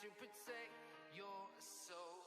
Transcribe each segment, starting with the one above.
to protect your soul.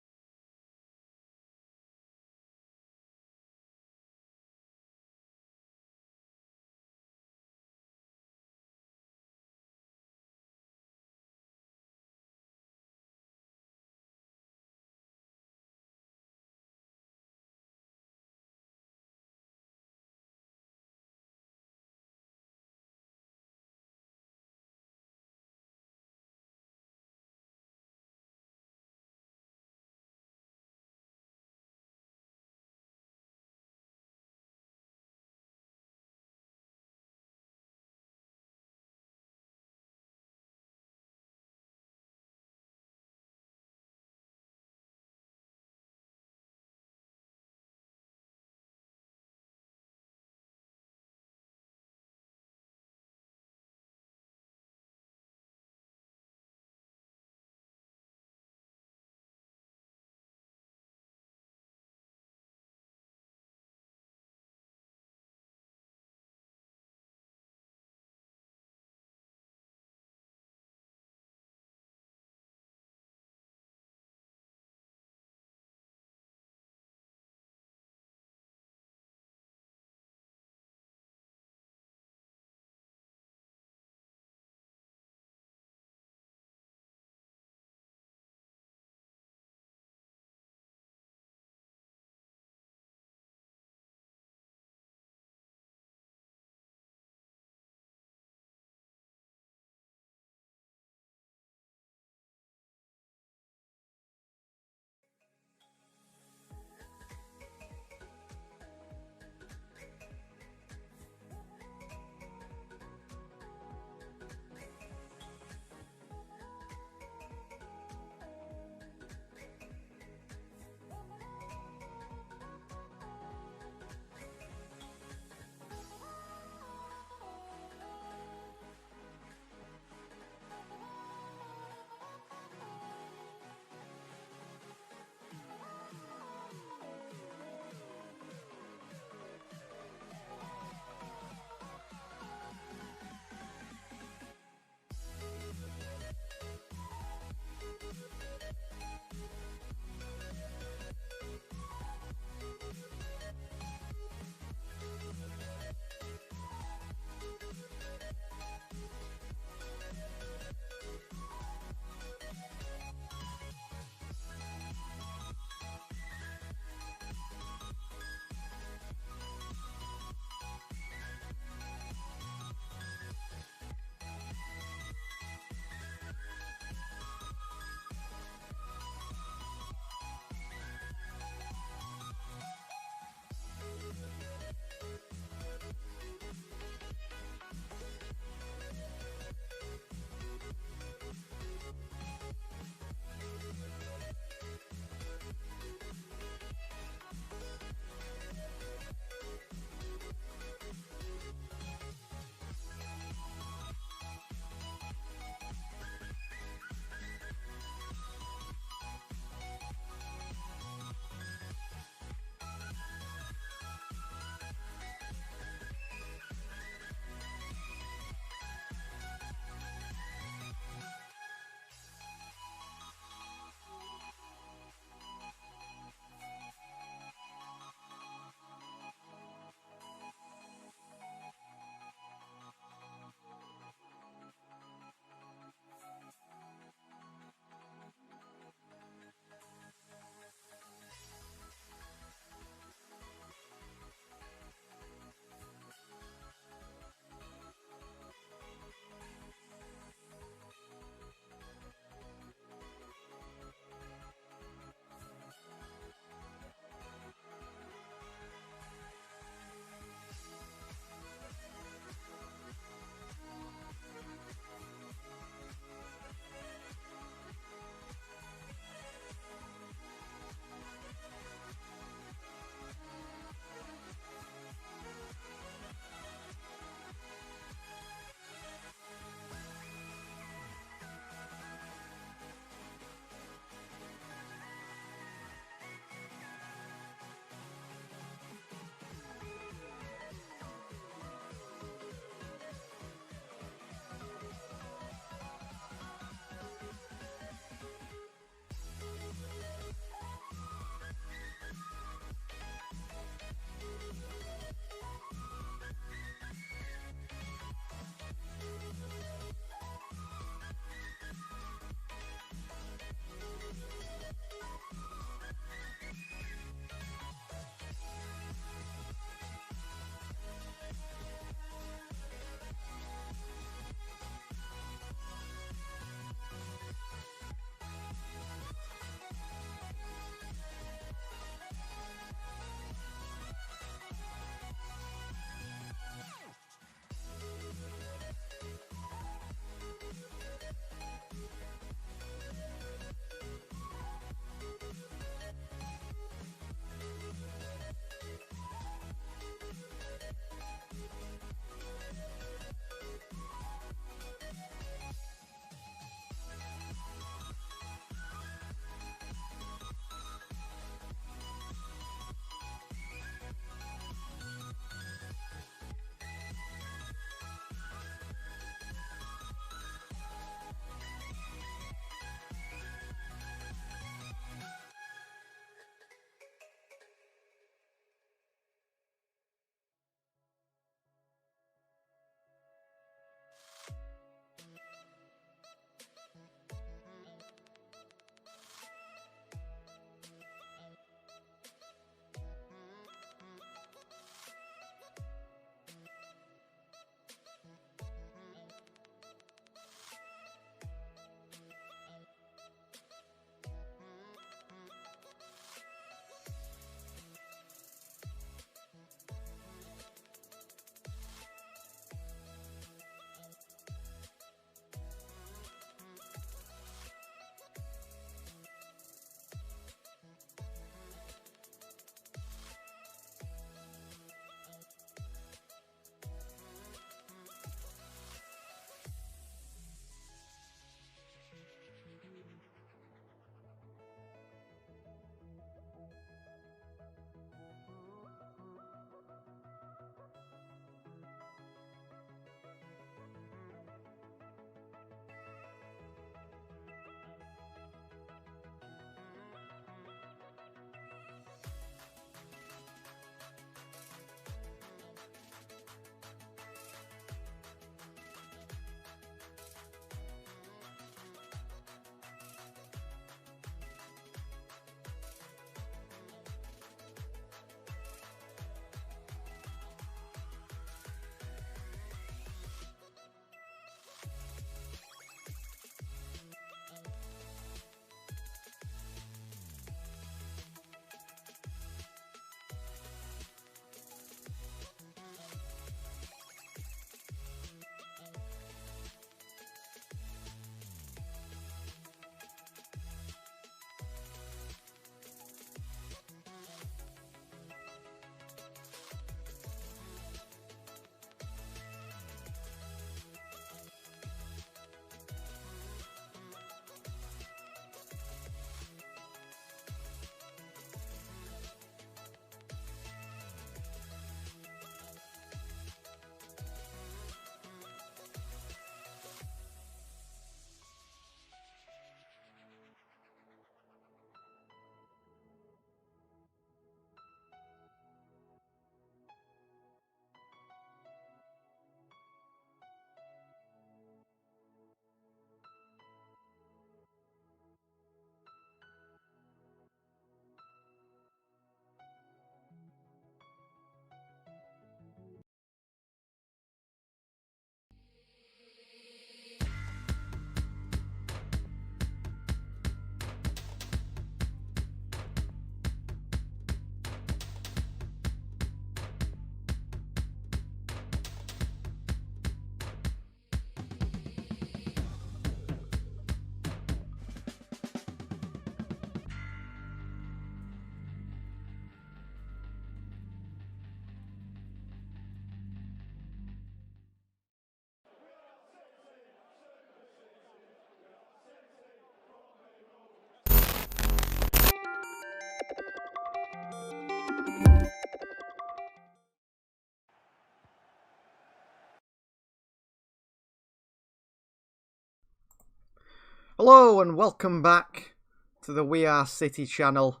Hello and welcome back to the We Are City channel.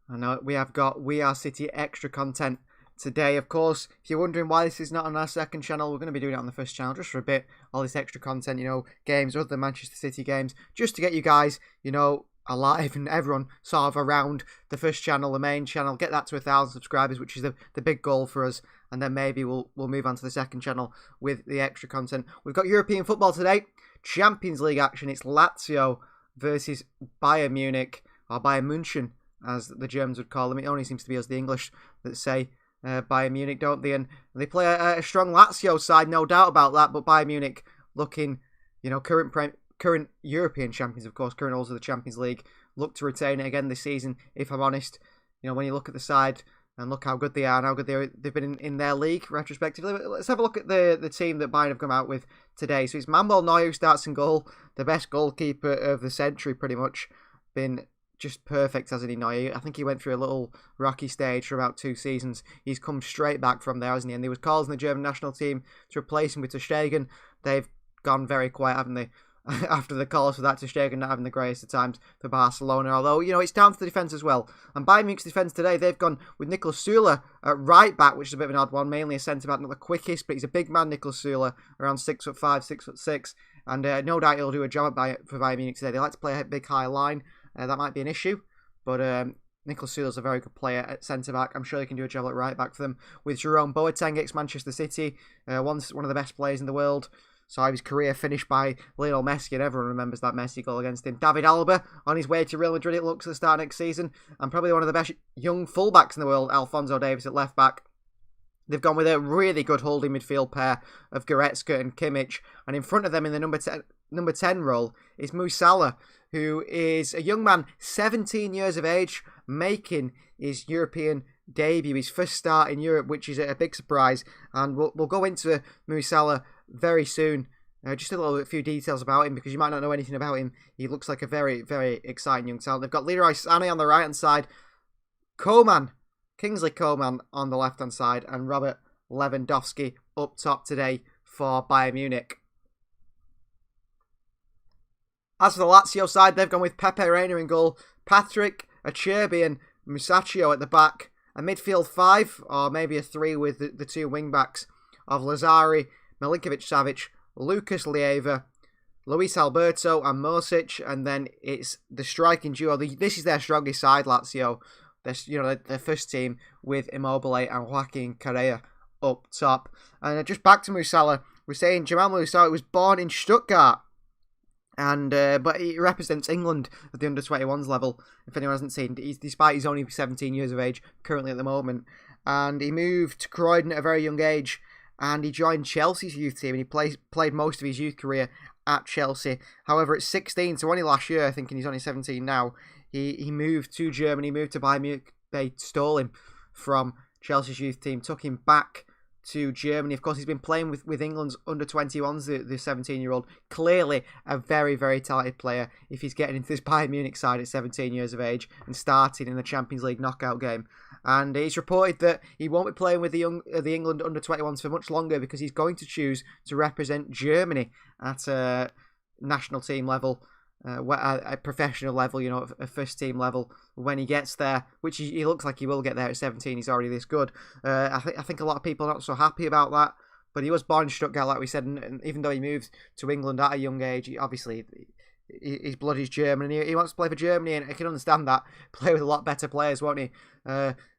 I know we have got We Are City extra content today, of course. If you're wondering why this is not on our second channel, we're going to be doing it on the first channel just for a bit. All this extra content, games other than Manchester City games, just to get you guys, alive and everyone sort of around the first channel, the main channel. Get that to 1,000 subscribers, which is the big goal for us. And then maybe we'll move on to the second channel with the extra content. We've got European football today. Champions League action. It's Lazio versus Bayern Munich, or Bayern München, as the Germans would call them. It only seems to be us, the English, that say Bayern Munich, don't they? And they play a strong Lazio side, no doubt about that. But Bayern Munich looking, current European champions, of course, current holders of the Champions League, look to retain it again this season, if I'm honest. When you look at the side and look how good they are and how good they've been in their league, retrospectively. Let's have a look at the team that Bayern have come out with today. So it's Manuel Neuer who starts in goal, the best goalkeeper of the century, pretty much. Been just perfect, hasn't he, Neuer? I think he went through a little rocky stage for about 2 seasons. He's come straight back from there, hasn't he? And there was calls in the German national team to replace him with Ter Stegen. They've gone very quiet, haven't they? After the calls for that, Ter Stegen not having the greatest of times for Barcelona. Although, it's down to the defence as well. And Bayern Munich's defence today, they've gone with Niklas Süle at right back, which is a bit of an odd one. Mainly a centre-back, not the quickest, but he's a big man, Niklas Süle, around 6'5", 6'6". And no doubt he'll do a job for Bayern Munich today. They like to play a big high line. That might be an issue. But Niklas Süle's a very good player at centre-back. I'm sure he can do a job at right back for them. With Jerome Boateng, ex-Manchester City, one of the best players in the world. Saw his career finished by Lionel Messi, and everyone remembers that Messi goal against him. David Alaba, on his way to Real Madrid, it looks, at the start of next season. And probably one of the best young fullbacks in the world, Alphonso Davies at left back. They've gone with a really good holding midfield pair of Goretzka and Kimmich. And in front of them in the number 10 role is Mo Salah, who is a young man, 17 years of age, making his European debut, his first start in Europe, which is a big surprise. And we'll go into Mo Salah very soon. Just a few details about him, because you might not know anything about him. He looks like a very, very exciting young talent. They've got Leroy Sané on the right-hand side, Kingsley Coman on the left-hand side, and Robert Lewandowski up top today for Bayern Munich. As for the Lazio side, they've gone with Pepe Reina in goal, Patrick Acerbi and Musacchio at the back, a midfield 5, or maybe a 3 with the 2 wing-backs of Lazari, Milinkovic-Savic, Lucas Leiva, Luis Alberto and Mosic, and then it's the striking duo. This is their strongest side, Lazio. Their first team with Immobile and Joaquin Correa up top. And just back to Mo Salah, we're saying Jamal Musiala was born in Stuttgart, and but he represents England at the under-21s level. If anyone hasn't seen, despite he's only 17 years of age currently at the moment, and he moved to Croydon at a very young age. And he joined Chelsea's youth team, and he played most of his youth career at Chelsea. However, at 16, so only last year, I think, and he's only 17 now, he moved to Germany, moved to Bayern Munich. They stole him from Chelsea's youth team, took him back to Germany. Of course, he's been playing with England's under-21s, the 17-year-old. Clearly a very, very talented player if he's getting into this Bayern Munich side at 17 years of age and starting in the Champions League knockout game. And it's reported that he won't be playing with the England under-21s for much longer, because he's going to choose to represent Germany at a national team level, a professional level, a first team level when he gets there, which he looks like he will get there at 17. He's already this good. I think a lot of people are not so happy about that, but he was born in Stuttgart, like we said, and even though he moved to England at a young age, his blood is German, and he wants to play for Germany, and I can understand that. Play with a lot better players, won't he,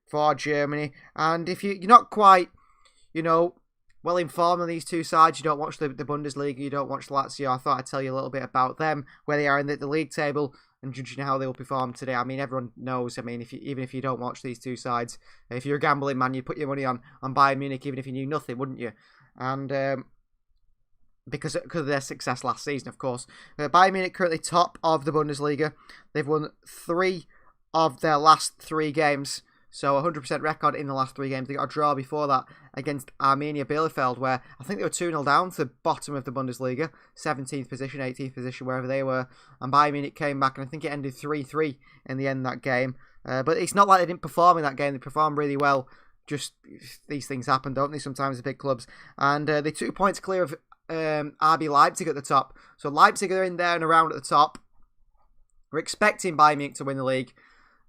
for Germany. And if you're not quite, well informed on these two sides, you don't watch the Bundesliga, you don't watch Lazio, I thought I'd tell you a little bit about them, where they are in the league table, and judging how they will perform today. I mean, everyone knows, even if you don't watch these two sides, if you're a gambling man, you'd put your money on Bayern Munich, even if you knew nothing, wouldn't you? And because of their success last season, of course. Bayern Munich currently top of the Bundesliga. They've won 3 of their last 3 games. So 100% record in the last 3 games. They got a draw before that against Arminia Bielefeld, where I think they were 2-0 down to the bottom of the Bundesliga. 17th position, 18th position, wherever they were. And Bayern Munich came back, and I think it ended 3-3 in the end of that game. But it's not like they didn't perform in that game. They performed really well. Just these things happen, don't they, sometimes at big clubs. And they're 2 points clear of RB Leipzig at the top. So Leipzig are in there and around at the top. We're expecting Bayern Munich to win the league.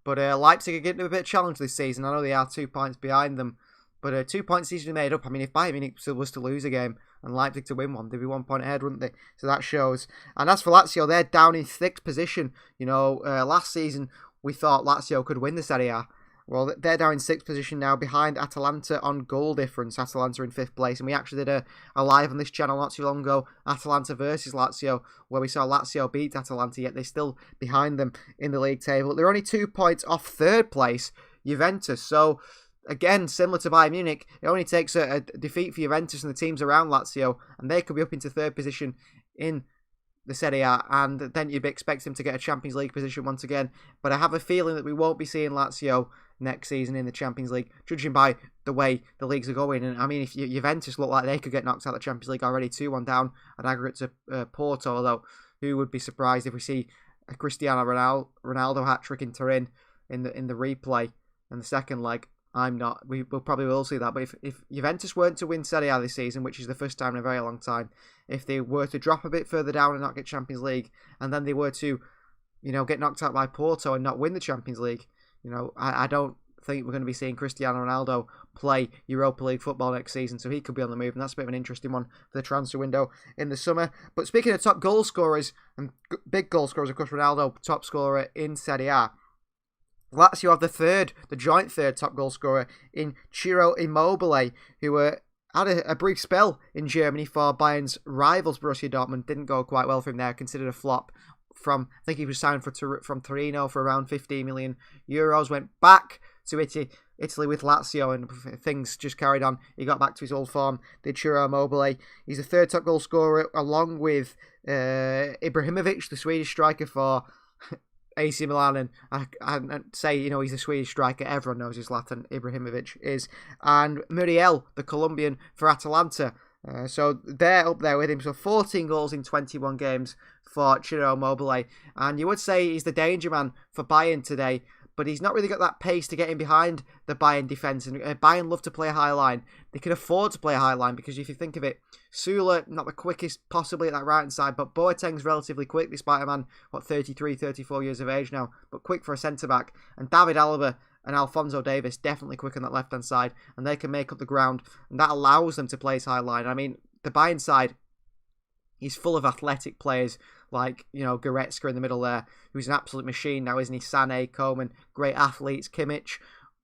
But Leipzig are getting a bit of a challenge this season. I know they are 2 points behind them. But 2 points easily made up. I mean, if Bayern Munich was to lose a game and Leipzig to win one, they'd be 1 point ahead, wouldn't they? So that shows. And as for Lazio, they're down in 6th position. Last season we thought Lazio could win the Serie A. Well, they're down in 6th position now behind Atalanta on goal difference. Atalanta in 5th place. And we actually did a live on this channel not too long ago, Atalanta versus Lazio, where we saw Lazio beat Atalanta, yet they're still behind them in the league table. They're only 2 points off 3rd place, Juventus. So, again, similar to Bayern Munich, it only takes a defeat for Juventus and the teams around Lazio, and they could be up into 3rd position in the Serie A, and then you'd expect them to get a Champions League position once again. But I have a feeling that we won't be seeing Lazio next season in the Champions League, judging by the way the leagues are going. And I mean, if Juventus look like they could get knocked out of the Champions League already, 2-1 down at aggregate to Porto, although who would be surprised if we see a Cristiano Ronaldo hat-trick in Turin in the replay in the second leg. I'm not. We probably will see that. But if Juventus weren't to win Serie A this season, which is the first time in a very long time, if they were to drop a bit further down and not get Champions League, and then they were to, get knocked out by Porto and not win the Champions League, I don't think we're going to be seeing Cristiano Ronaldo play Europa League football next season, so he could be on the move, and that's a bit of an interesting one for the transfer window in the summer. But speaking of top goal scorers, and big goal scorers, of course, Ronaldo, top scorer in Serie A. Lazio have the joint third top goal scorer in Ciro Immobile, who had a brief spell in Germany for Bayern's rivals Borussia Dortmund. Didn't go quite well for him there, considered a flop. I think he was signed from Torino for around 15 million euros, went back to Italy with Lazio, and things just carried on. He got back to his old form, did Ciro Immobile. He's the third top goal scorer, along with Ibrahimovic, the Swedish striker for AC Milan, and I say, he's a Swedish striker. Everyone knows who Zlatan Ibrahimovic is. And Muriel, the Colombian for Atalanta. So they're up there with him. So 14 goals in 21 games for Ciro Immobile. And you would say he's the danger man for Bayern today, but he's not really got that pace to get in behind the Bayern defence. And Bayern love to play a high line. They can afford to play a high line because if you think of it, Sula, not the quickest possibly at that right-hand side, but Boateng's relatively quick despite a man, 33, 34 years of age now, but quick for a centre-back. And David Alaba and Alphonso Davies definitely quick on that left-hand side, and they can make up the ground, and that allows them to play his high line. I mean, the Bayern side is full of athletic players like, Goretzka in the middle there, who's an absolute machine now, isn't he? Sané, Coman, great athletes, Kimmich,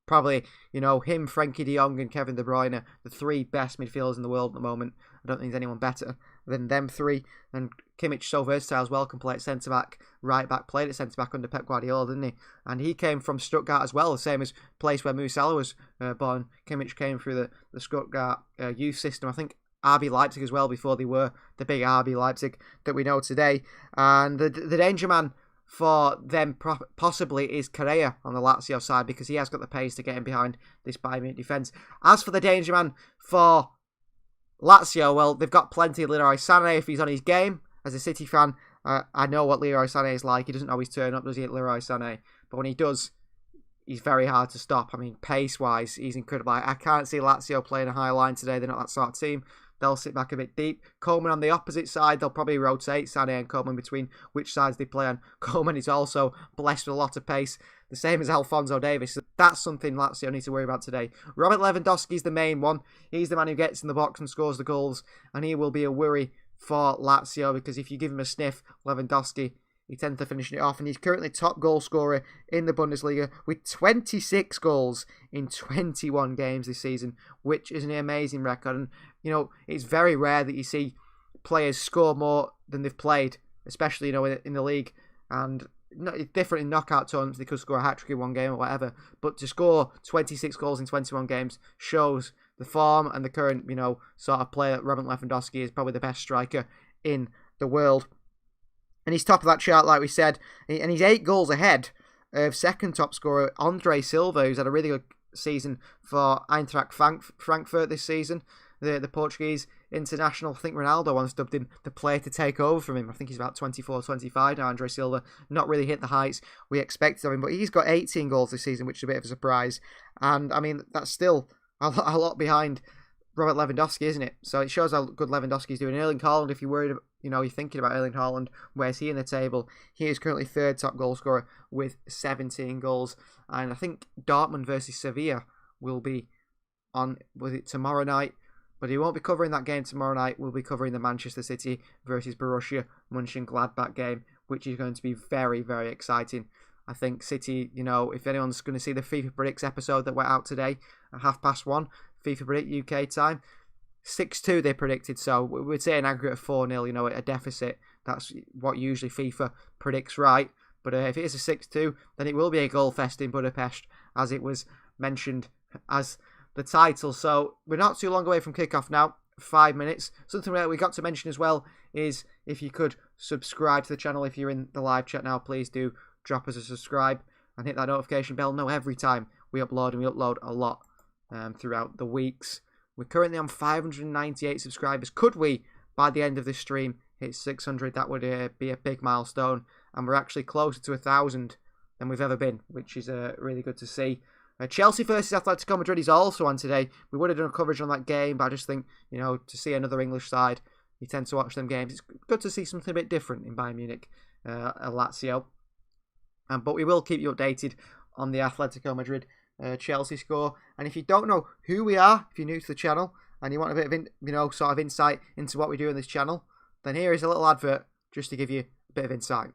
probably, him, Frenkie de Jong and Kevin De Bruyne, the 3 best midfielders in the world at the moment. I don't think there's anyone better than them 3. And Kimmich, so versatile as well, can play at centre-back, right-back, played at centre-back under Pep Guardiola, didn't he? And he came from Stuttgart as well, the same as place where Mo Salah was born. Kimmich came through the Stuttgart youth system. I think RB Leipzig as well, before they were the big RB Leipzig that we know today. And the danger man for them possibly is Correa on the Lazio side, because he has got the pace to get in behind this Bayern Munich defence. As for the danger man for Lazio, well, they've got plenty of Leroy Sané if he's on his game. As a City fan, I know what Leroy Sané is like. He doesn't always turn up, does he, Leroy Sané? But when he does, he's very hard to stop. I mean, pace-wise, he's incredible. I can't see Lazio playing a high line today. They're not that sort of team. They'll sit back a bit deep. Coman on the opposite side, they'll probably rotate Sané and Coman between which sides they play on. Coman is also blessed with a lot of pace, the same as Alphonso Davies. So that's something Lazio need to worry about today. Robert Lewandowski's the main one. He's the man who gets in the box and scores the goals, and he will be a worry for Lazio, because if you give him a sniff, Lewandowski, he tends to finish it off, and he's currently top goal scorer in the Bundesliga with 26 goals in 21 games this season, which is an amazing record. And, it's very rare that you see players score more than they've played, especially, in the league. And it's different in knockout tournaments. They could score a hat-trick in one game or whatever. But to score 26 goals in 21 games shows the form and the current, sort of player. Robert Lewandowski is probably the best striker in the world. And he's top of that chart, like we said. And he's 8 goals ahead of second top scorer, Andre Silva, who's had a really good season for Eintracht Frankfurt this season. The Portuguese international. I think Ronaldo once dubbed him the player to take over from him. I think he's about 24, 25 now, Andre Silva. Not really hit the heights we expected of him, but he's got 18 goals this season, which is a bit of a surprise. And, I mean, that's still a lot behind Robert Lewandowski, isn't it? So it shows how good Lewandowski's doing. Erling Haaland, if you're worried, you're thinking about Erling Haaland, where's he in the table? He is currently third top goal scorer with 17 goals. And I think Dortmund versus Sevilla will be on, was it tomorrow night? But he won't be covering that game tomorrow night. We'll be covering the Manchester City versus Borussia Mönchengladbach game, which is going to be very, very exciting. I think City, if anyone's going to see the FIFA Predicts episode that went out today at 1:30, FIFA Predict UK time, 6-2 they predicted. So we'd say an aggregate of 4-0, a deficit. That's what usually FIFA predicts right. But if it is a 6-2, then it will be a goal fest in Budapest, as it was mentioned as the title. So we're not too long away from kickoff now, 5 minutes. Something that we got to mention as well is if you could subscribe to the channel. If you're in the live chat now, please do drop us a subscribe and hit that notification bell. Know every time we upload, and we upload a lot throughout the weeks. We're currently on 598 subscribers. Could we, by the end of this stream, hit 600? That would be a big milestone, and we're actually closer to 1,000 than we've ever been, which is really good to see. Chelsea versus Atletico Madrid is also on today. We would have done a coverage on that game, but I just think, to see another English side, you tend to watch them games. It's good to see something a bit different in Bayern Munich, Lazio. But we will keep you updated on the Atletico Madrid Chelsea score. And if you don't know who we are, if you're new to the channel and you want a bit of sort of insight into what we do in this channel, then here is a little advert just to give you a bit of insight.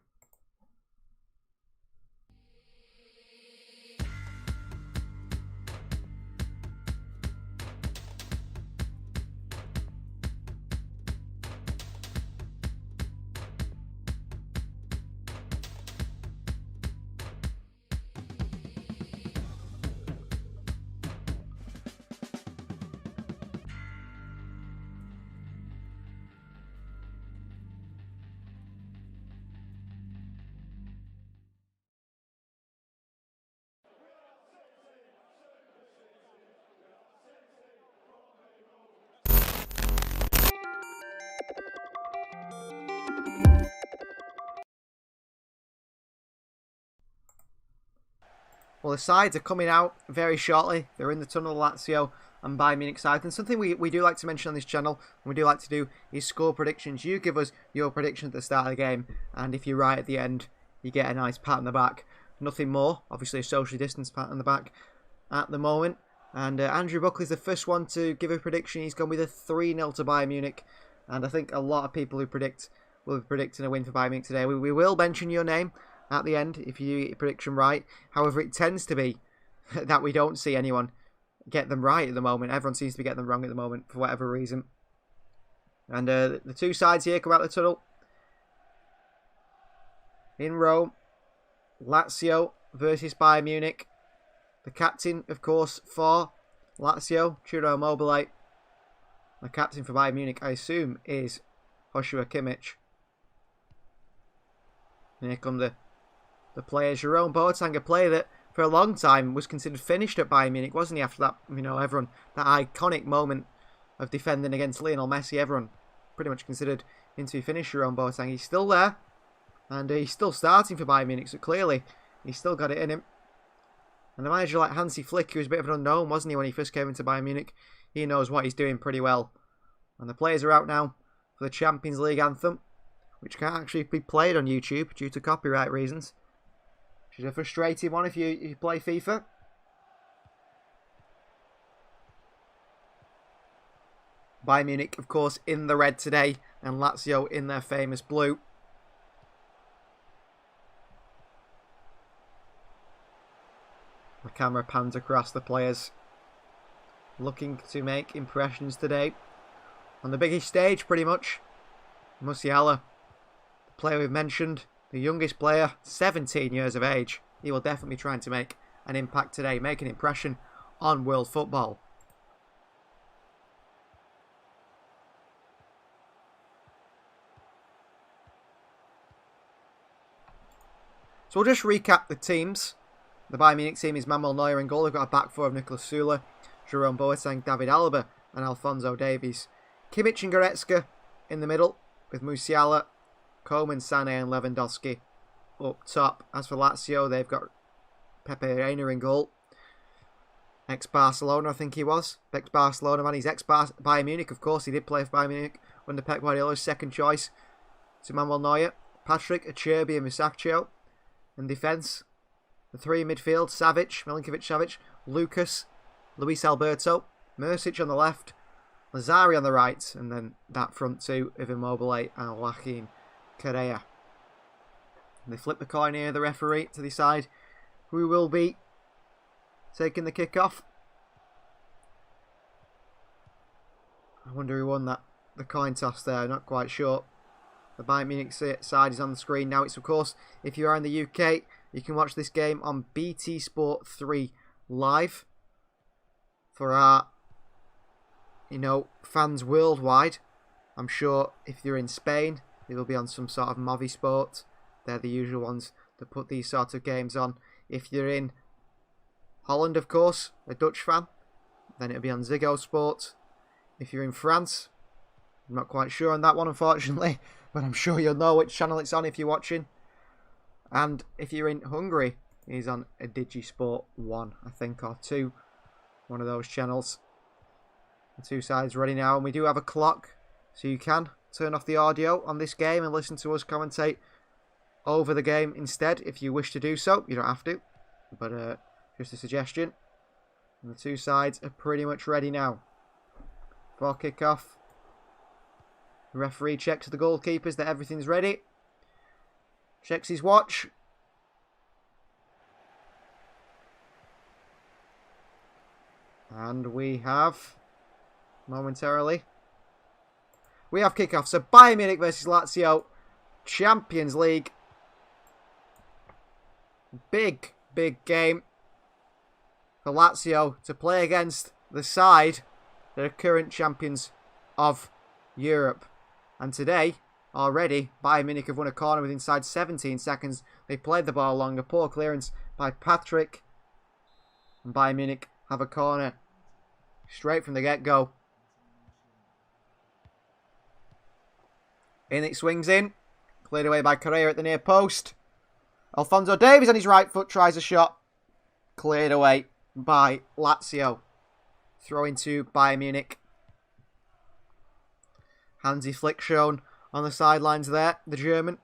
Well, the sides are coming out very shortly. They're in the tunnel, Lazio and Bayern Munich side. And something we do like to mention on this channel, and we do like to do, is score predictions. You give us your prediction at the start of the game, and if you're right at the end, you get a nice pat on the back. Nothing more. Obviously, a socially distanced pat on the back at the moment. And Andrew Buckley's the first one to give a prediction. He's gone with a 3-0 to Bayern Munich. And I think a lot of people who predict will be predicting a win for Bayern Munich today. We will mention your name at the end if you get your prediction right. However, it tends to be that we don't see anyone get them right at the moment. Everyone seems to be getting them wrong at the moment for whatever reason. And the two sides here come out the tunnel. In Rome, Lazio versus Bayern Munich. The captain, of course, for Lazio, Ciro Immobile. The captain for Bayern Munich, I assume, is Joshua Kimmich. And here come the players. Jerome Boateng, a player that for a long time was considered finished at Bayern Munich, wasn't he? After that, everyone, that iconic moment of defending against Lionel Messi, everyone pretty much considered him to be finished. Jerome Boateng, he's still there, and he's still starting for Bayern Munich, so clearly he's still got it in him. And a manager like Hansi Flick, who was a bit of an unknown, wasn't he, when he first came into Bayern Munich, he knows what he's doing pretty well. And the players are out now for the Champions League anthem, which can't actually be played on YouTube due to copyright reasons. Which is a frustrating one if you play FIFA. Bayern Munich, of course, in the red today, and Lazio in their famous blue. The camera pans across the players, looking to make impressions today. On the biggest stage, pretty much. Musiala, the player we've mentioned, the youngest player, 17 years of age. He will definitely be trying to make an impact today, make an impression on world football. So we'll just recap the teams. The Bayern Munich team is Manuel Neuer in goal. They've got a back four of Nicolas Süle, Jerome Boateng, David Alaba and Alphonso Davies. Kimmich and Goretzka in the middle with Musiala, Coman, Sané and Lewandowski up top. As for Lazio, they've got Pepe Reina in goal. Ex-Barcelona, I think he was. Ex-Barcelona man. He's ex-Bayern Munich, of course. He did play for Bayern Munich under Pep Guardiola's second choice to Manuel Neuer. Patrick, Acerbi and Musacchio in defence. The three in midfield, Savic, Milinkovic-Savic, Lucas, Luis Alberto, Mursic on the left, Lazari on the right, and then that front two of Immobile and Joaquin Correa. And they flip the coin here, the referee, to decide who will be taking the kick-off. I wonder who won the coin toss there, not quite sure. The Bayern Munich side is on the screen now. It's, of course, if you are in the UK, you can watch this game on BT Sport 3 live. For our, fans worldwide. I'm sure if you're in Spain, it will be on some sort of Movi Sport. They're the usual ones that put these sort of games on. If you're in Holland, of course, a Dutch fan, then it'll be on Ziggo Sport. If you're in France, I'm not quite sure on that one, unfortunately, but I'm sure you'll know which channel it's on if you're watching. And if you're in Hungary, it's on a Digisport 1, I think, or 2. One of those channels. The two sides ready now, and we do have a clock, so you can turn off the audio on this game and listen to us commentate over the game instead, if you wish to do so. You don't have to, but just a suggestion. And the two sides are pretty much ready now. For kick-off. The referee checks the goalkeepers that everything's ready. Checks his watch. And we have, momentarily, we have kick-off. So Bayern Munich versus Lazio, Champions League. Big game for Lazio to play against the side that are current champions of Europe. And today, already, Bayern Munich have won a corner with inside 17 seconds. They played the ball long. A poor clearance by Patrick. And Bayern Munich have a corner straight from the get-go. In it swings in. Cleared away by Correa at the near post. Alphonso Davies on his right foot tries a shot. Cleared away by Lazio. Throw into Bayern Munich. Hansi Flick shown on the sidelines there, the German.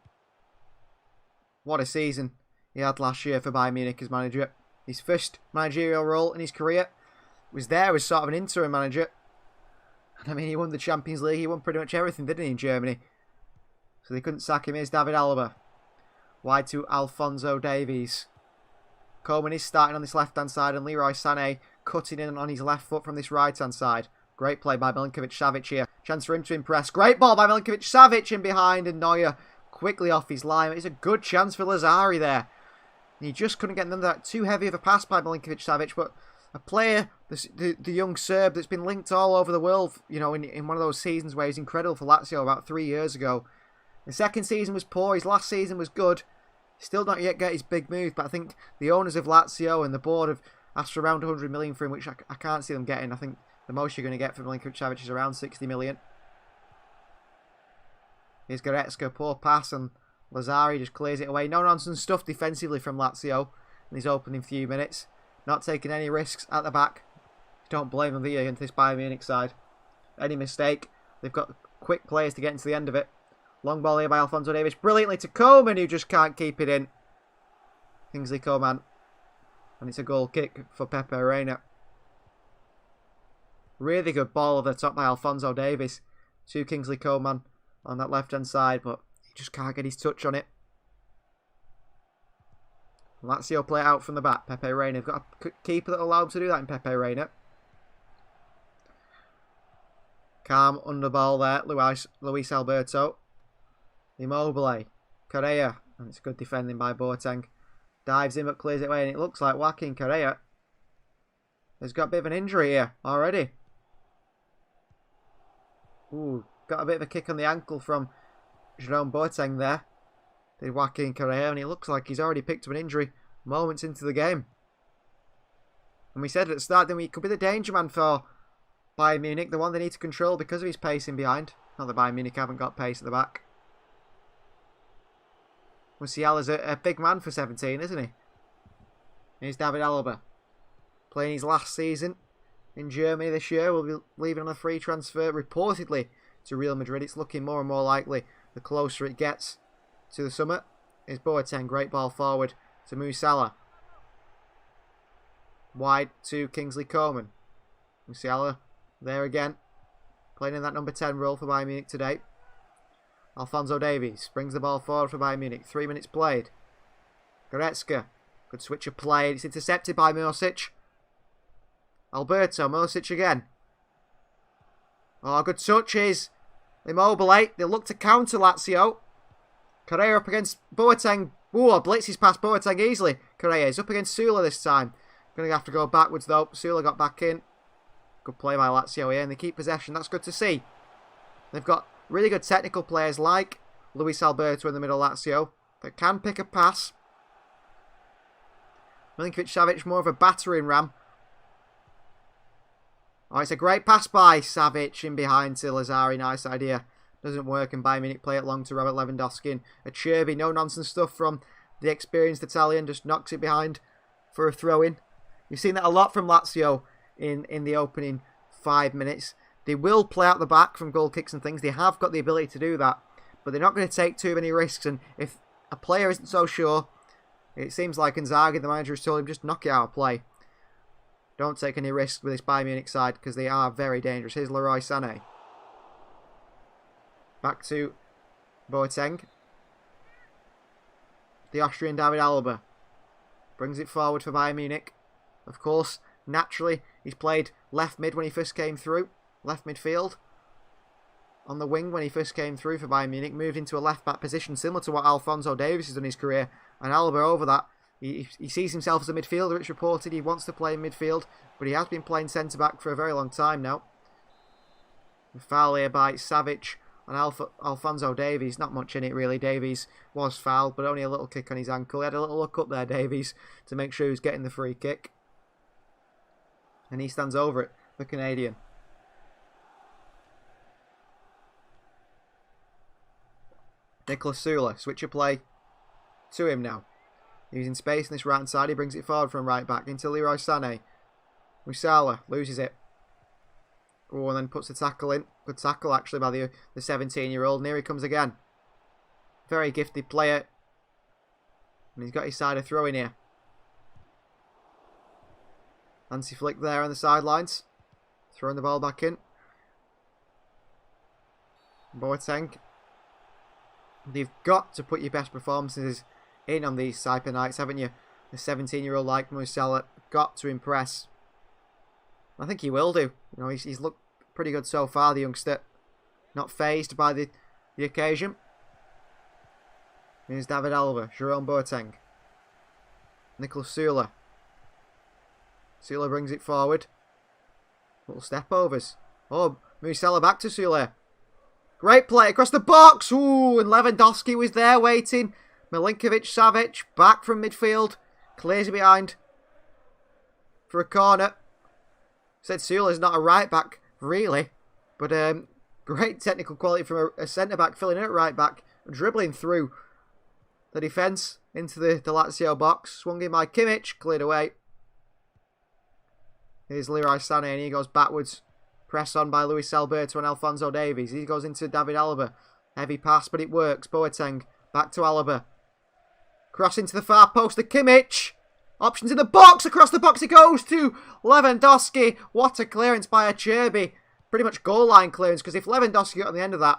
What a season he had last year for Bayern Munich as manager. His first managerial role in his career was there as sort of an interim manager. And I mean, he won the Champions League. He won pretty much everything, didn't he, in Germany? So they couldn't sack him. Here's David Alaba. Wide to Alphonso Davies. Coleman is starting on this left-hand side, and Leroy Sané cutting in on his left foot from this right-hand side. Great play by Milinkovic-Savic here. Chance for him to impress. Great ball by Milinkovic-Savic in behind, and Neuer quickly off his line. It's a good chance for Lazari there. He just couldn't get another too heavy of a pass by Milinkovic-Savic, but a player, the young Serb that's been linked all over the world, in one of those seasons where he's incredible for Lazio about 3 years ago. The second season was poor. His last season was good. Still not yet get his big move, but I think the owners of Lazio and the board have asked for around 100 million for him, which I can't see them getting. I think the most you're going to get from Milinkovic-Savic is around 60 million. Here's Goretzka, poor pass, and Lazari just clears it away. No nonsense stuff defensively from Lazio in his opening few minutes. Not taking any risks at the back. Don't blame them here against this Bayern Munich side. Any mistake, they've got quick players to get into the end of it. Long ball here by Alphonso Davies. Brilliantly to Coman, who just can't keep it in. Kingsley Coman. And it's a goal kick for Pepe Reina. Really good ball over the top by Alphonso Davies to Kingsley Coman on that left-hand side, but he just can't get his touch on it. Lazio play it out from the back. Pepe Reina. They've got a keeper that will allow him to do that in Pepe Reina. Calm under ball there. Luis Alberto. Immobile. Correa. And it's good defending by Boateng. Dives in but clears it away. And it looks like Joaquin Correa has got a bit of an injury here already. Ooh, got a bit of a kick on the ankle from Jerome Boateng there. Did Joaquin Correa, and it looks like he's already picked up an injury moments into the game. And we said at the start that he could be the danger man for Bayern Munich, the one they need to control because of his pacing behind. Not that Bayern Munich haven't got pace at the back. Musiala's a big man for 17, isn't he? Here's David Alaba. playing his last season in Germany this year. Will be leaving on a free transfer, reportedly, to Real Madrid. It's looking more and more likely the closer it gets to the summer. Is Boateng, great ball forward to Musiala. Wide to Kingsley Coman. Musiala there again, playing in that number 10 role for Bayern Munich today. Alphonso Davies brings the ball forward for Bayern Munich. 3 minutes played. Goretzka, good switch of play. It's intercepted by Mosic. Alberto, Mosic again. Oh, good touches. Immobile. They look to counter Lazio. Correa up against Boateng. Ooh, blitzes past Boateng easily. Correa is up against Sula this time. Going to have to go backwards though. Sula got back in. Good play by Lazio here, and they keep possession. That's good to see. They've got really good technical players like Luis Alberto in the middle Lazio that can pick a pass. Milinkovic-Savic more of a battering ram. Oh, it's a great pass by Savic in behind to Lazari. Nice idea. Doesn't work, and Bayern Munich play it long to Robert Lewandowski. And Acerbi, no nonsense stuff from the experienced Italian, just knocks it behind for a throw-in. You've seen that a lot from Lazio in the opening 5 minutes. They will play out the back from goal kicks and things. They have got the ability to do that, but they're not going to take too many risks. And if a player isn't so sure, it seems like Inzaghi, the manager, has told him just knock it out of play. Don't take any risks with this Bayern Munich side because they are very dangerous. Here's Leroy Sané. Back to Boateng. The Austrian David Alaba brings it forward for Bayern Munich. Of course, naturally, he's played left mid when he first came through. Left midfield. On the wing when he first came through for Bayern Munich. Moved into a left back position similar to what Alphonso Davies has done in his career. And Alaba over that. He sees himself as a midfielder. It's reported he wants to play in midfield. But he has been playing centre back for a very long time now. A foul here by Savic and Alphonso Davies. Not much in it really. Davies was fouled, but only a little kick on his ankle. He had a little look up there, Davies, to make sure he was getting the free kick. And he stands over it, the Canadian. Nicolas Sula, switch of play to him now. He's in space on this right hand side. He brings it forward from right back into Leroy Sané. Musiala loses it. Oh, and then puts the tackle in. Good tackle actually by the 17-year-old. And here he comes again. Very gifted player. And he's got his side of throw in here. Anti flick there on the sidelines. Throwing the ball back in. Boateng. You've got to put your best performances in on these type of nights, haven't you? The 17-year-old like Musiala got to impress. I think he will do. You know, he's looked pretty good so far, the youngster. Not fazed by the occasion. Here's David Alaba, Jerome Boateng. Nicolas Sula. Sula brings it forward. Little step overs. Oh, Musiala back to Sula. Great play across the box. Ooh, and Lewandowski was there waiting. Milinkovic-Savic back from midfield. Clears it behind for a corner. Said Sula's not a right back, really. But great technical quality from a centre back filling in at right back. Dribbling through the defence into the Lazio box. Swung in by Kimmich. Cleared away. Here's Leroy Sané and he goes backwards. Press on by Luis Alberto and Alphonso Davies. He goes into David Alaba. Heavy pass, but it works. Boateng back to Alaba. Cross into the far post to Kimmich. Options in the box. Across the box it goes to Lewandowski. What a clearance by Acerbi. Pretty much goal line clearance, because if Lewandowski got on the end of that,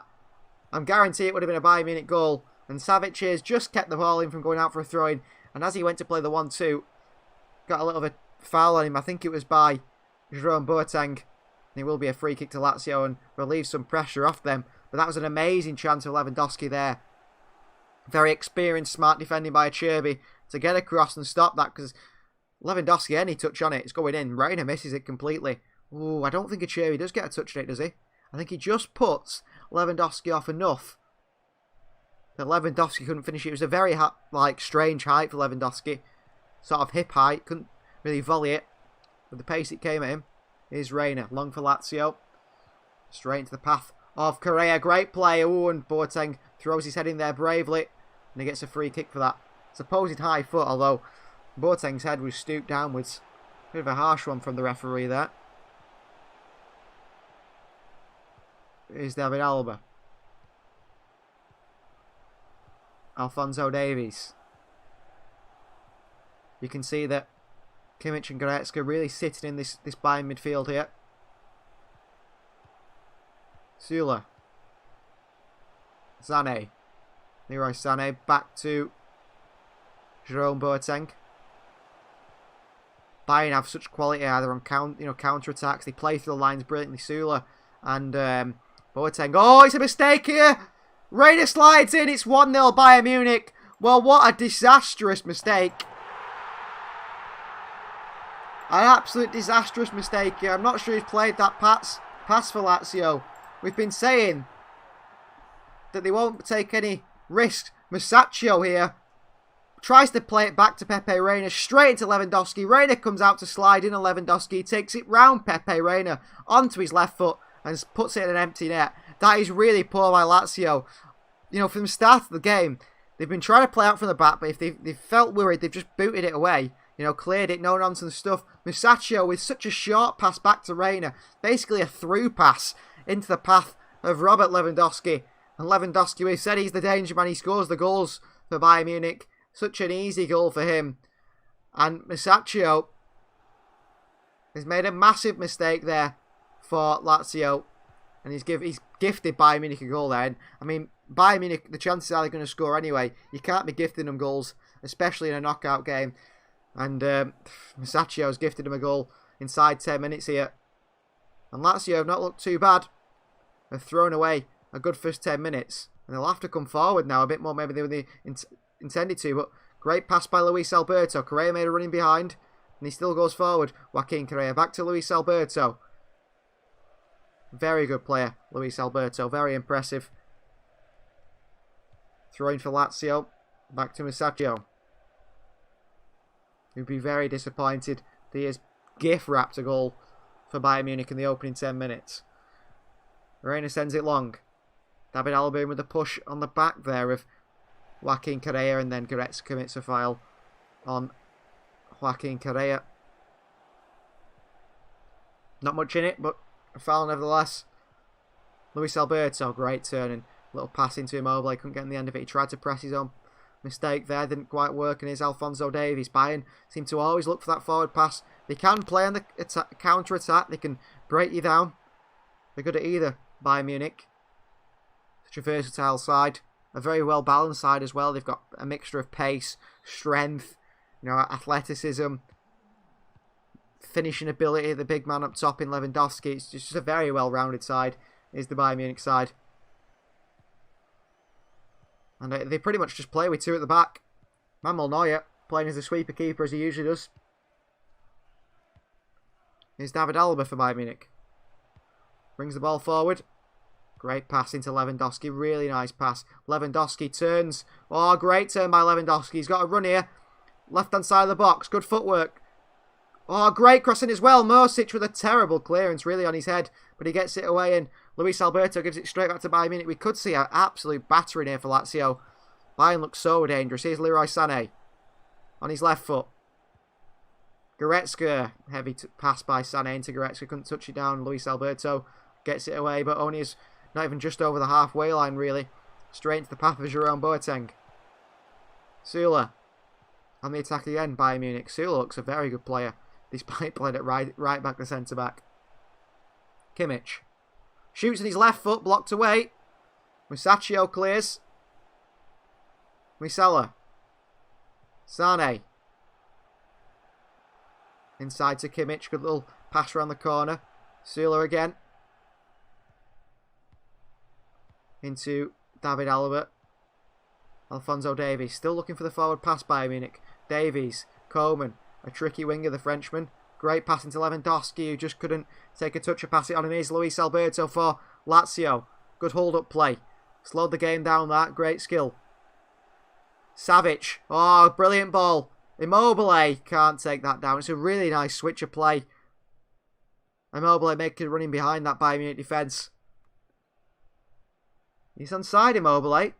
I'm guaranteed it would have been a Bayern Munich goal. And Savic has just kept the ball in from going out for a throw-in. And as he went to play the 1-2, got a little bit of foul on him. I think it was by Jerome Boateng. It will be a free kick to Lazio and relieve some pressure off them. But that was an amazing chance of Lewandowski there. Very experienced, smart defending by Acerbi to get across and stop that, because Lewandowski, any touch on it, it's going in. Reina misses it completely. Ooh, I don't think Acerbi does get a touch on it, does he? I think he just puts Lewandowski off enough that Lewandowski couldn't finish it. It was a very strange height for Lewandowski. Sort of hip height. Couldn't really volley it. With the pace it came at him. Here's Reina. Long for Lazio. Straight into the path of Correa. Great play. Ooh, and Boateng throws his head in there bravely. And he gets a free kick for that. Supposed high foot, although Boateng's head was stooped downwards. Bit of a harsh one from the referee there. Here's David Alaba. Alphonso Davies. You can see that Kimmich and Goretzka really sitting in this Bayern midfield here. Süle. Sané. Leroy Sané back to Jerome Boateng. Bayern have such quality either on counter attacks. They play through the lines brilliantly. Süle and Boateng. Oh, it's a mistake here. Reina slides in. It's 1-0 Bayern Munich. Well, what a disastrous mistake. An absolute disastrous mistake here. I'm not sure he's played that pass for Lazio. We've been saying that they won't take any risks. Musacchio here tries to play it back to Pepe Reina, straight into Lewandowski. Reina comes out to slide in, and Lewandowski takes it round Pepe Reina onto his left foot and puts it in an empty net. That is really poor by Lazio. You know, from the start of the game, they've been trying to play out from the back, but if they've felt worried, they've just booted it away. You know, cleared it, no nonsense stuff. Musacchio with such a short pass back to Reina. Basically a through pass into the path of Robert Lewandowski. And Lewandowski, we said he's the danger man. He scores the goals for Bayern Munich. Such an easy goal for him. And Musacchio has made a massive mistake there for Lazio. And he's gifted Bayern Munich a goal there. And, I mean, Bayern Munich, the chances are they're going to score anyway. You can't be gifting them goals, especially in a knockout game. And Musacchio has gifted him a goal inside 10 minutes here. And Lazio have not looked too bad. They've thrown away a good first 10 minutes. And they'll have to come forward now a bit more maybe than they intended to. But great pass by Luis Alberto. Correa made a running behind. And he still goes forward. Joaquin Correa back to Luis Alberto. Very good player, Luis Alberto. Very impressive. Throwing for Lazio. Back to Musacchio. He'd be very disappointed that he has gift-wrapped a goal for Bayern Munich in the opening 10 minutes. Reina sends it long. David Alaba with a push on the back there of Joaquin Correa, and then Goretzka commits a foul on Joaquin Correa. Not much in it, but a foul nevertheless. Luis Alberto, great turn and little pass into Immobile. Couldn't get in the end of it. He tried to press his own mistake there, didn't quite work, and here's Alphonso Davies. Bayern seem to always look for that forward pass. They can play on the counter-attack. They can break you down. They're good at either, Bayern Munich. Such a versatile side. A very well-balanced side as well. They've got a mixture of pace, strength, athleticism, finishing ability. The big man up top in Lewandowski. It's just a very well-rounded side. Is the Bayern Munich side. And they pretty much just play with two at the back. Manuel Neuer playing as a sweeper keeper as he usually does. Here's David Alaba for Bayern Munich. Brings the ball forward. Great pass into Lewandowski. Really nice pass. Lewandowski turns. Oh, great turn by Lewandowski. He's got a run here. Left-hand side of the box. Good footwork. Oh, great crossing as well. Mosic with a terrible clearance really on his head. But he gets it away, and Luis Alberto gives it straight back to Bayern Munich. We could see an absolute battering here for Lazio. Bayern looks so dangerous. Here's Leroy Sané on his left foot. Goretzka. Heavy pass by Sané into Goretzka. Couldn't touch it down. Luis Alberto gets it away, but only is not even just over the halfway line, really. Straight into the path of Jerome Boateng. Süle on the attack again, Bayern Munich. Süle looks a very good player, despite playing it right back to centre-back. Kimmich shoots in his left foot, blocked away. Musacchio clears. Musella. Sané. Inside to Kimmich. Good little pass around the corner. Süle again. Into David Alaba. Alphonso Davies. Still looking for the forward pass by Munich. Davies. Coman. A tricky winger, the Frenchman. Great pass into Lewandowski, who just couldn't take a touch or pass it on. And here's Luis Alberto for Lazio. Good hold-up play. Slowed the game down, that. Great skill. Savic. Oh, brilliant ball. Immobile can't take that down. It's a really nice switch of play. Immobile making running behind that Bayern Munich defence. He's onside, Immobile.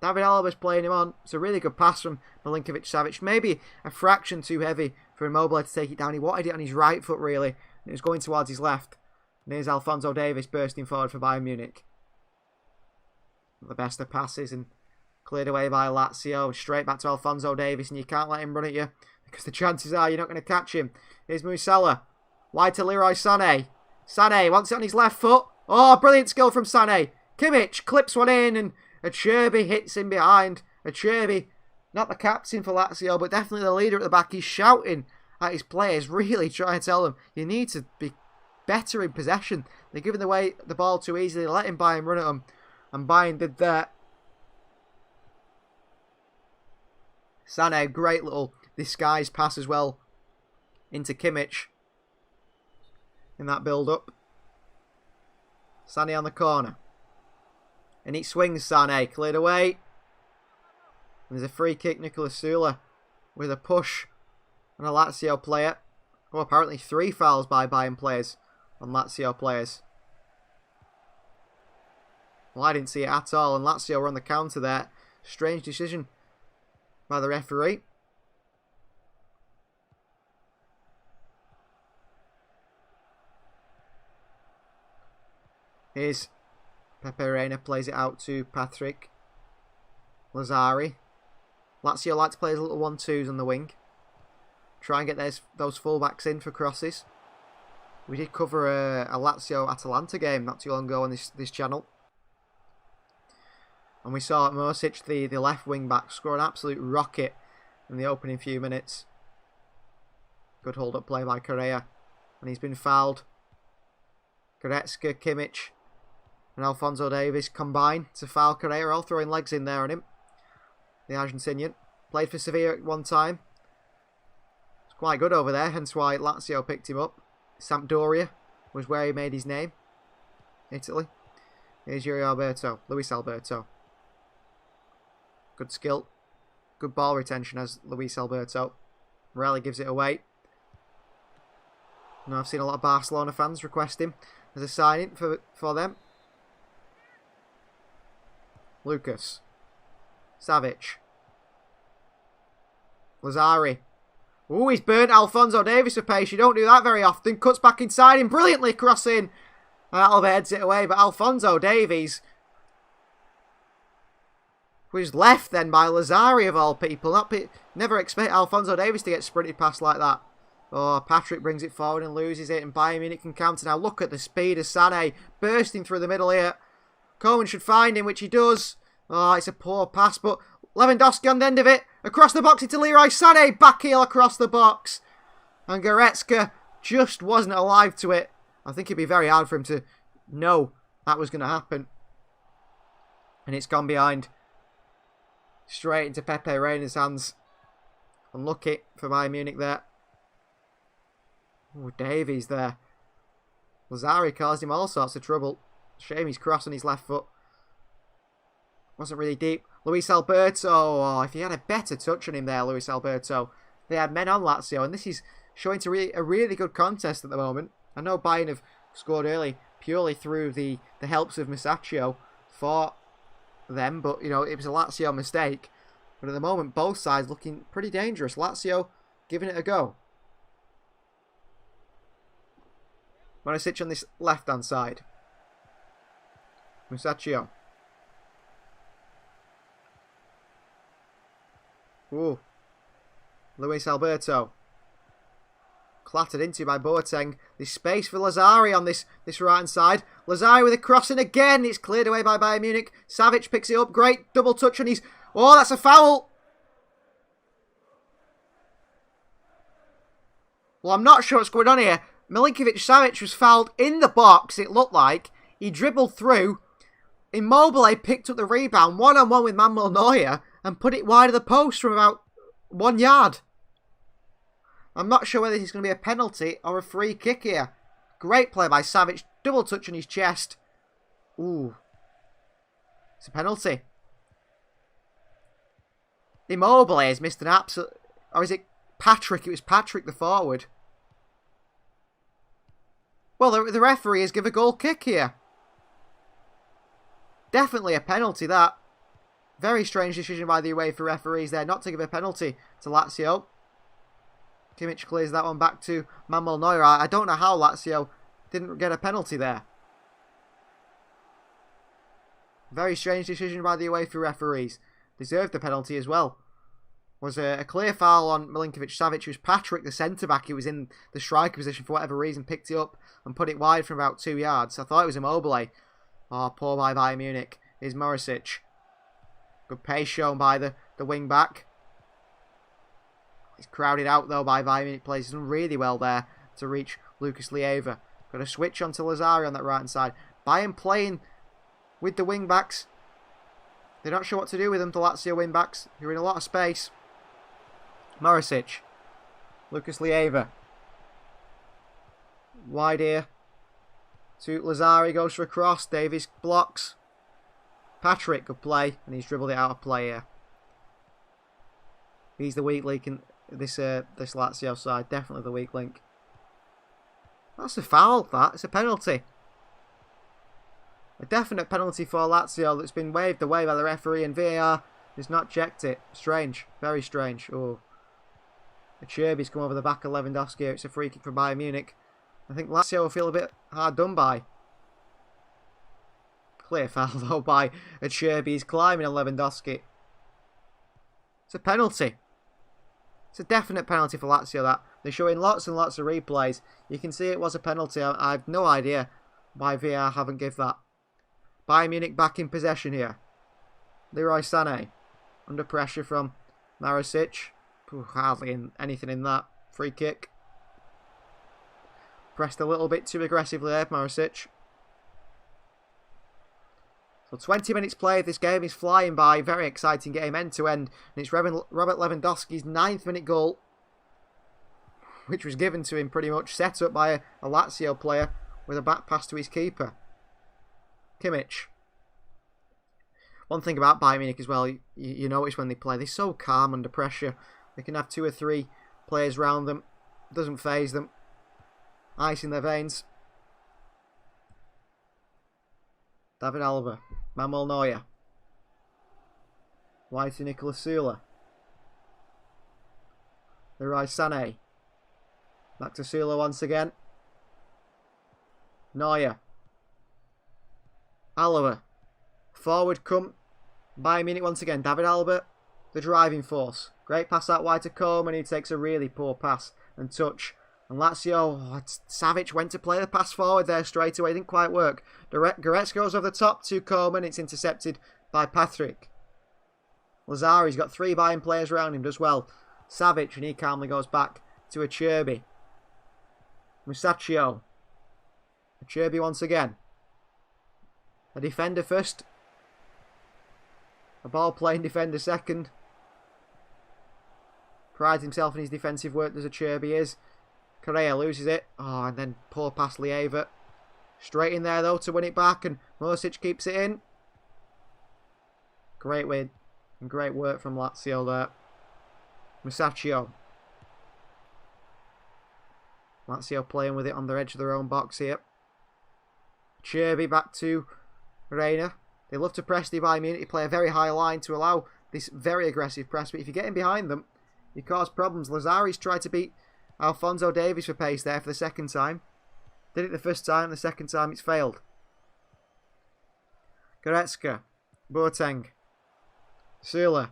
David Alba's playing him on. It's a really good pass from Milinkovic-Savic. Maybe a fraction too heavy for Immobile to take it down. He wanted it on his right foot, really. And it was going towards his left. And here's Alphonso Davies bursting forward for Bayern Munich. The best of passes and cleared away by Lazio. Straight back to Alphonso Davies, and you can't let him run at you because the chances are you're not going to catch him. Here's Musella. Wide to Leroy Sané. Sané wants it on his left foot. Oh, brilliant skill from Sané. Kimmich clips one in, and Acerbi hits him behind. Acerbi, not the captain for Lazio, but definitely the leader at the back. He's shouting at his players, really trying to tell them, you need to be better in possession. They're giving away the ball too easily, letting Bayern run at them. And Bayern did that. Sané, great little disguise pass as well into Kimmich in that build-up. Sané on the corner. And he swings Sané, cleared away. And there's a free kick, Nicolas Sula with a push on a Lazio player. Oh, apparently 3 fouls by Bayern players on Lazio players. Well, I didn't see it at all, and Lazio were on the counter there. Strange decision by the referee. Here's Pepe Reina, plays it out to Patrick. Lazari. Lazio like to play his little 1-2s on the wing. Try and get those fullbacks in for crosses. We did cover a Lazio-Atalanta game not too long ago on this channel. And we saw Mosic, the left wing back, score an absolute rocket in the opening few minutes. Good hold-up play by Correa. And he's been fouled. Goretzka, Kimmich and Alphonso Davies combine to foul Correa, all throwing legs in there on him. The Argentinian. Played for Sevilla at one time. It's quite good over there, hence why Lazio picked him up. Sampdoria was where he made his name. Italy. Here's Luis Alberto. Good skill. Good ball retention as Luis Alberto. Rarely gives it away. Now I've seen a lot of Barcelona fans request him as a signing for them. Lucas. Savic. Lazari. Ooh, he's burnt Alphonso Davies for pace. You don't do that very often. Cuts back inside him. Brilliantly crossing. And Alba heads it away. But Alphonso Davies was left then by Lazari of all people. Never expect Alphonso Davies to get sprinted past like that. Oh, Patrick brings it forward and loses it. And Bayern Munich can counter now. Look at the speed of Sané bursting through the middle here. Coman should find him, which he does. Oh, it's a poor pass, but Lewandowski on the end of it. Across the box into Leroy Sané. Back heel across the box. And Goretzka just wasn't alive to it. I think it'd be very hard for him to know that was going to happen. And it's gone behind. Straight into Pepe Reina's hands. Unlucky for Bayern Munich there. Oh, Davies there. Lazari caused him all sorts of trouble. Shame he's crossing his left foot. Wasn't really deep. Luis Alberto. Oh, if he had a better touch on him there, Luis Alberto. They had men on Lazio, and this is showing to a really good contest at the moment. I know Bayern have scored early purely through the helps of Musacchio for them, but you know it was a Lazio mistake. But at the moment, both sides looking pretty dangerous. Lazio giving it a go. When I sit on this left-hand side, Musacchio. Ooh. Luis Alberto. Clattered into by Boateng. There's space for Lazari on this right-hand side. Lazari with a crossing again. It's cleared away by Bayern Munich. Savic picks it up. Great double touch on his... Oh, that's a foul! Well, I'm not sure what's going on here. Milinkovic-Savic was fouled in the box, it looked like. He dribbled through. Immobile picked up the rebound, one-on-one with Manuel Neuer, and put it wide of the post from about 1 yard. I'm not sure whether this is going to be a penalty or a free kick here. Great play by Savic. Double touch on his chest. Ooh. It's a penalty. Immobile has missed an absolute... Or is it Patrick? It was Patrick, the forward. Well, the referee has given a goal kick here. Definitely a penalty, that. Very strange decision by the UEFA referees there not to give a penalty to Lazio. Kimmich clears that one back to Manuel Neuer. I don't know how Lazio didn't get a penalty there. Very strange decision by the Uefa referees. Deserved the penalty as well. Was a clear foul on Milinkovic-Savic. It was Patrick, the centre-back, who was in the striker position for whatever reason, picked it up and put it wide from about 2 yards. I thought it was Immobile. Oh, poor by Bayern Munich. Here's Morisic. Good pace shown by the wing-back. He's crowded out, though, by Bayern Munich players. He's done really well there to reach Lucas Leiva. Got a switch onto Lazio on that right-hand side. Bayern playing with the wing-backs. They're not sure what to do with them, the Lazio wing-backs. They're in a lot of space. Morisic. Lucas Leiva. Wide here. To Lazari, goes for a cross. Davies blocks. Patrick, good play. And he's dribbled it out of play here. He's the weak link in this Lazio side. Definitely the weak link. That's a foul, that. It's a penalty. A definite penalty for Lazio that's been waved away by the referee, and VAR has not checked it. Strange. Very strange. Oh. Cherby's come over the back of Lewandowski. It's a free kick for Bayern Munich. I think Lazio will feel a bit hard done by. Clear foul though by Cherby. He's climbing on Lewandowski. It's a penalty. It's a definite penalty for Lazio, that. They're showing lots and lots of replays. You can see it was a penalty. I have no idea why VAR haven't given that. Bayern Munich back in possession here. Leroy Sané under pressure from Marisic. Hardly anything in that. Free kick. Pressed a little bit too aggressively there, Marisic. So 20 minutes played. This game is flying by. Very exciting game end to end. And it's Robert Lewandowski's 9th minute goal, which was given to him pretty much, set up by a Lazio player with a back pass to his keeper. Kimmich. One thing about Bayern Munich as well, you notice when they play, they're so calm under pressure. They can have 2 or 3 players round them. It doesn't faze them. Ice in their veins. David Alaba. Manuel Neuer. Wide to Nicolas Süle. Leroy Sané. Back to Süle once again. Neuer. Alaba. Forward come Bayern Munich once again. David Alaba, the driving force. Great pass out wide to Coleman. He takes a really poor pass and touch. And Lazio, Savic went to play the pass forward there straight away. It didn't quite work. Goretzka goes over the top to Coleman. It's intercepted by Patrick. Lazari's got 3 Bayern players around him, does well. Savic, and he calmly goes back to Cherby. Musacchio. Cherby once again. A defender first. A ball playing defender second. Prides himself in his defensive work as Cherby is. Correa loses it. Oh, and then poor pass Leiva. Straight in there though to win it back, and Morisic keeps it in. Great win and great work from Lazio there. Musacchio. Lazio playing with it on the edge of their own box here. Cherby back to Reina. They love to press the Bayern Munich. They play a very high line to allow this very aggressive press, but if you get in behind them, you cause problems. Lazari's tried to beat Alphonso Davies for pace there for the second time. Did it the first time, the second time it's failed. Goretzka. Boateng. Süle.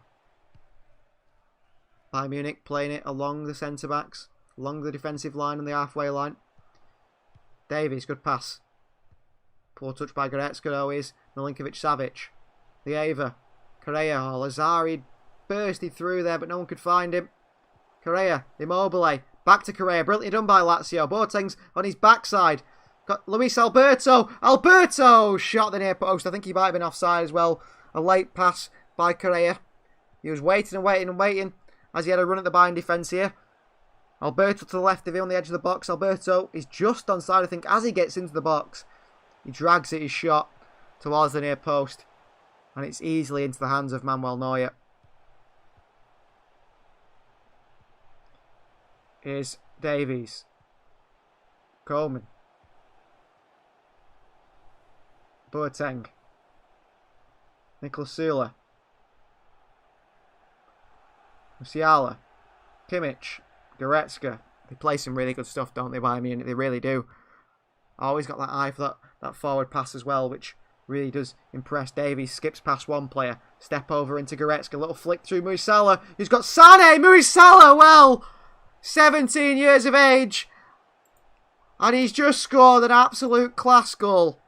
Bayern Munich playing it along the centre-backs, along the defensive line and the halfway line. Davies, good pass. Poor touch by Goretzka though is Milinkovic-Savic. Leiva. Correa. Oh, Lazari bursted through there, but no one could find him. Correa. Immobile. Back to Correa. Brilliantly done by Lazio. Boateng's on his backside. Got Luis Alberto. Alberto shot the near post. I think he might have been offside as well. A late pass by Correa. He was waiting and waiting and waiting as he had a run at the Bayern defence here. Alberto to the left of him on the edge of the box. Alberto is just onside, I think, as he gets into the box. He drags it, his shot towards the near post. And it's easily into the hands of Manuel Neuer. Here's Davies. Coleman. Boateng. Nicolas Süle. Musiala. Kimmich. Goretzka. They play some really good stuff, don't they, Bayern Munich? They really do. Always got that eye for that forward pass as well, which really does impress. Davies skips past one player. Step over into Goretzka. Little flick through Musiala, who's got Sané. Musiala, well, 17 years of age. And he's just scored an absolute class goal.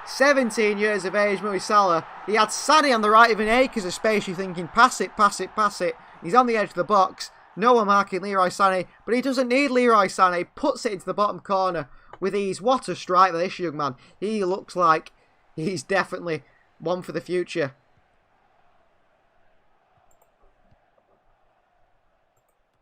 17 years of age, Musiala. He had Sané on the right of an acres of space. You're thinking, pass it, pass it, pass it. He's on the edge of the box. No one marking Leroy Sané, but he doesn't need Leroy Sané. Puts it into the bottom corner with ease. What a strike for this young man. He looks like he's definitely one for the future.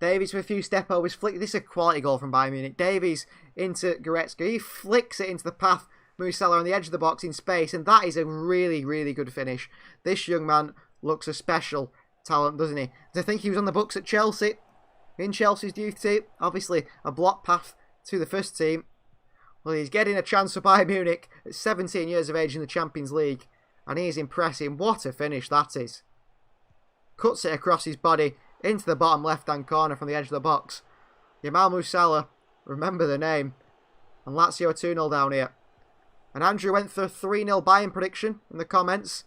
Davies with a few step overs. Flick. This is a quality goal from Bayern Munich. Davies into Goretzka. He flicks it into the path. Musiala on the edge of the box in space, and that is a really, really good finish. This young man looks a special talent, doesn't he? I think he was on the books at Chelsea. In Chelsea's youth team, obviously a block path to the first team. Well, he's getting a chance for Bayern Munich at 17 years of age in the Champions League, and he is impressive. What a finish that is. Cuts it across his body into the bottom left-hand corner from the edge of the box. Jamal Musiala, remember the name. And Lazio 2-0 down here. And Andrew went for a 3-0 Bayern prediction in the comments.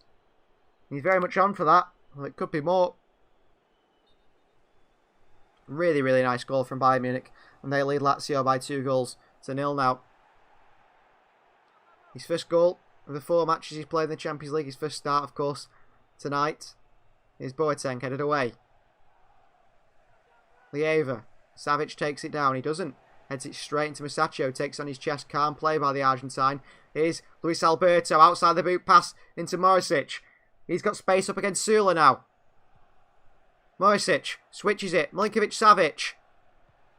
He's very much on for that. Well, it could be more. Really, really nice goal from Bayern Munich. And they lead Lazio by 2-0 now. His first goal of the 4 matches he's played in the Champions League. His first start, of course, tonight. Here's Boateng headed away. Lieva. Savic takes it down. He doesn't. Heads it straight into Musacchio. Takes on his chest. Calm play by the Argentine. Here's Luis Alberto outside the boot pass into Morisic. He's got space up against Sula now. Morisic switches it. Milinkovic-Savic.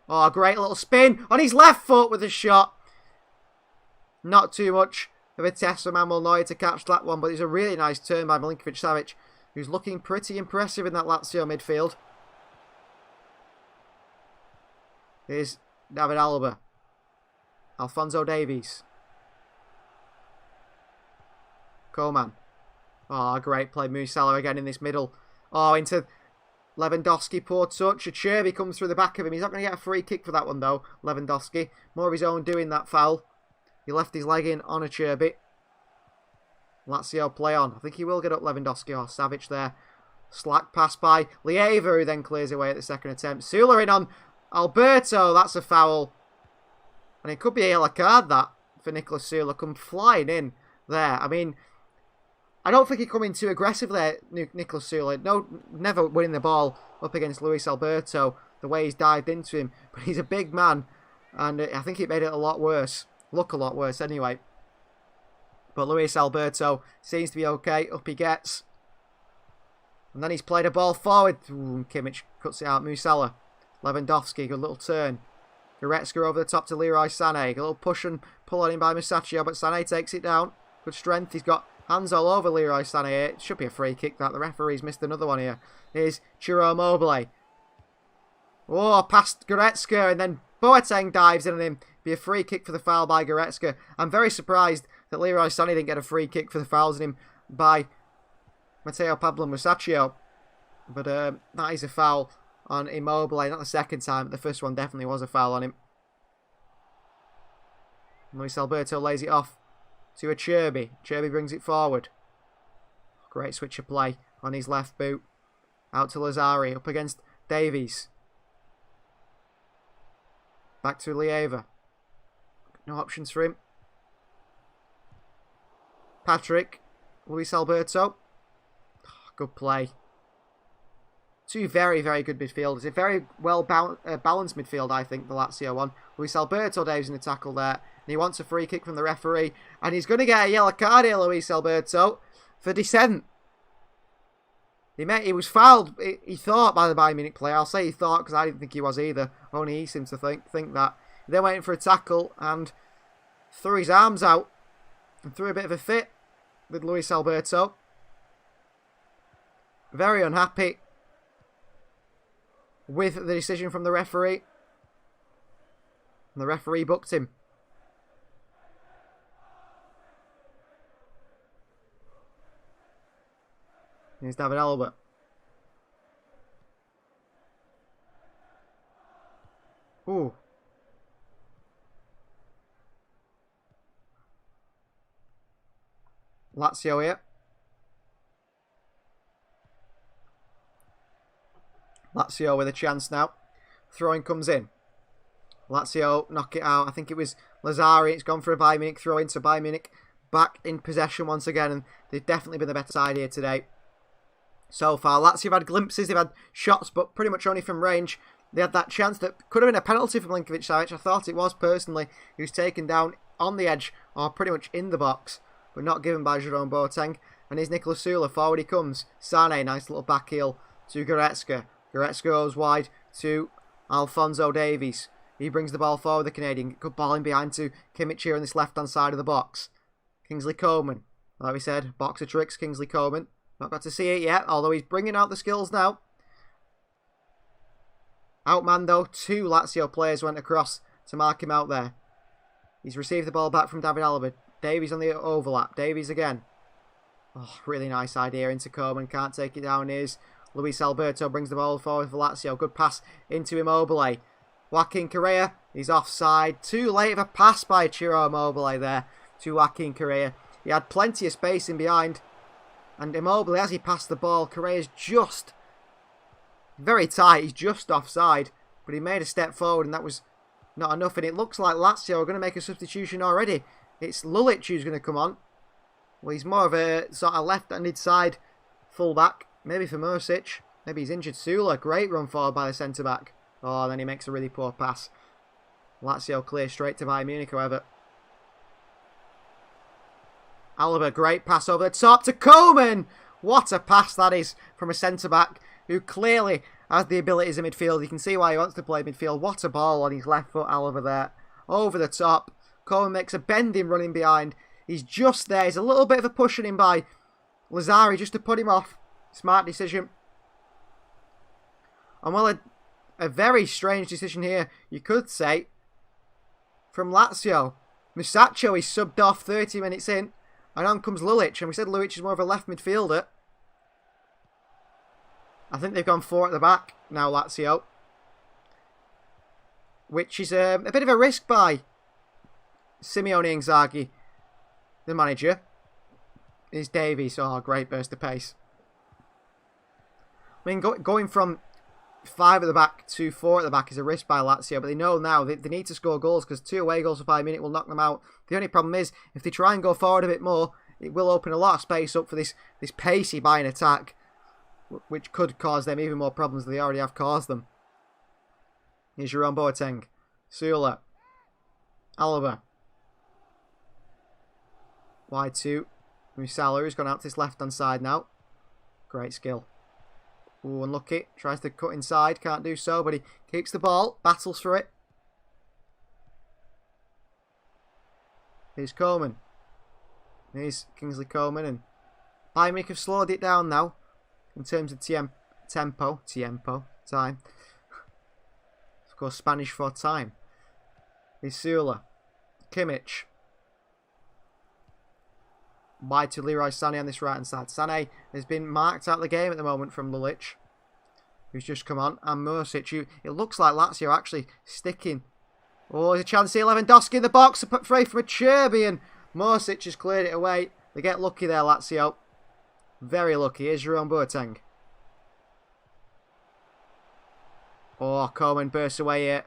Oh, great little spin on his left foot with a shot. Not too much of a test for Manuel Neuer to catch that one, but it's a really nice turn by Milinkovic-Savic, who's looking pretty impressive in that Lazio midfield. Here's David Alaba. Alphonso Davies. Coman. Oh, great play. Musiala again in this middle. Oh, into Lewandowski. Poor touch. Acerbi comes through the back of him. He's not going to get a free kick for that one, though. Lewandowski. More of his own doing that foul. He left his leg in on Acerbi. Lazio play on. I think he will get up Lewandowski or Savic there. Slack pass by Lieva, who then clears away at the second attempt. Sula in on Alberto. That's a foul. And it could be a yellow card, that, for Nicolas Sula. Come flying in there. I mean, I don't think he come in too aggressive there, Nicolas Sula. No, never winning the ball up against Luis Alberto, the way he's dived into him. But he's a big man, and I think it made it a lot worse. Look a lot worse anyway. But Luis Alberto seems to be okay. Up he gets. And then he's played a ball forward. Ooh, Kimmich cuts it out. Musiala. Lewandowski, good little turn. Goretzka over the top to Leroy Sané. A little push and pull on him by Musacchio, but Sané takes it down. Good strength. He's got hands all over Leroy Sané. It should be a free kick that. The referee's missed another one here. Here's Ciro Immobile. Oh, past Goretzka, and then Boateng dives in on him. Be a free kick for the foul by Goretzka. I'm very surprised that Leroy Sané didn't get a free kick for the fouls on him by Matteo Pablo Musacchio. But that is a foul on Immobile. Not the second time, but the first one definitely was a foul on him. Luis Alberto lays it off to Acerbi. Acerbi brings it forward. Great switch of play on his left boot. Out to Lazari, up against Davies. Back to Lieva. No options for him. Patrick. Luis Alberto. Good play. Two very, very good midfielders. A very well balanced midfield, I think, the Lazio one. Luis Alberto Davies in the tackle there. And he wants a free kick from the referee. And he's going to get a yellow card here, Luis Alberto, for dissent. He was fouled, he thought, by the Bayern Munich player. I'll say he thought because I didn't think he was either. Only he seemed to think that. He then went in for a tackle and threw his arms out. And threw a bit of a fit with Luis Alberto. Very unhappy with the decision from the referee. And the referee booked him. Here's David Alaba. Lazio here. Lazio with a chance now. Throwing comes in. Lazio knock it out. I think it was Lazari. It's gone for a Bayern Munich throw in. So Bayern Munich back in possession once again. And they've definitely been the better side here today. So far, Lazio have had glimpses. They've had shots, but pretty much only from range. They had that chance that could have been a penalty from Milinkovic-Savic. I thought it was personally. He was taken down on the edge or pretty much in the box, but not given by Jerome Boateng. And here's Nicolas Sula. Forward he comes. Sane, nice little back heel to Goretzka. Goretzka goes wide to Alphonso Davies. He brings the ball forward, the Canadian. Good ball in behind to Kimmich here on this left-hand side of the box. Kingsley Coman. Like we said, box of tricks, Kingsley Coman. Not got to see it yet, although he's bringing out the skills now. Outman though, 2 Lazio players went across to mark him out there. He's received the ball back from David Alaba. Davies on the overlap. Davies again. Oh, really nice idea into Coman. Can't take it down. Here's Luis Alberto, brings the ball forward for Lazio. Good pass into Immobile. Joaquin Correa, he's offside. Too late of a pass by Ciro Immobile there to Joaquin Correa. He had plenty of space in behind. And Immobile, as he passed the ball, Correa's just very tight. He's just offside. But he made a step forward and that was not enough. And it looks like Lazio are going to make a substitution already. It's Lulic who's going to come on. Well, he's more of a sort of left-handed side fullback. Maybe for Mursic. Maybe he's injured. Sula, great run forward by the centre-back. Oh, then he makes a really poor pass. Lazio clear straight to Bayern Munich, however. Alaba, great pass over the top to Coman. What a pass that is from a centre-back who clearly has the abilities in midfield. You can see why he wants to play midfield. What a ball on his left foot, Alaba there. Over the top. Coman makes a bending run in behind. He's just there. He's a little bit of a pushing him by Lazari just to put him off. Smart decision. And well, a very strange decision here, you could say, from Lazio. Musacchio is subbed off 30 minutes in. And on comes Lulic. And we said Lulic is more of a left midfielder. I think they've gone 4 at the back now, Lazio. Which is a bit of a risk by Simeone Inzaghi, the manager. Is Davies. Oh, great burst of pace. I mean, going from 5 at the back to 4 at the back is a risk by Lazio, but they know now they need to score goals because 2 away goals for 5 minutes will knock them out. The only problem is, if they try and go forward a bit more, it will open a lot of space up for this pacey Bayern attack, which could cause them even more problems than they already have caused them. Here's Jerome Boateng. Sula. Alaba. Wide 2. Musala, who's gone out to his left-hand side now. Great skill. Ooh, unlucky. Tries to cut inside. Can't do so, but he keeps the ball. Battles for it. Here's Coman. Here's Kingsley Coman. And Bayern Munich have slowed it down now. In terms of tempo. Time. Of course, Spanish for time. Here's Sula. Kimmich. Wide to Leroy Sané on this right-hand side. Sané has been marked out of the game at the moment from Lulic, who's just come on. And Mursic, who it looks like Lazio actually sticking. Oh, there's a chance here. Lewandowski in the box. A put free from a Cherby, and Mursic has cleared it away. They get lucky there, Lazio. Very lucky. Here's Jerome Boateng. Oh, Coman bursts away here.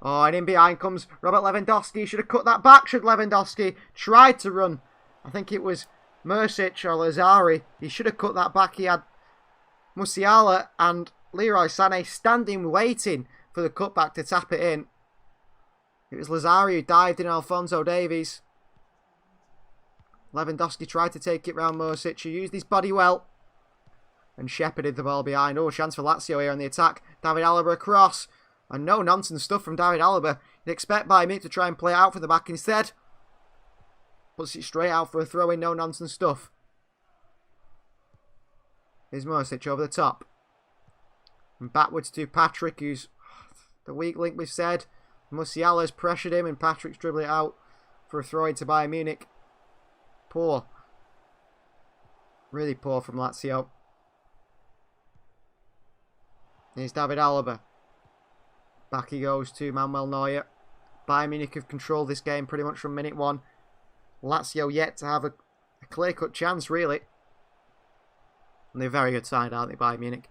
Oh, and in behind comes Robert Lewandowski. He should have cut that back, should Lewandowski. Tried to run. I think it was Mursic or Lazari. He should have cut that back. He had Musiala and Leroy Sané standing waiting for the cutback to tap it in. It was Lazari who dived in Alphonso Davies. Lewandowski tried to take it round Mursic, who used his body well and shepherded the ball behind. Oh, chance for Lazio here on the attack. David Alaba across. And no nonsense stuff from David Alaba. You'd expect Bayern Munich to try and play it out from the back instead. Puts it straight out for a throw in, no nonsense stuff. Here's Mursic over the top. And backwards to Patrick, who's the weak link we've said. Musiala's pressured him and Patrick's dribbling it out for a throw into Bayern Munich. Poor. Really poor from Lazio. Here's David Alaba. Back he goes to Manuel Neuer. Bayern Munich have controlled this game pretty much from minute 1. Lazio yet to have a clear-cut chance, really. And they're a very good side, aren't they, Bayern Munich?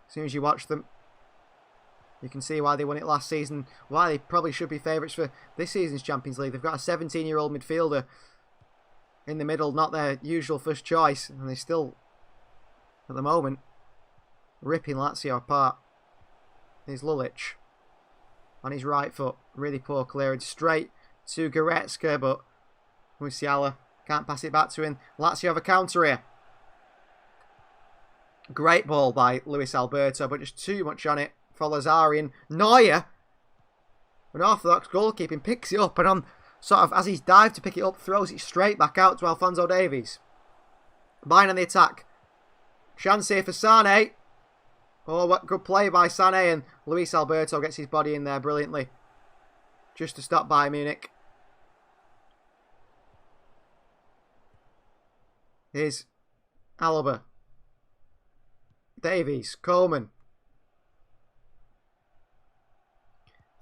As soon as you watch them, you can see why they won it last season, why they probably should be favourites for this season's Champions League. They've got a 17-year-old midfielder in the middle, not their usual first choice, and they still, at the moment, ripping Lazio apart. Here's Lulic on his right foot, really poor clearance, straight to Goretzka, but Musiala can't pass it back to him. Lazio have a counter here. Great ball by Luis Alberto, but just too much on it for Lazarian. Neuer, an orthodox goalkeeping, picks it up and on sort of as he's dived to pick it up, throws it straight back out to Alphonso Davies. Bayern on the attack. Chance here for Sané. Oh, what good play by Sané, and Luis Alberto gets his body in there brilliantly. Just to stop Bayern Munich. Here's Alaba. Davies. Coleman.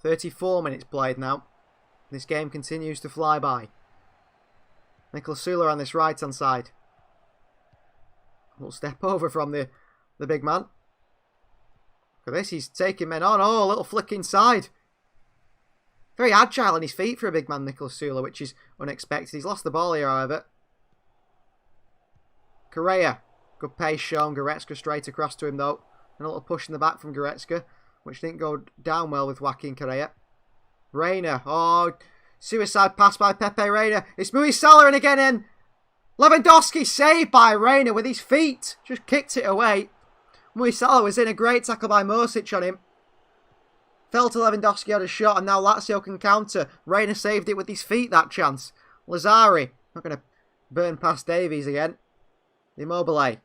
34 minutes played now. This game continues to fly by. Nicolas Süle on this right-hand side. A little step over from the big man. Look at this, he's taking men on. Oh, a little flick inside. Very agile on his feet for a big man, Nicolas Süle, which is unexpected. He's lost the ball here, however. Correa. Good pace shown. Goretzka straight across to him, though. And a little push in the back from Goretzka, which didn't go down well with Joaquin Correa. Reina. Oh, suicide pass by Pepe Reina. It's Musiala and again in. Lewandowski saved by Reina with his feet. Just kicked it away. Musiala was in, a great tackle by Mosic on him. Fell to Lewandowski, had a shot, and now Lazio can counter. Reina saved it with his feet, that chance. Lazzari. Not going to burn past Davies again. Immobile.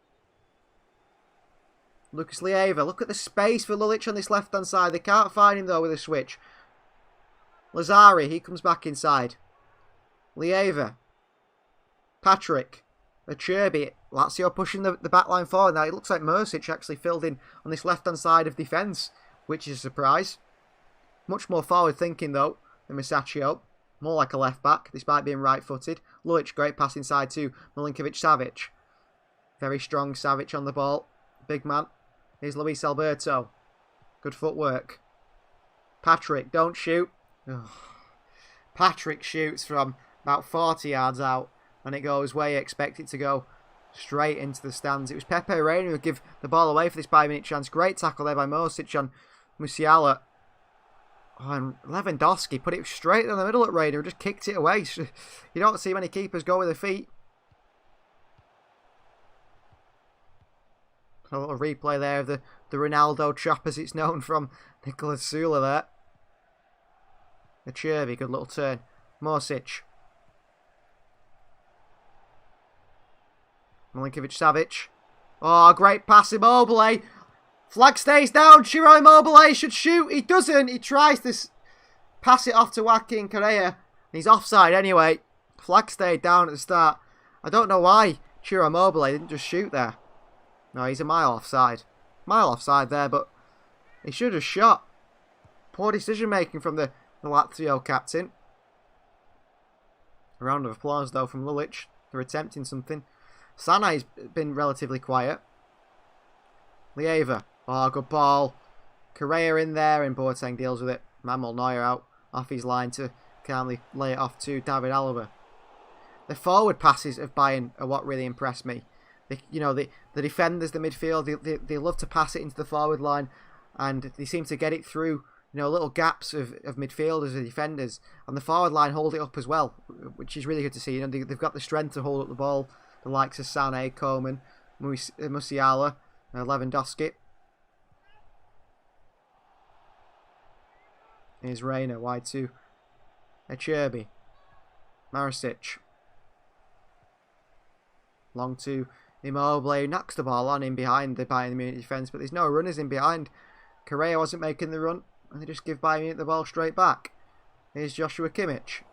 Lucas Leiva. Look at the space for Lulic on this left-hand side. They can't find him, though, with a switch. Lazzari. He comes back inside. Leiva. Patrick. Acerbi. Lazio pushing the back line forward. Now, it looks like Mosic actually filled in on this left-hand side of defence, which is a surprise. Much more forward-thinking, though, than Musacchio. More like a left-back, despite being right-footed. Lulic, great pass inside to Milinkovic-Savic. Very strong Savic on the ball. Big man. Here's Luis Alberto. Good footwork. Patrick, don't shoot. Ugh. Patrick shoots from about 40 yards out, and it goes where you expect it to go. Straight into the stands. It was Pepe Reina who would give the ball away for this 5-minute chance. Great tackle there by Mosic on Musiala. Oh, and Lewandowski put it straight in the middle at Reina, who just kicked it away. You don't see many keepers go with their feet. A little replay there of the Ronaldo trap, as it's known, from Nicolas Süle there. Acerbi, good little turn. Mosic. Milinkovic-Savic. Oh, great pass, Immobile. Flag stays down. Ciro Immobile should shoot. He doesn't. He tries to pass it off to Joaquin Correa. He's offside anyway. Flag stayed down at the start. I don't know why Ciro Immobile didn't just shoot there. No, he's a mile offside. Mile offside there, but he should have shot. Poor decision making from the Lazio captain. A round of applause, though, from Lulic. They're attempting something. Sané's been relatively quiet. Leiva. Oh, good ball. Correa in there, and Boateng deals with it. Manuel Neuer out off his line to calmly lay it off to David Alaba. The forward passes of Bayern are what really impressed me. The defenders, the midfield, they love to pass it into the forward line, and they seem to get it through little gaps of midfielders and defenders, and the forward line hold it up as well, which is really good to see. They've got the strength to hold up the ball. The likes of Sané, Coleman, Musiala, Lewandowski. Here's Reina, wide to Acerbi. Maricic. Long to Immobile, who knocks the ball on in behind the Bayern Munich defence, but there's no runners in behind. Correa wasn't making the run, and they just give Bayern Munich the ball straight back. Here's Joshua Kimmich.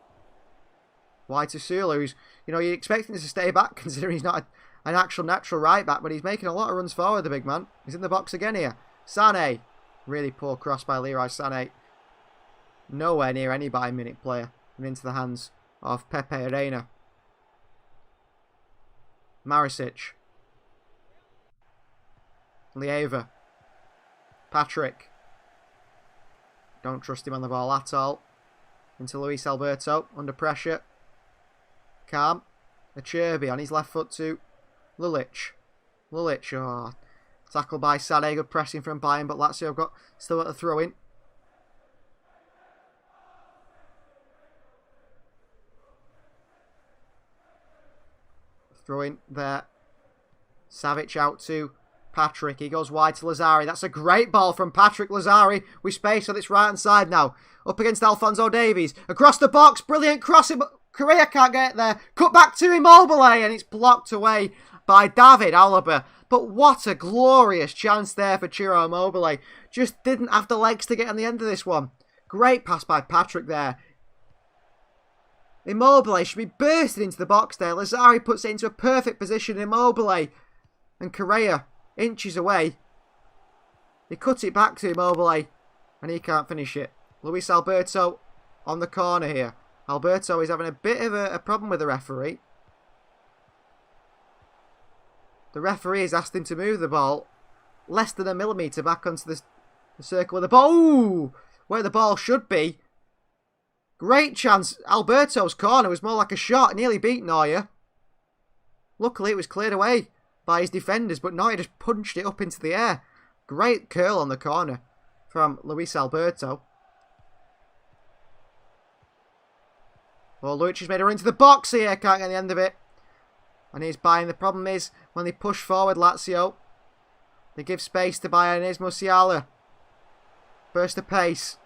Wide to Süle, who's, you're expecting him to stay back, considering he's not an actual natural right back, but he's making a lot of runs forward, the big man. He's in the box again here. Sané. Really poor cross by Leroy Sané. Nowhere near any Bayern Munich player, and into the hands of Pepe Reina. Marisic. Lieva. Patrick. Don't trust him on the ball at all. Into Luis Alberto. Under pressure. Calm. Acerbi on his left foot to Lulic. Lulic. Oh. Tackled by Sané. Good pressing from Bayern. But Lazio have got still at the throw in. Throw in there. Savic out to Patrick. He goes wide to Lazzari. That's a great ball from Patrick Lazzari with space on its right hand side now. Up against Alphonso Davies. Across the box. Brilliant crossing. Correa can't get there. Cut back to Immobile. And it's blocked away by David Alaba. But what a glorious chance there for Ciro Immobile. Just didn't have the legs to get on the end of this one. Great pass by Patrick there. Immobile should be bursting into the box there. Lazzari puts it into a perfect position. Immobile and Correa inches away. He cuts it back to Immobile and he can't finish it. Luis Alberto on the corner here. Alberto is having a bit of a problem with the referee. The referee has asked him to move the ball less than a millimetre back onto the circle of the ball. Ooh, where the ball should be. Great chance. Alberto's corner was more like a shot. Nearly beat Neuer. Luckily, it was cleared away by his defenders, but Neuer just punched it up into the air. Great curl on the corner from Luis Alberto. Well, Lucic has made a run into the box here. Can't get the end of it. And he's Bayern. The problem is, when they push forward Lazio, they give space to Bayern. Here's Musiala. Burst of pace.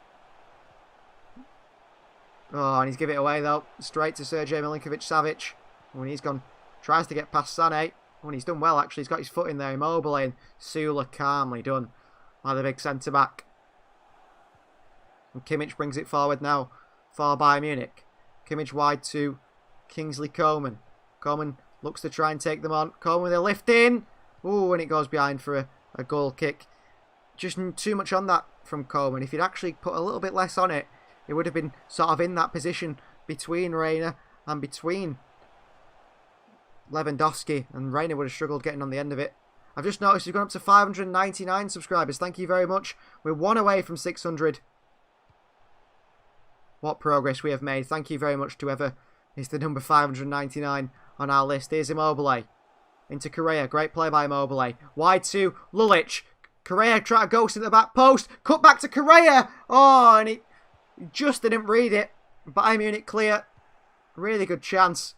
Oh, and he's given it away though. Straight to Sergej Milinkovic-Savic. When he's gone, tries to get past Sané. When he's done well, actually. He's got his foot in there. Immobile and Sula calmly done by the big centre-back. And Kimmich brings it forward now for Bayern Munich. Kimmich wide to Kingsley Coman. Coman looks to try and take them on. Coman with a lift in. Ooh, and it goes behind for a goal kick. Just too much on that from Coman. If he'd actually put a little bit less on it, it would have been sort of in that position between Reina and between Lewandowski. And Reina would have struggled getting on the end of it. I've just noticed we've gone up to 599 subscribers. Thank you very much. We're one away from 600. What progress we have made. Thank you very much to whoever is the number 599 on our list. Here's Immobile. Into Correa. Great play by Immobile. Wide to Lulic. Correa trying to ghost in the back post. Cut back to Correa. Oh, and he just didn't read it. Bayern Munich clear. Really good chance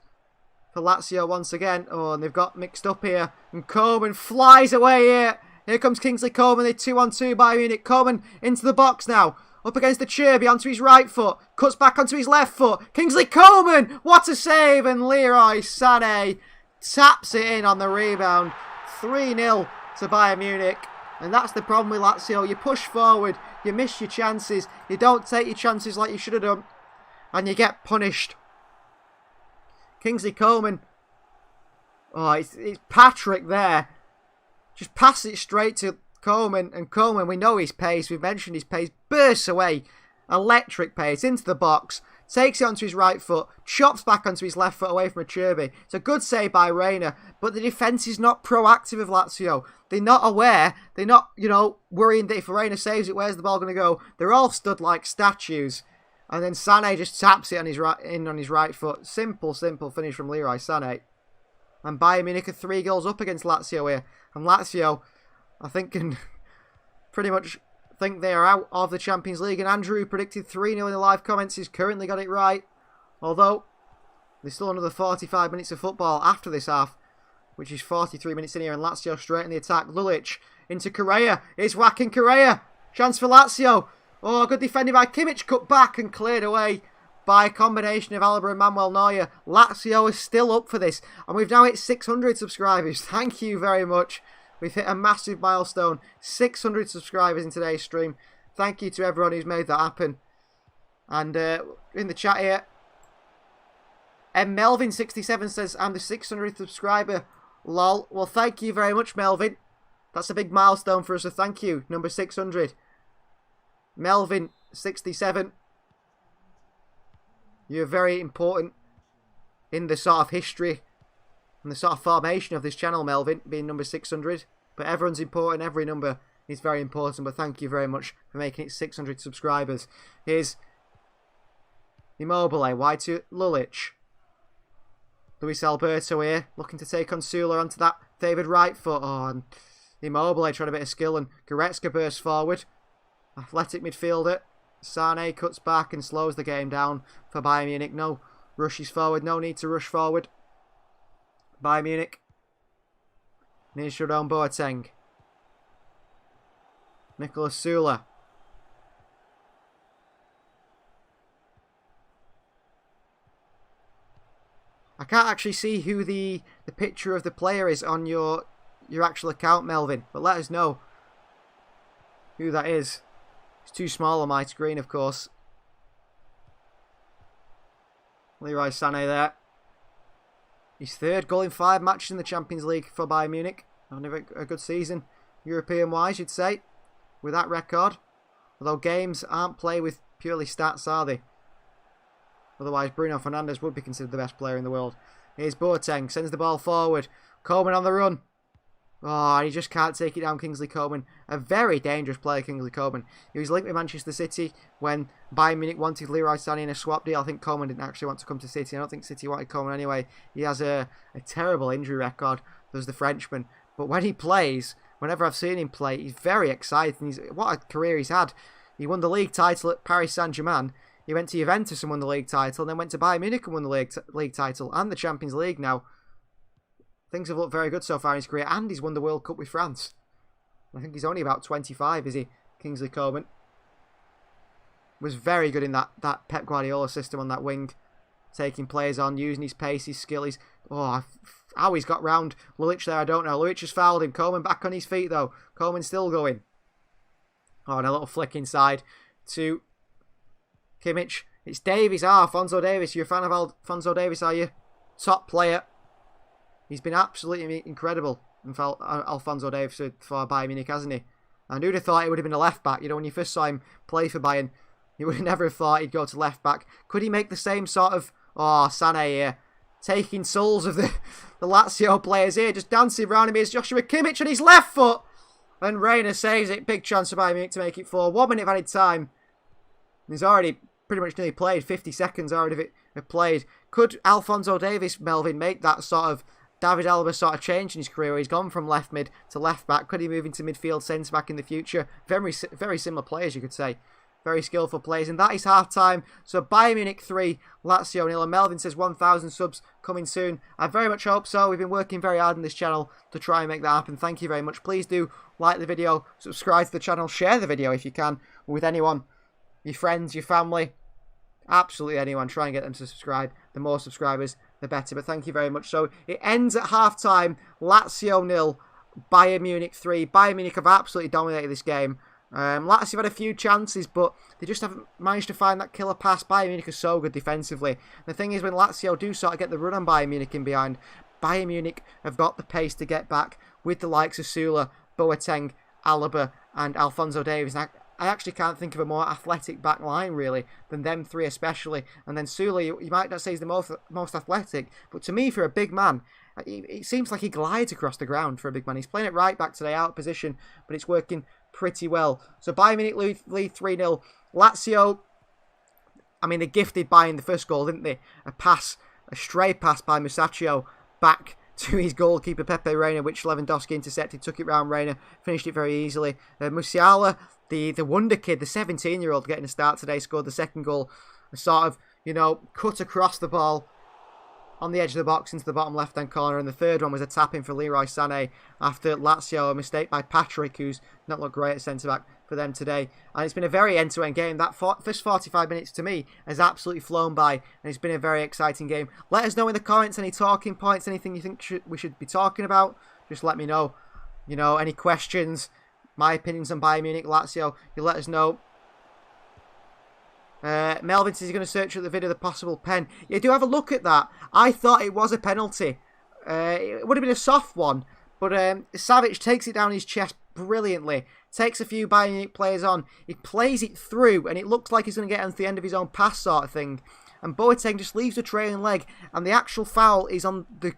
for Lazio once again. Oh, and they've got mixed up here. And Coman flies away here. Here comes Kingsley Coman. They're 2-on-2 Bayern Munich. Coman into the box now. Up against the Acerbi onto his right foot. Cuts back onto his left foot. Kingsley Coman! What a save! And Leroy Sané taps it in on the rebound. 3-0 to Bayern Munich. And that's the problem with Lazio. You push forward. You miss your chances. You don't take your chances like you should have done. And you get punished. Kingsley Coman. Oh, it's Patrick there. Just pass it straight to Coman, and Coman, we know his pace, we've mentioned his pace, bursts away, electric pace, into the box, takes it onto his right foot, chops back onto his left foot away from Acerbi. It's a good save by Reina, but the defence is not proactive of Lazio. They're not aware, they're not, worrying that if Reina saves it, where's the ball going to go? They're all stood like statues. And then Sané just taps it on his right foot. Simple finish from Leroy Sané. And Bayern Munich are 3 goals up against Lazio here. And Lazio, I think, can pretty much think they are out of the Champions League. And Andrew predicted 3-0 in the live comments. He's currently got it right. Although, there's still another 45 minutes of football after this half, which is 43 minutes in here. And Lazio straight in the attack. Lulic into Correa. It's whacking Correa. Chance for Lazio. Oh, good defending by Kimmich. Cut back and cleared away by a combination of Alaba and Manuel Neuer. Lazio is still up for this. And we've now hit 600 subscribers. Thank you very much. We've hit a massive milestone. 600 subscribers in today's stream. Thank you to everyone who's made that happen. And in the chat here, Melvin67 says, I'm the 600th subscriber. Lol. Well, thank you very much, Melvin. That's a big milestone for us, so thank you. Number 600. Melvin67. You're very important in the sort of history and the sort of formation of this channel, Melvin, being number 600. But everyone's important, every number is very important. But thank you very much for making it 600 subscribers. Here's Immobile, wide to Lulic. Luis Alberto here, looking to take on Sula onto that favoured right foot. Oh, and Immobile trying a bit of skill, and Goretzka bursts forward. Athletic midfielder. Sane cuts back and slows the game down for Bayern Munich. No rushes forward, no need to rush forward. Bayern Munich. Near Jerome Boateng. Nicolas Sula. I can't actually see who the picture of the player is on your actual account, Melvin, but let us know who that is. It's too small on my screen, of course. Leroy Sané there. His third goal in 5 matches in the Champions League for Bayern Munich. Having a good season, European-wise, you'd say, with that record. Although games aren't played with purely stats, are they? Otherwise, Bruno Fernandes would be considered the best player in the world. Here's Boateng, sends the ball forward. Coman on the run. Oh, he just can't take it down, Kingsley Coman. A very dangerous player, Kingsley Coman. He was linked with Manchester City when Bayern Munich wanted Leroy Sané in a swap deal. I think Coman didn't actually want to come to City. I don't think City wanted Coman anyway. He has a terrible injury record. There's the Frenchman. But when he plays, whenever I've seen him play, he's very exciting. What a career he's had. He won the league title at Paris Saint-Germain. He went to Juventus and won the league title, and then went to Bayern Munich and won the league title and the Champions League now. Things have looked very good so far in his career, and he's won the World Cup with France. I think he's only about 25, is he? Kingsley Coman was very good in that Pep Guardiola system on that wing, taking players on, using his pace, his skill. How he's got round Lulic there, I don't know. Lulic has fouled him. Coman back on his feet, though. Coman still going. Oh, and a little flick inside to Kimmich. It's Davies. Alphonso Davies. You're a fan of Alphonso Davies, are you? Top player. He's been absolutely incredible, Alphonso Davies, for Bayern Munich, hasn't he? And who'd have thought he would have been a left-back? You know, when you first saw him play for Bayern, you would have never have thought he'd go to left-back. Could he make the same sort of... Oh, Sané here. Taking souls of the Lazio players here. Just dancing around him. Here's Joshua Kimmich on his left foot. And Reina saves it. Big chance for Bayern Munich to make it 4. 1 minute of added time. He's already pretty much nearly played. 50 seconds already have played. Could Alphonso Davies, Melvin, make that sort of David Alaba sort of change in his career where he's gone from left mid to left back? Could he move into midfield centre back in the future? Very similar players, you could say. Very skillful players. And that is half time. So Bayern Munich 3, Lazio 0. And Melvin says 1,000 subs coming soon. I very much hope so. We've been working very hard on this channel to try and make that happen. Thank you very much. Please do like the video, subscribe to the channel, share the video if you can with anyone, your friends, your family, absolutely anyone. Try and get them to subscribe. The more subscribers, the better. But thank you very much. So it ends at half time. Lazio 0, Bayern Munich 3. Bayern Munich have absolutely dominated this game. Lazio have had a few chances, but they just haven't managed to find that killer pass. Bayern Munich are so good defensively. The thing is, when Lazio do sort of get the run on Bayern Munich in behind, Bayern Munich have got the pace to get back with the likes of Sula, Boateng, Alaba and Alphonso Davies. And I actually can't think of a more athletic back line, really, than them three especially. And then Sula, you might not say he's the most athletic, but to me, for a big man, it seems like he glides across the ground for a big man. He's playing it right back today, out of position, but it's working pretty well. So Bayern Munich lead 3-0. Lazio, I mean, they gifted Bayern the first goal, didn't they? A stray pass by Musacchio back to his goalkeeper Pepe Reina, which Lewandowski intercepted, took it round Reina, finished it very easily. Musiala, the wonder kid, the 17-year-old getting a start today, scored the second goal. A sort of, cut across the ball on the edge of the box into the bottom left-hand corner. And the third one was a tap-in for Leroy Sané after Lazio, a mistake by Patrick, who's not looked great at centre-back for them today. And it's been a very end-to-end game. That first 45 minutes, to me, has absolutely flown by, and it's been a very exciting game. Let us know in the comments any talking points, anything you think we should be talking about. Just let me know. Any questions, my opinions on Bayern Munich, Lazio, you let us know. Melvin says he's going to search at the video of the possible pen. Yeah, do have a look at that. I thought it was a penalty. It would have been a soft one, but Savic takes it down his chest brilliantly. Takes a few Bayern Munich players on. He plays it through, and it looks like he's going to get onto the end of his own pass sort of thing. and Boateng just leaves the trailing leg, and the actual foul is on the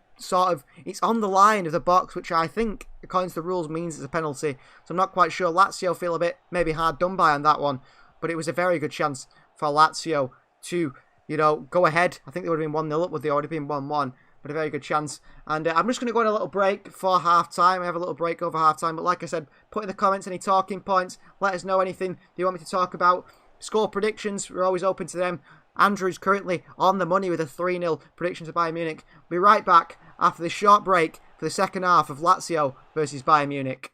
it's on the line of the box, which I think, according to the rules, means it's a penalty. So I'm not quite sure. Lazio feel a bit maybe hard done by on that one, but it was a very good chance for Lazio to, go ahead. I think they would have been 1-0 up, would they already been 1-1? But a very good chance. And I'm just going to go on a little break for half-time. I have a little break over half-time. But like I said, put in the comments any talking points. Let us know anything you want me to talk about. Score predictions, we're always open to them. Andrew's currently on the money with a 3-0 prediction to Bayern Munich. We'll be right back after this short break for the second half of Lazio versus Bayern Munich.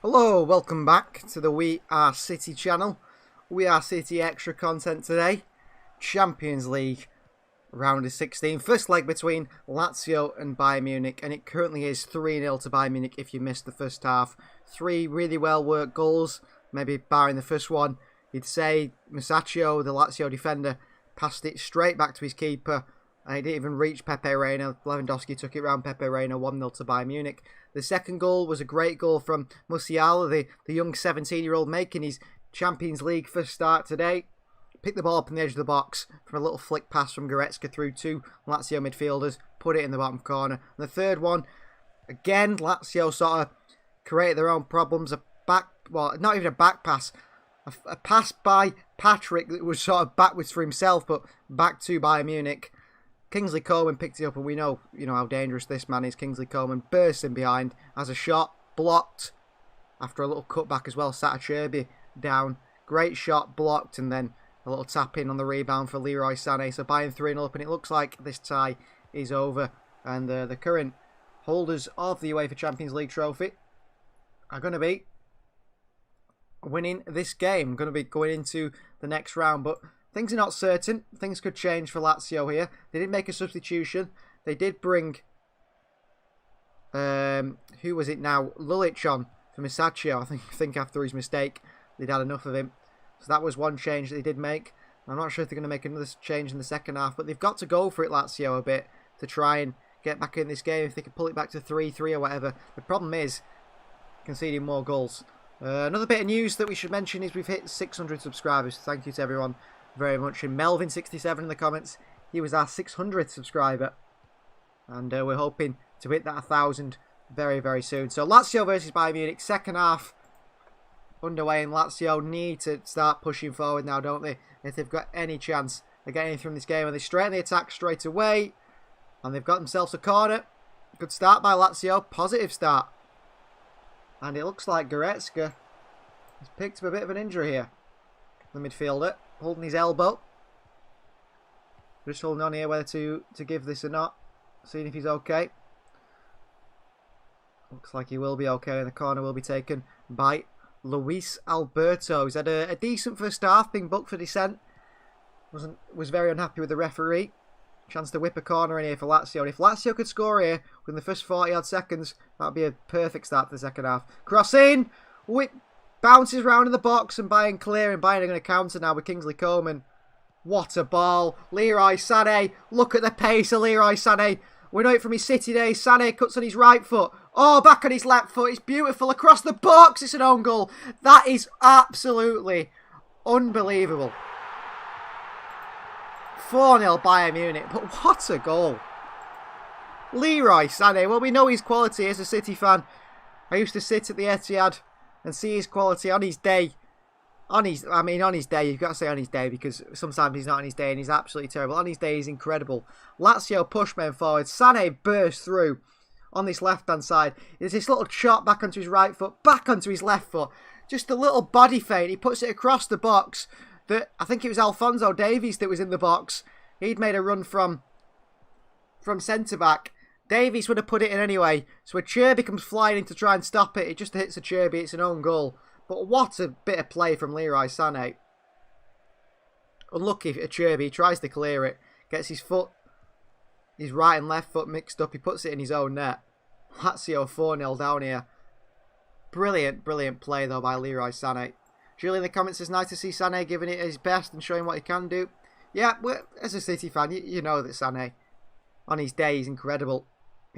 Hello, welcome back to the We Are City channel. We Are City extra content today. Champions League round of 16. First leg between Lazio and Bayern Munich, and it currently is 3-0 to Bayern Munich if you missed the first half. 3 really well worked goals, maybe barring the first one. You'd say Musacchio, the Lazio defender, passed it straight back to his keeper. And he didn't even reach Pepe Reina. Lewandowski took it round Pepe Reina, 1-0 to Bayern Munich. The second goal was a great goal from Musiala, the young 17-year-old, making his Champions League first start today. Picked the ball up on the edge of the box from a little flick pass from Goretzka through two Lazio midfielders, put it in the bottom corner. And the third one, again, Lazio sort of created their own problems. Not even a back pass. A pass by Patrick that was sort of backwards for himself, but back to Bayern Munich. Kingsley Coman picked it up, and we know how dangerous this man is. Kingsley Coman bursts in behind, has a shot, blocked, after a little cutback as well. Sata down, great shot, blocked, and then a little tap in on the rebound for Leroy Sané. So Bayern 3-0 up, and it looks like this tie is over. And the current holders of the UEFA Champions League trophy are going to be winning this game, going to be going into the next round, but things are not certain. Things could change for Lazio here. They did make a substitution. They did bring who was it now? Lulic on for Musacchio. I think after his mistake, they'd had enough of him. So that was one change that they did make. I'm not sure if they're going to make another change in the second half, but they've got to go for it, Lazio, a bit to try and get back in this game. If they can pull it back to 3-3 or whatever. The problem is conceding more goals. Another bit of news that we should mention is we've hit 600 subscribers. Thank you to everyone very much. And Melvin67 in the comments, he was our 600th subscriber, and we're hoping to hit that 1,000 very, very soon. So Lazio versus Bayern Munich, second half underway, and Lazio need to start pushing forward now, don't they, if they've got any chance of getting anything from this game. And they straighten the attack straight away, and they've got themselves a corner. Good start by Lazio, positive start, and it looks like Goretzka has picked up a bit of an injury here, the midfielder, holding his elbow. Just holding on here whether to give this or not. Seeing if he's okay. Looks like he will be okay, and the corner will be taken by Luis Alberto. He's had a decent first half, being booked for dissent. Was very unhappy with the referee. Chance to whip a corner in here for Lazio. And if Lazio could score here within the first 40 odd seconds, that would be a perfect start to the second half. Cross in, whip. Bounces round in the box, and Bayern clear, and Bayern are going to counter now with Kingsley Coman. What a ball. Leroy Sané. Look at the pace of Leroy Sané. We know it from his City days. Sané cuts on his right foot. Oh, back on his left foot. It's beautiful. Across the box. It's an own goal. That is absolutely unbelievable. 4-0 Bayern Munich. But what a goal. Leroy Sané. Well, we know his quality as a City fan. I used to sit at the Etihad and see his quality on his day. On his day, you've got to say on his day, because sometimes he's not on his day and he's absolutely terrible. On his day, he's incredible. Lazio push men forward. Sané burst through on this left-hand side. There's this little shot back onto his right foot, back onto his left foot. Just a little body feint. He puts it across the box. I think it was Alphonso Davies that was in the box. He'd made a run from centre-back. Davies would have put it in anyway. So Acerbi comes flying in to try and stop it. It just hits Acerbi. It's an own goal. But what a bit of play from Leroy Sané. Unlucky Acerbi. He tries to clear it. Gets his right and left foot mixed up. He puts it in his own net. Lazio 4-0 down here. Brilliant, brilliant play though by Leroy Sané. Julie in the comments says, nice to see Sané giving it his best and showing what he can do. Yeah, as a City fan, you know that Sané, on his day, he's incredible.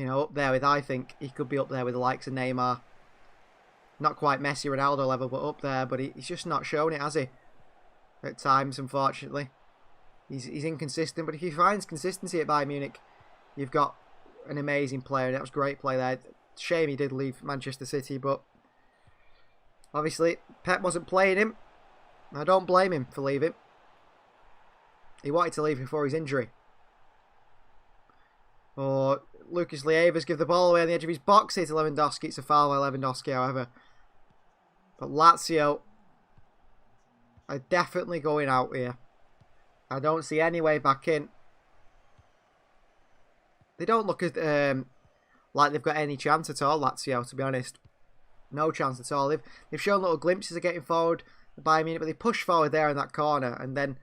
Up there with, I think, he could be up there with the likes of Neymar. Not quite Messi, Ronaldo level, but up there. But he's just not shown it, has he? At times, unfortunately. He's inconsistent, but if he finds consistency at Bayern Munich, you've got an amazing player, and that was great play there. Shame he did leave Manchester City, but obviously Pep wasn't playing him. I don't blame him for leaving. He wanted to leave before his injury. Or Lucas Lievers give the ball away on the edge of his box here to Lewandowski. It's a foul by Lewandowski, however. But Lazio are definitely going out here. I don't see any way back in. They don't look like they've got any chance at all, Lazio, to be honest. No chance at all. They've shown little glimpses of getting forward, Bayern Munich, but they push forward there in that corner, and then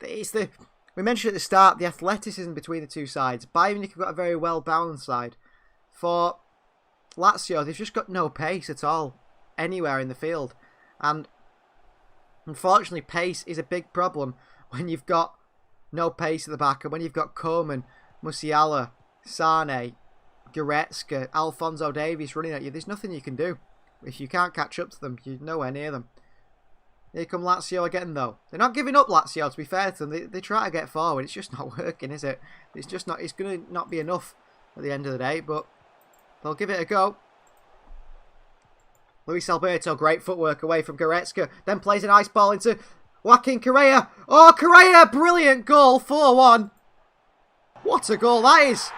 we mentioned at the start the athleticism between the two sides. Bayern Munich have got a very well balanced side. For Lazio, they've just got no pace at all anywhere in the field, and unfortunately, pace is a big problem when you've got no pace at the back, and when you've got Coman, Musiala, Sane, Goretzka, Alphonso Davies running at you. There's nothing you can do. If you can't catch up to them, you're nowhere near them. Here come Lazio again, though. They're not giving up, Lazio, to be fair to them. They try to get forward. It's just not working, is it? It's just not. It's going to not be enough at the end of the day, but they'll give it a go. Luis Alberto, great footwork away from Goretzka. Then plays a nice ball into Joaquin Correa. Oh, Correa, brilliant goal, 4-1. What a goal that is.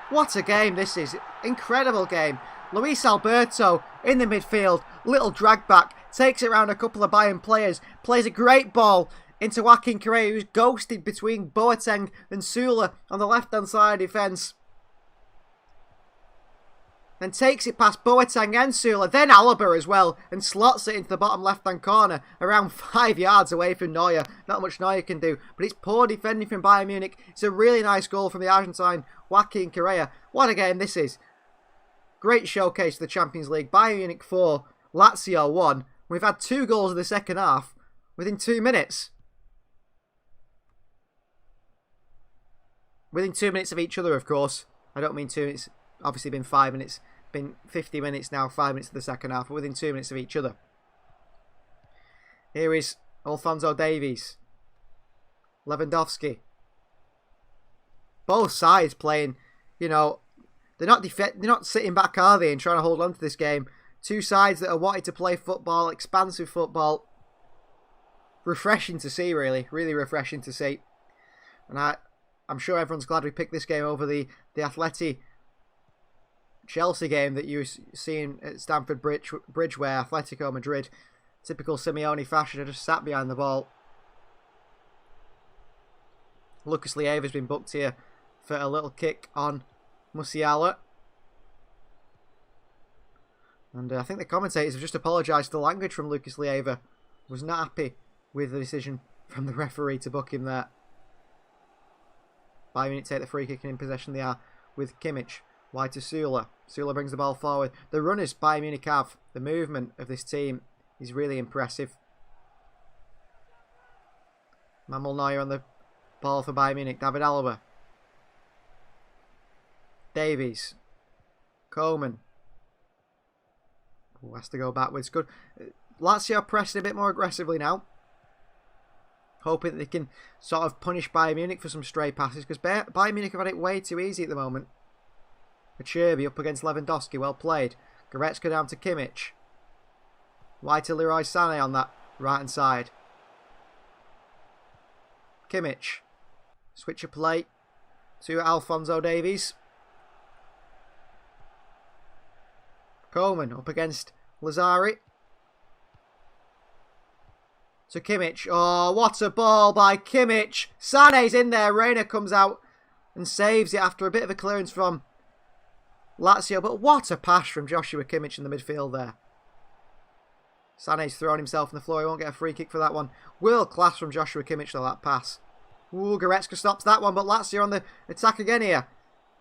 What a game this is. Incredible game. Luis Alberto in the midfield. Little drag back. Takes it around a couple of Bayern players. Plays a great ball into Joaquin Correa, who's ghosted between Boateng and Süle on the left-hand side defence. And takes it past Boateng and Süle, then Alaba as well, and slots it into the bottom left-hand corner, around 5 yards away from Neuer. Not much Neuer can do, but it's poor defending from Bayern Munich. It's a really nice goal from the Argentine, Joaquin Correa. What a game this is. Great showcase of the Champions League. Bayern Munich 4, Lazio 1. We've had 2 goals in the second half within 2 minutes. Within 2 minutes of each other, of course. I don't mean 2 minutes. Obviously been 5 minutes. Been 50 minutes now, 5 minutes of the second half, but within 2 minutes of each other. Here is Alphonso Davies. Lewandowski. Both sides playing, you know, they're not sitting back, are they, and trying to hold on to this game. Two sides that are wanting to play football, expansive football. Refreshing to see, really. Really refreshing to see. And I'm sure everyone's glad we picked this game over the Atleti Chelsea game that you were seeing at Stamford Bridge where Atletico Madrid, typical Simeone fashion, are just sat behind the ball. Lucas Leiva's been booked here for a little kick on Musiala. And I think the commentators have just apologised for the language from Lucas Leiva. Was not happy with the decision from the referee to book him there. Bayern Munich take the free kick, and in possession they are with Kimmich. Wide to Süle. Süle brings the ball forward. The runners Bayern Munich have, the movement of this team is really impressive. Manuel Neuer on the ball for Bayern Munich. David Alaba. Davies. Coman. Oh, has to go backwards. Good. Lazio pressing a bit more aggressively now. Hoping that they can sort of punish Bayern Munich for some stray passes, because Bayern Munich have had it way too easy at the moment. Acerbi up against Lewandowski, well played. Goretzka down to Kimmich. Wide to Leroy Sané on that right hand side. Kimmich. Switch of play to Alphonso Davies. Coman up against Lazari. To Kimmich. Oh, what a ball by Kimmich. Sané's in there. Reina comes out and saves it after a bit of a clearance from Lazio. But what a pass from Joshua Kimmich in the midfield there. Sané's thrown himself on the floor. He won't get a free kick for that one. World class from Joshua Kimmich though, that pass. Ooh, Goretzka stops that one, but Lazio on the attack again here.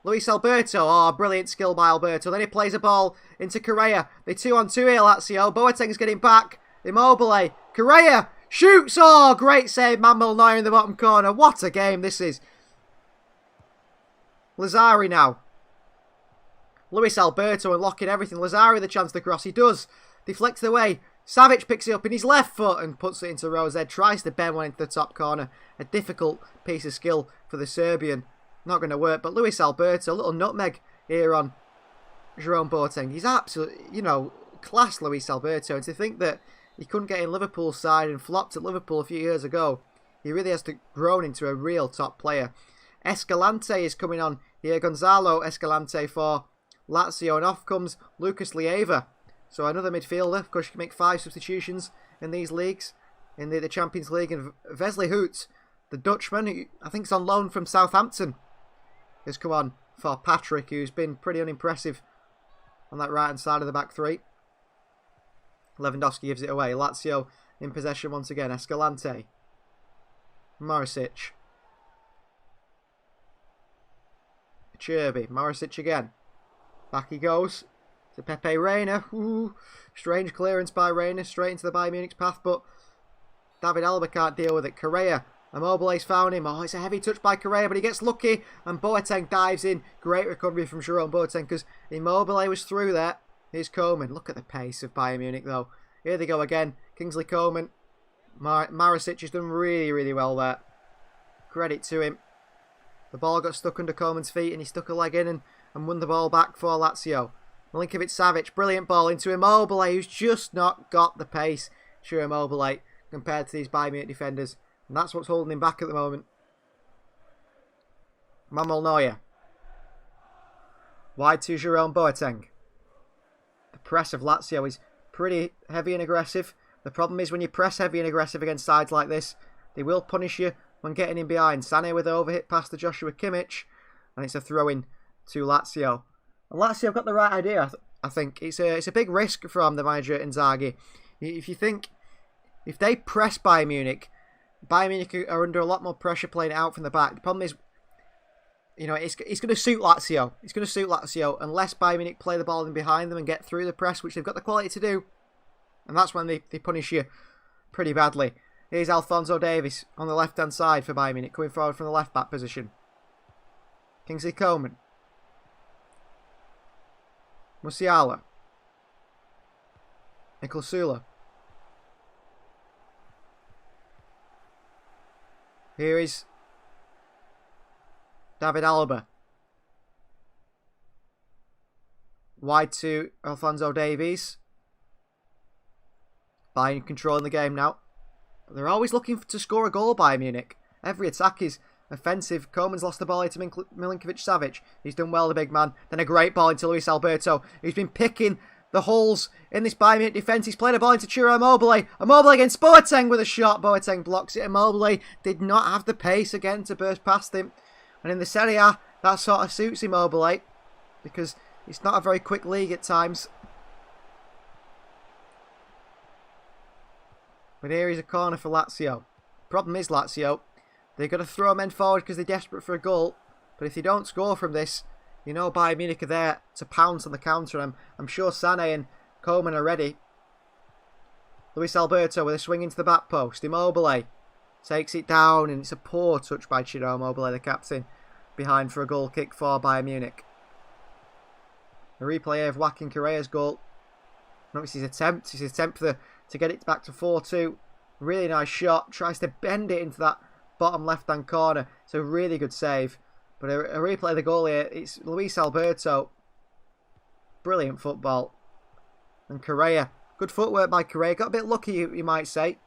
Luis Alberto. Oh, brilliant skill by Alberto. Then he plays a ball into Correa. They 2-on-2 here, Lazio. Boateng's getting back. Immobile. Correa shoots. Oh, great save. Manuel Neuer in the bottom corner. What a game this is. Lazari now. Luis Alberto unlocking everything. Lazari the chance to cross. He does. Deflects away. Savic picks it up in his left foot and puts it into Rowe's head. Tries to bend one into the top corner. A difficult piece of skill for the Serbian. Not going to work. But Luis Alberto, a little nutmeg here on Jerome Boateng. He's absolutely, class, Luis Alberto. And to think that he couldn't get in Liverpool's side and flopped at Liverpool a few years ago, he really has grown into a real top player. Escalante is coming on here. Gonzalo Escalante for Lazio. And off comes Lucas Leiva. So another midfielder. Of course, you can make 5 substitutions in these leagues, in the Champions League. And Wesley Hoot, the Dutchman, who I think is on loan from Southampton, has come on for Patrick, who's been pretty unimpressive on that right-hand side of the back three. Lewandowski gives it away. Lazio in possession once again. Escalante. Morisic. Cherby. Morisic again. Back he goes to Pepe Reina. Ooh, strange clearance by Reina. Straight into the Bayern Munich's path, but David Alaba can't deal with it. Correa. Immobile's found him. Oh, it's a heavy touch by Correa, but he gets lucky. And Boateng dives in. Great recovery from Jerome Boateng because Immobile was through there. Here's Coman. Look at the pace of Bayern Munich, though. Here they go again. Kingsley Coman. Marisic has done really, really well there. Credit to him. The ball got stuck under Coman's feet and he stuck a leg in and won the ball back for Lazio. Milinkovic-Savic, brilliant ball into Immobile, who's just not got the pace to Immobile compared to these Bayern Munich defenders. And that's what's holding him back at the moment. Manuel Neuer. Wide to Jerome Boateng. The press of Lazio is pretty heavy and aggressive. The problem is when you press heavy and aggressive against sides like this, they will punish you when getting in behind. Sané with an overhit pass to Joshua Kimmich. And it's a throw-in to Lazio. And Lazio have got the right idea, I think. It's a big risk from the manager Inzaghi. If you think, if they press Bayern Munich are under a lot more pressure playing it out from the back. The problem is, you know, it's going to suit Lazio. It's going to suit Lazio unless Bayern Munich play the ball in behind them and get through the press, which they've got the quality to do. And that's when they punish you pretty badly. Here's Alphonso Davies on the left-hand side for Bayern Munich, coming forward from the left-back position. Kingsley Coman. Musiala. Niklas Süle. Here is David Alaba. Wide to Alphonso Davies. Bayern controlling the game now. But they're always looking to score a goal, Bayern Munich. Every attack is offensive. Coman's lost the ball into Milinkovic-Savic. He's done well, the big man. Then a great ball into Luis Alberto, who's been picking the holes in this Bayern Munich defence. He's played a ball into Ciro Immobile. Immobile against Boateng with a shot. Boateng blocks it. Immobile did not have the pace again to burst past him. And in the Serie A, that sort of suits Immobile because it's not a very quick league at times. But here is a corner for Lazio. Problem is Lazio, they've got to throw men forward because they're desperate for a goal. But if they don't score from this, you know Bayern Munich are there to pounce on the counter. I'm sure Sané and Coman are ready. Luis Alberto with a swing into the back post. Immobile takes it down and it's a poor touch by Ciro Immobile, the captain, behind for a goal kick for Bayern Munich. A replay of Joaquin Correa's goal. Notice his attempt to get it back to 4-2. Really nice shot. Tries to bend it into that bottom left-hand corner. It's a really good save. But a replay of the goal here, it's Luis Alberto. Brilliant football. And Correa. Good footwork by Correa. Got a bit lucky, you might say.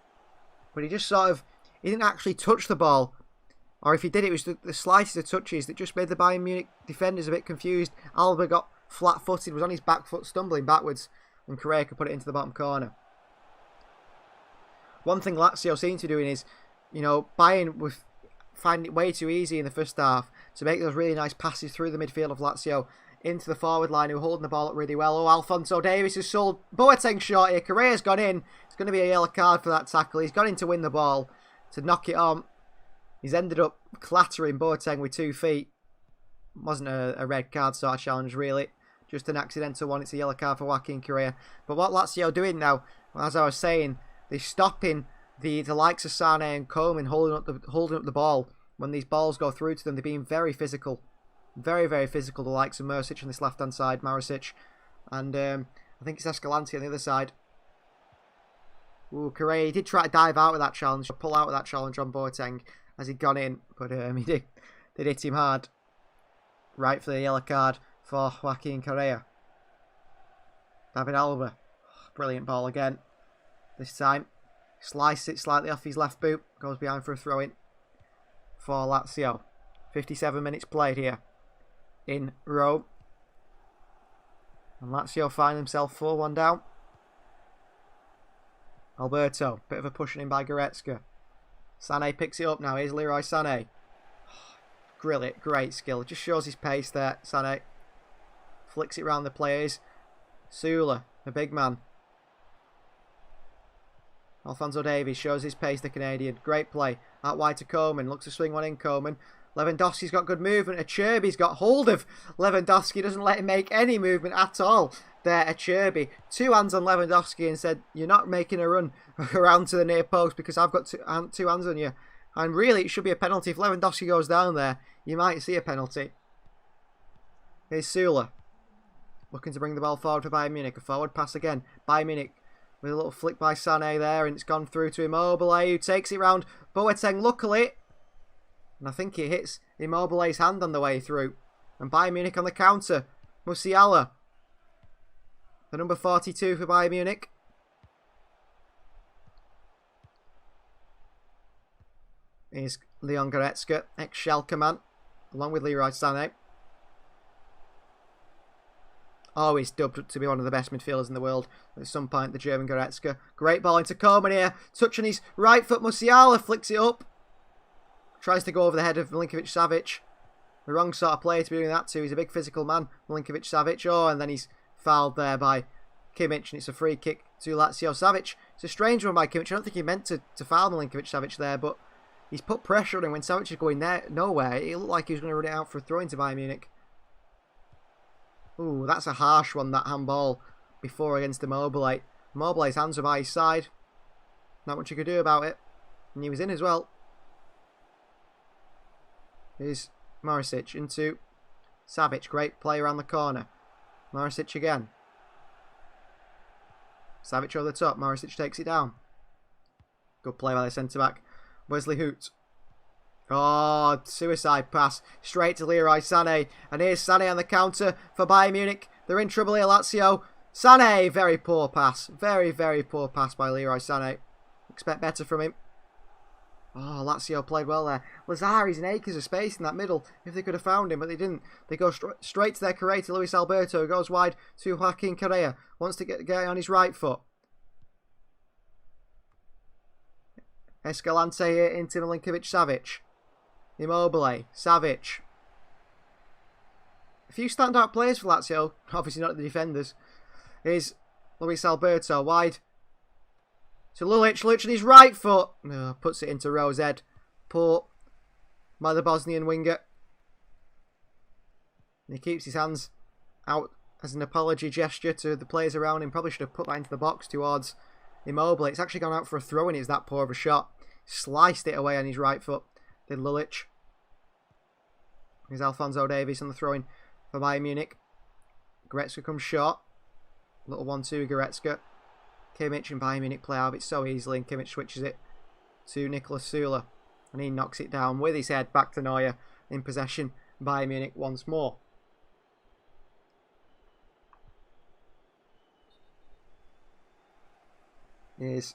But he just sort of, he didn't actually touch the ball. Or if he did, it was the slightest of touches that just made the Bayern Munich defenders a bit confused. Alba got flat-footed, was on his back foot, stumbling backwards. And Correa could put it into the bottom corner. One thing Lazio seem to be doing is, you know, Bayern were finding it way too easy in the first half to make those really nice passes through the midfield of Lazio into the forward line, who were holding the ball up really well. Oh, Alphonso Davies has sold Boateng short here. Correa's gone in. It's going to be a yellow card for that tackle. He's gone in to win the ball, to knock it on. He's ended up clattering Boateng with 2 feet. Wasn't a red card sort of challenge, really. Just an accidental one. It's a yellow card for Joaquin Correa. But what Lazio are doing now, as I was saying, they're stopping the likes of Sané and Coman holding up the ball. When these balls go through to them, they're being very physical. Very, very physical, the likes of Mersic on this left-hand side, Marisic. And I think it's Escalante on the other side. Ooh, Correa, he did try to dive out with that challenge, pull out with that challenge on Boateng as he'd gone in. But he did hit him hard. Right for the yellow card for Joaquin Correa. David Alaba. Brilliant ball again. This time, slice it slightly off his left boot. Goes behind for a throw-in for Lazio. 57 minutes played here in Rome. And Lazio find themselves 4-1 down. Alberto, bit of a pushing in by Goretzka. Sané picks it up now. Here's Leroy Sané. Brilliant, great skill. Just shows his pace there, Sané. Flicks it round the players. Sula, the big man. Alphonso Davies shows his pace, the Canadian. Great play. Out wide to Coman. Looks to swing one in, Coman. Lewandowski's got good movement. Acerbi's got hold of Lewandowski. Doesn't let him make any movement at all. There, Acerbi. 2 hands on Lewandowski and said, you're not making a run around to the near post because I've got two hands on you. And really, it should be a penalty. If Lewandowski goes down there, you might see a penalty. Here's Sula. Looking to bring the ball forward for Bayern Munich. A forward pass again. Bayern Munich with a little flick by Sané there. And it's gone through to Immobile, who takes it round Boateng, luckily. And I think it hits Immobile's hand on the way through. And Bayern Munich on the counter. Musiala. The number 42 for Bayern Munich. Here's Leon Goretzka, ex-Schalke man, along with Leroy Sané. Oh, he's dubbed to be one of the best midfielders in the world at some point, the German Goretzka. Great ball into Coman here. Touch on his right foot. Musiala flicks it up. Tries to go over the head of Milinkovic-Savic. The wrong sort of player to be doing that to. He's a big physical man, Milinkovic-Savic. Oh, and then he's fouled there by Kimmich, and it's a free kick to Lazio. Savic. It's a strange one by Kimmich. I don't think he meant to foul Milinkovic-Savic there, but he's put pressure on him when Savic is going there nowhere. It looked like he was going to run it out for a throw into Bayern Munich. Ooh, that's a harsh one, that handball before against Immobile. Immobile's hands were by his side. Not much you could do about it. And he was in as well. Here's Morisic into Savic. Great play around the corner. Morisic again. Savic over the top. Morisic takes it down. Good play by the centre-back. Wesley Hoot. Oh, suicide pass. Straight to Leroy Sané. And here's Sané on the counter for Bayern Munich. They're in trouble here, Lazio. Sané, very poor pass. Very, very poor pass by Leroy Sané. Expect better from him. Oh, Lazio played well there. Lazari's in acres of space in that middle if they could have found him, but they didn't. They go straight to their creator, Luis Alberto, who goes wide to Joaquin Correa. Wants to get on his right foot. Escalante here into Milinkovic-Savic. Immobile. Savic. A few standout players for Lazio. Obviously not the defenders. Here's Luis Alberto wide to Lulic. Lulic on his right foot. Oh, puts it into Rose head. Poor by the Bosnian winger. And he keeps his hands out as an apology gesture to the players around him. Probably should have put that into the box towards Immobile. It's actually gone out for a throw and it's that poor of a shot. Sliced it away on his right foot. Did Lulic. Here's Alphonso Davies on the throw-in for Bayern Munich. Goretzka comes short. Little 1-2 Goretzka. Kimmich and Bayern Munich play out of it so easily, and Kimmich switches it to Niklas Sula. And he knocks it down with his head back to Neuer in possession. Bayern Munich once more. Here's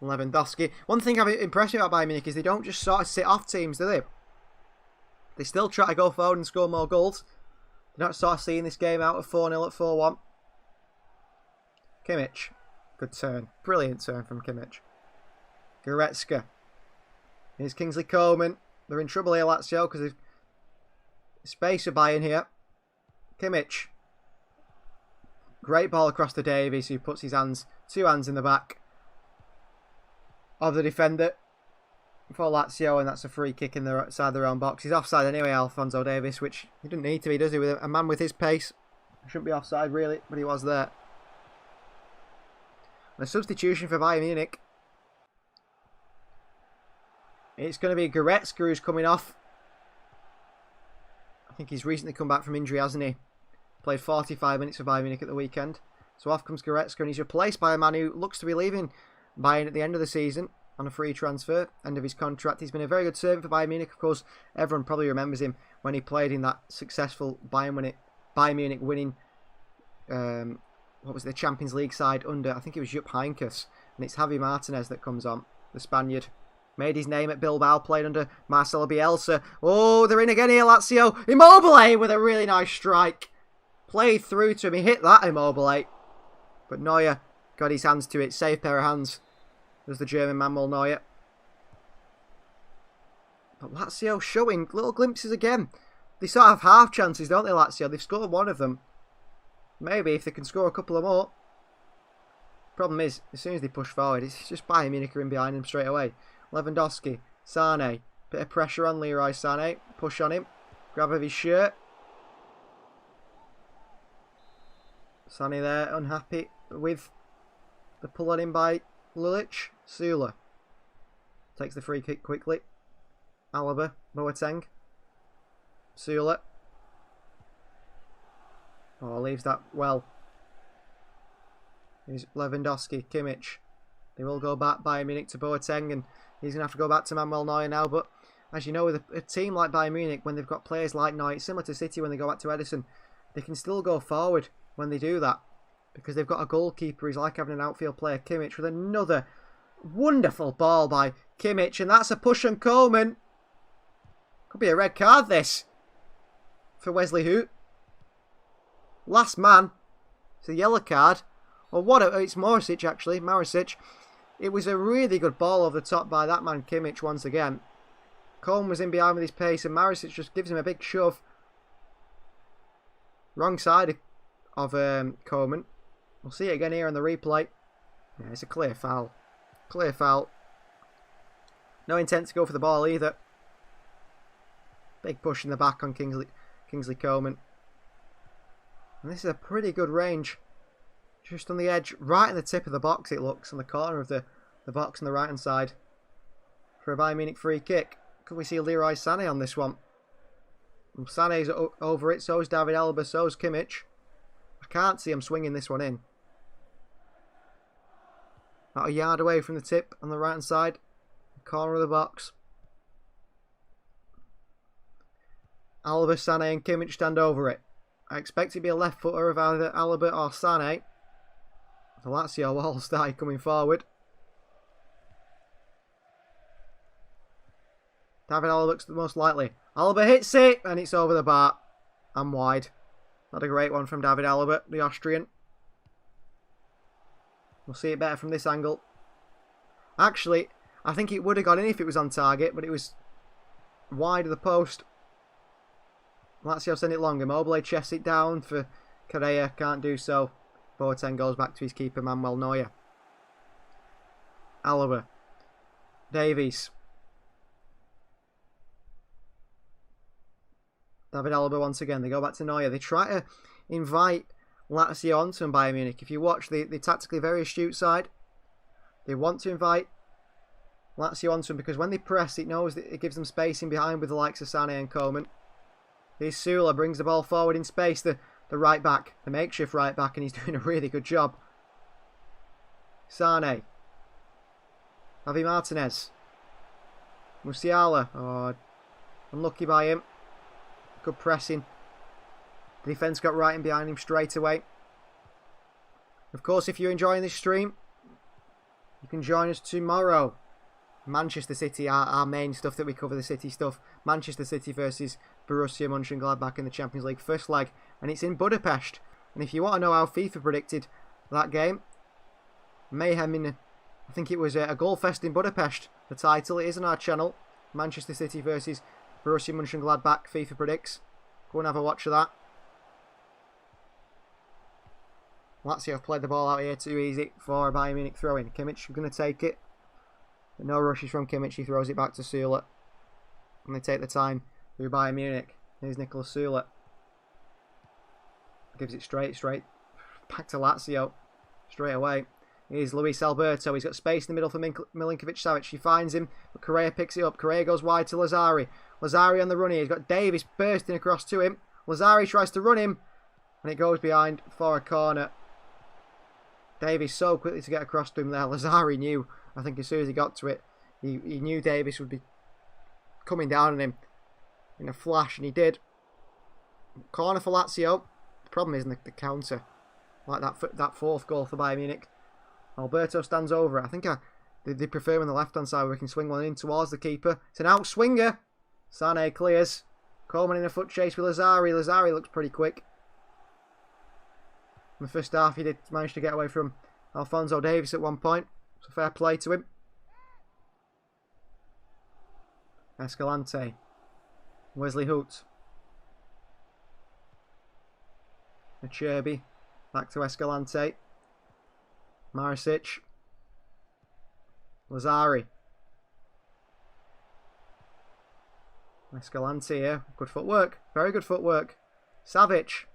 Lewandowski. One thing I'm impressed with about Bayern Munich is they don't just sort of sit off teams, do they? They still try to go forward and score more goals. They're not sort of seeing this game out of 4-0 at 4-1. Kimmich. Good turn. Brilliant turn from Kimmich. Goretzka. Here's Kingsley Coman. They're in trouble here, Lazio, because of space for Bayern here. Kimmich. Great ball across to Davies, who puts his hands, 2 hands in the back of the defender for Lazio, and that's a free kick in the side of their own box. He's offside anyway, Alphonso Davies, which he didn't need to be, does he? With a man with his pace, he shouldn't be offside really, but he was there. And a substitution for Bayern Munich. It's going to be Goretzka who's coming off. I think he's recently come back from injury, hasn't he? Played 45 minutes for Bayern Munich at the weekend. So off comes Goretzka, and he's replaced by a man who looks to be leaving Bayern at the end of the season on a free transfer, end of his contract. He's been a very good servant for Bayern Munich. Of course, everyone probably remembers him when he played in that successful Bayern Munich winning, what was the Champions League side under, I think it was Jupp Heynckes, and it's Javi Martinez that comes on, the Spaniard. Made his name at Bilbao, played under Marcelo Bielsa. Oh, they're in again here, Lazio. Immobile with a really nice strike. Played through to him, he hit that Immobile. But Neuer got his hands to it, safe pair of hands. There's the German Manuel Neuer. But Lazio showing little glimpses again. They sort of have half chances, don't they, Lazio? They've scored one of them. Maybe if they can score a couple of more. Problem is, as soon as they push forward, it's just Bayern Munich are in behind them straight away. Lewandowski, Sane, bit of pressure on Leroy Sane, push on him, grab of his shirt. Sane there, unhappy with the pull on him by Lulic. Sula takes the free kick quickly. Alaba, Boateng, Sula. Oh, leaves that well. Here's Lewandowski, Kimmich. They will go back Bayern Munich to Boateng, and he's going to have to go back to Manuel Neuer now. But as you know, with a team like Bayern Munich, when they've got players like Neuer, similar to City when they go back to Ederson, they can still go forward when they do that. Because they've got a goalkeeper who's like having an outfield player, Kimmich, with another wonderful ball by Kimmich. And that's a push on Coleman. Could be a red card, this, for Wesley Hoot. Last man. It's a yellow card. Or what? It's Marisic, actually. Marisic. It was a really good ball over the top by that man, Kimmich, once again. Coleman was in behind with his pace, and Marisic just gives him a big shove. Wrong side of Coleman. We'll see it again here on the replay. Yeah, it's a clear foul. Clear foul. No intent to go for the ball either. Big push in the back on Kingsley Coleman. And this is a pretty good range. Just on the edge, right in the tip of the box it looks, on the corner of the box on the right hand side. For a Bayern Munich free kick. Could we see Leroy Sané on this one? And Sané's over it, so is David Alaba, so is Kimmich. I can't see him swinging this one in. About a yard away from the tip on the right hand side. Corner of the box. Alaba, Sané and Kimmich stand over it. I expect it to be a left footer of either Alaba or Sané. The Lazio will all start coming forward. David Alaba looks the most likely. Alaba hits it and it's over the bar and wide. Not a great one from David Alaba, the Austrian. We'll see it better from this angle. Actually, I think it would have gone in if it was on target, but it was wide of the post. Lazio send it long. Immobile chests it down for Correa. Can't do so. Boateng goes back to his keeper, Manuel Neuer. Alaba. Davies. David Alaba once again. They go back to Neuer. They try to invite Lazio onto Bayern Munich. If you watch the tactically very astute side, they want to invite Lazio onto them because when they press, it knows that it gives them space in behind with the likes of Sané and Coleman. Here's Sula, brings the ball forward in space. The right back, the makeshift right back, and he's doing a really good job. Sané. Javi Martinez. Musiala. Oh, unlucky by him. Good pressing. The defence got right in behind him straight away. Of course, if you're enjoying this stream, you can join us tomorrow. Manchester City, our main stuff that we cover, the City stuff. Manchester City versus Borussia Mönchengladbach in the Champions League first leg. And it's in Budapest. And if you want to know how FIFA predicted that game, mayhem in, I think it was a goal fest in Budapest. The title, it is on our channel. Manchester City versus Borussia Mönchengladbach, FIFA predicts. Go and have a watch of that. Lazio have played the ball out here too easy for a Bayern Munich throw-in. Kimmich going to take it. But no rushes from Kimmich. He throws it back to Sula. And they take the time through Bayern Munich. Here's Nicolas Sula. Gives it straight back to Lazio. Straight away. Here's Luis Alberto. He's got space in the middle for Milinkovic-Savic. He finds him, but Correa picks it up. Correa goes wide to Lazari. Lazari on the run here. He's got Davis bursting across to him. Lazari tries to run him. And it goes behind for a corner. Davis so quickly to get across to him there. Lazari knew, I think as soon as he got to it, he knew Davis would be coming down on him in a flash, and he did. Corner for Lazio. The problem isn't the counter. Like that fourth goal for Bayern Munich. Alberto stands over it. I think they prefer on the left-hand side where we can swing one in towards the keeper. It's an out-swinger. Sané clears. Coleman in a foot chase with Lazari. Lazari looks pretty quick. In the first half, he did manage to get away from Alphonso Davies at one point. So fair play to him. Escalante. Wesley Hoot. Acerbi. Back to Escalante. Marisic. Lazari. Escalante here. Good footwork. Very good footwork. Savic.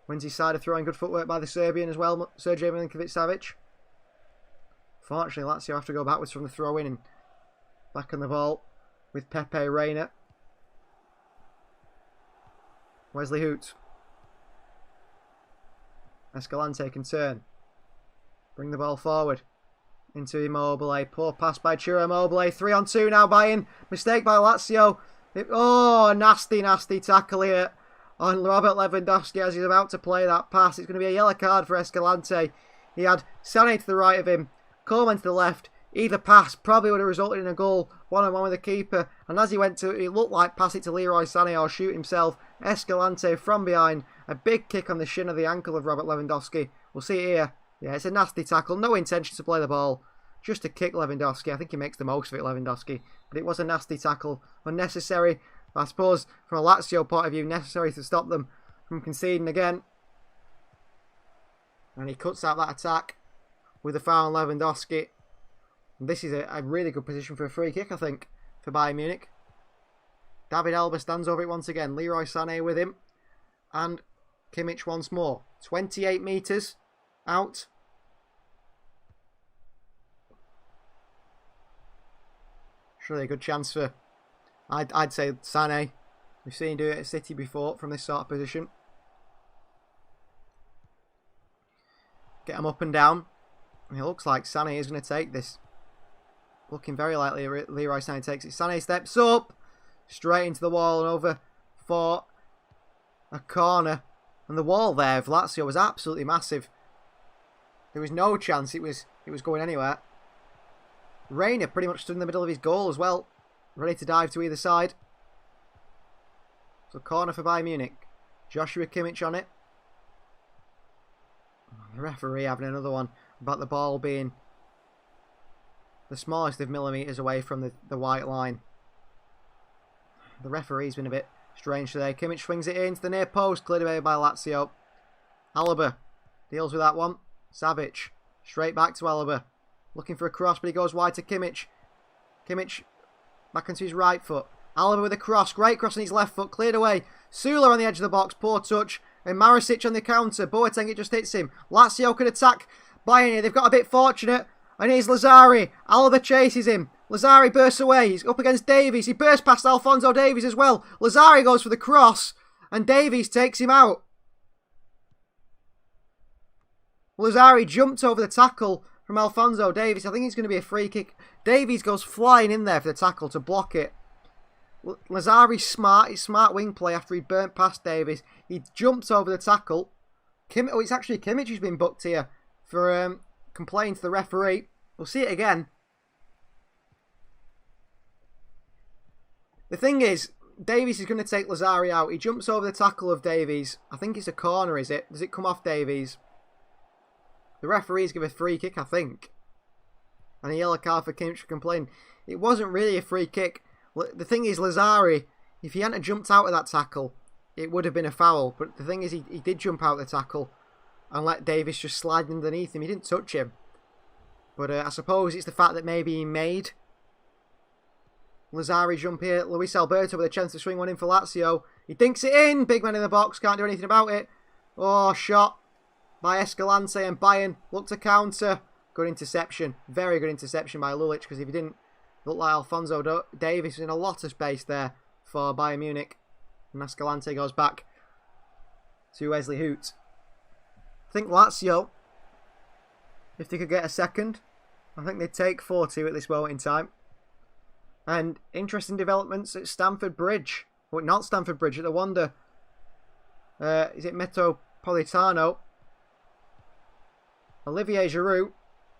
Wins his side of throwing. Good footwork by the Serbian as well. Sergej Milinkovic-Savic. Fortunately, Lazio have to go backwards from the throw-in and back on the ball with Pepe Reina. Wesley Hoot. Escalante can turn. Bring the ball forward. Into Immobile. Poor pass by Ciro Immobile. 3-on-2 now, Bayern. Mistake by Lazio. Nasty, nasty tackle here on Robert Lewandowski as he's about to play that pass. It's going to be a yellow card for Escalante. He had Sané to the right of him, Coleman to the left. Either pass probably would have resulted in a goal, one-on-one with the keeper. And as he went to, it looked like pass it to Leroy Sané or shoot himself. Escalante from behind, a big kick on the shin of the ankle of Robert Lewandowski. We'll see it here. Yeah, it's a nasty tackle. No intention to play the ball. Just to kick Lewandowski. I think he makes the most of it, Lewandowski. But it was a nasty tackle. Unnecessary. I suppose, from a Lazio point of view, necessary to stop them from conceding again. And he cuts out that attack with a foul on Lewandowski. And this is a really good position for a free kick, I think, for Bayern Munich. David Alaba stands over it once again. Leroy Sané with him. And Kimmich once more. 28 metres out. Surely a good chance for, I'd say, Sané. We've seen him do it at City before from this sort of position. Get him up and down. And it looks like Sané is going to take this. Looking very likely Leroy Sané takes it. Sané steps up. Straight into the wall and over for a corner. And the wall there of Lazio was absolutely massive. There was no chance it was going anywhere. Reina pretty much stood in the middle of his goal as well. Ready to dive to either side. So corner for Bayern Munich. Joshua Kimmich on it. The referee having another one about the ball being the smallest of millimetres away from the white line. The referee's been a bit strange today. Kimmich swings it into the near post. Cleared away by Lazio. Alaba deals with that one. Savic. Straight back to Alaba. Looking for a cross, but he goes wide to Kimmich. Kimmich back onto his right foot. Alaba with a cross. Great cross on his left foot. Cleared away. Sula on the edge of the box. Poor touch. And Marisic on the counter. Boateng, it just hits him. Lazio could attack Bayern here. They've got a bit fortunate. And here's Lazari. Alaba chases him. Lazari bursts away. He's up against Davies. He bursts past Alphonso Davies as well. Lazari goes for the cross. And Davies takes him out. Lazari jumped over the tackle from Alphonso Davies. I think it's going to be a free kick. Davies goes flying in there for the tackle to block it. Lazari's smart. His smart wing play after he burnt past Davies. He jumps over the tackle. It's actually Kimmich who's been booked here for complaining to the referee. We'll see it again. The thing is, Davies is going to take Lazari out. He jumps over the tackle of Davies. I think it's a corner, is it? Does it come off Davies? The referees give a free kick, I think. And a yellow card for Kimmich for complaining. It wasn't really a free kick. The thing is, Lazari, if he hadn't jumped out of that tackle, it would have been a foul. But the thing is, he did jump out of the tackle and let Davies just slide underneath him. He didn't touch him. But I suppose it's the fact that maybe he made Lazari jump here. Luis Alberto with a chance to swing one in for Lazio. He dinks it in. Big man in the box. Can't do anything about it. Oh, shot by Escalante, and Bayern look to counter. Good interception. Very good interception by Lulic, because if he didn't look like Alphonso Davies was in a lot of space there for Bayern Munich. And Escalante goes back to Wesley Hoot. I think Lazio, if they could get a second, I think they'd take 4-2 at this moment in time. And interesting developments at Stamford Bridge. Well, not Stamford Bridge, at the Wanda. Is it Metropolitano? Olivier Giroud,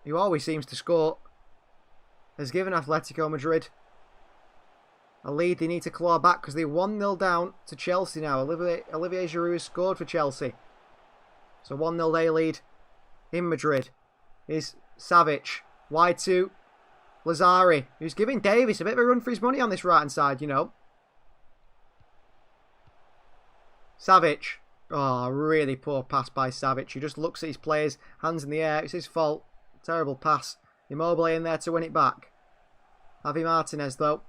who always seems to score, has given Atletico Madrid a lead they need to claw back because they're 1-0 down to Chelsea now. Olivier Giroud has scored for Chelsea. So 1-0 they lead in Madrid. Is Savic. Wide to Lazari, who's giving Davies a bit of a run for his money on this right-hand side, you know. Savic. Oh, really poor pass by Savic. He just looks at his players, hands in the air. It's his fault. Terrible pass. Immobile in there to win it back. Javi Martinez, though,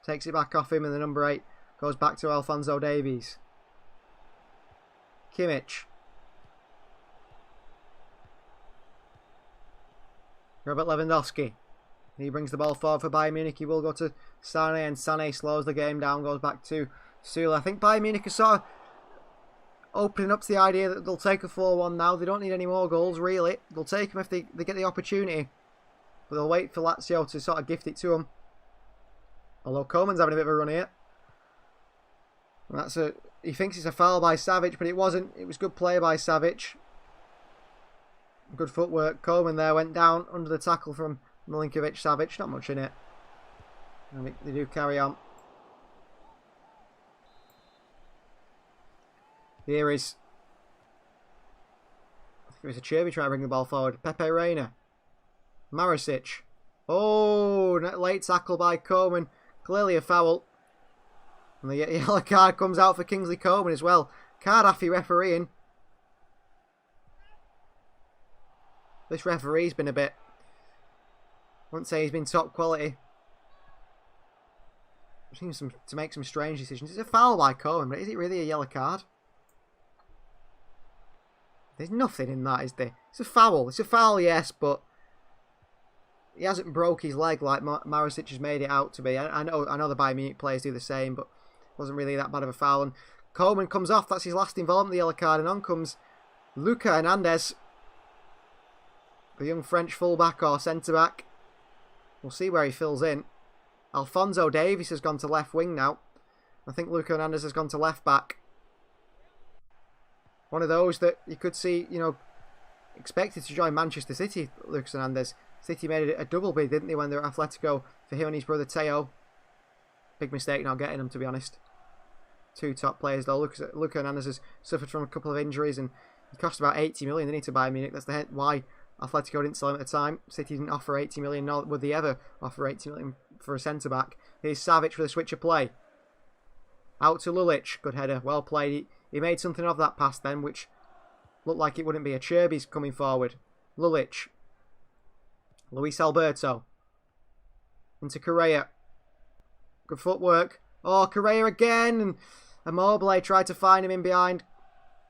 takes it back off him, and the number 8 goes back to Alphonso Davies. Kimmich. Robert Lewandowski. He brings the ball forward for Bayern Munich. He will go to Sané, and Sané slows the game down, goes back to Sula. I think Bayern Munich are sort of opening up to the idea that they'll take a 4-1 now. They don't need any more goals, really. They'll take them if they get the opportunity. But they'll wait for Lazio to sort of gift it to them. Although Coman's having a bit of a run here. And he thinks it's a foul by Savic, but it wasn't. It was good play by Savic. Good footwork. Coman there went down under the tackle from Milinkovic-Savic. Not much in it. And they do carry on. Here is... I think it was a Cherby trying to bring the ball forward. Pepe Reina. Marisic. Oh, late tackle by Coman. Clearly a foul. And the yellow card comes out for Kingsley Coman as well. Cardafi refereeing. This referee's been a bit... I wouldn't say he's been top quality. Seems to make some strange decisions. It's a foul by Coman, but is it really a yellow card? There's nothing in that, is there? It's a foul. It's a foul, yes, but he hasn't broke his leg like Marisic has made it out to be. I know the Bayern Munich players do the same, but it wasn't really that bad of a foul. And Coman comes off. That's his last involvement in the yellow card. And on comes Luca Hernandez, the young French fullback or centre-back. We'll see where he fills in. Alphonso Davies has gone to left wing now. I think Luca Hernandez has gone to left back. One of those that you could see, you know, expected to join Manchester City, Lucas Hernandez. City made it a double bid, didn't they, when they were at Atletico, for him and his brother Teo. Big mistake not getting him, to be honest. Two top players, though. Luca Hernandez has suffered from a couple of injuries, and he cost about 80 million, didn't he, to Bayern Munich? That's why Atletico didn't sell him at the time. City didn't offer 80 million, nor would they ever offer 80 million for a centre-back. Here's Savic with a switch of play. Out to Lulic. Good header. Well played. He made something of that pass then, which looked like it wouldn't be. A Cherby's coming forward. Lulic. Luis Alberto. Into Correa. Good footwork. Oh, Correa again. And Immobile tried to find him in behind.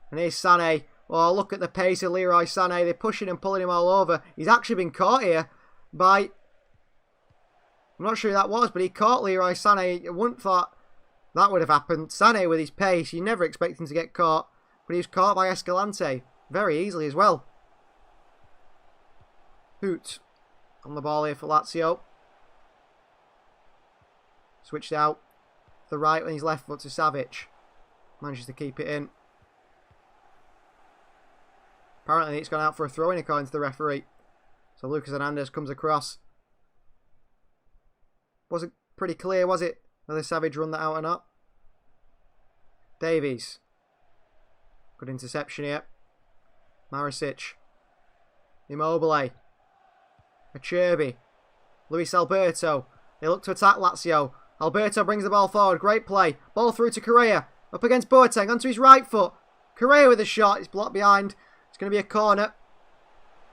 And here's Sané. Oh, look at the pace of Leroy Sané. They're pushing and pulling him all over. He's actually been caught here by... I'm not sure who that was, but he caught Leroy Sané. I wouldn't have thought that would have happened. Sané with his pace, you never expect him to get caught. But he was caught by Escalante. Very easily as well. Hoot on the ball here for Lazio. Switched out to the right with his left foot to Savic. Manages to keep it in. Apparently it's gone out for a throw-in according to the referee. So Lucas Hernandez comes across. Wasn't pretty clear, was it, whether Savic run that out or not? Davies. Good interception here. Marisic. Immobile. Acerbi. Luis Alberto. They look to attack Lazio. Alberto brings the ball forward. Great play. Ball through to Correa. Up against Boateng. Onto his right foot. Correa with a shot. It's blocked behind. It's going to be a corner.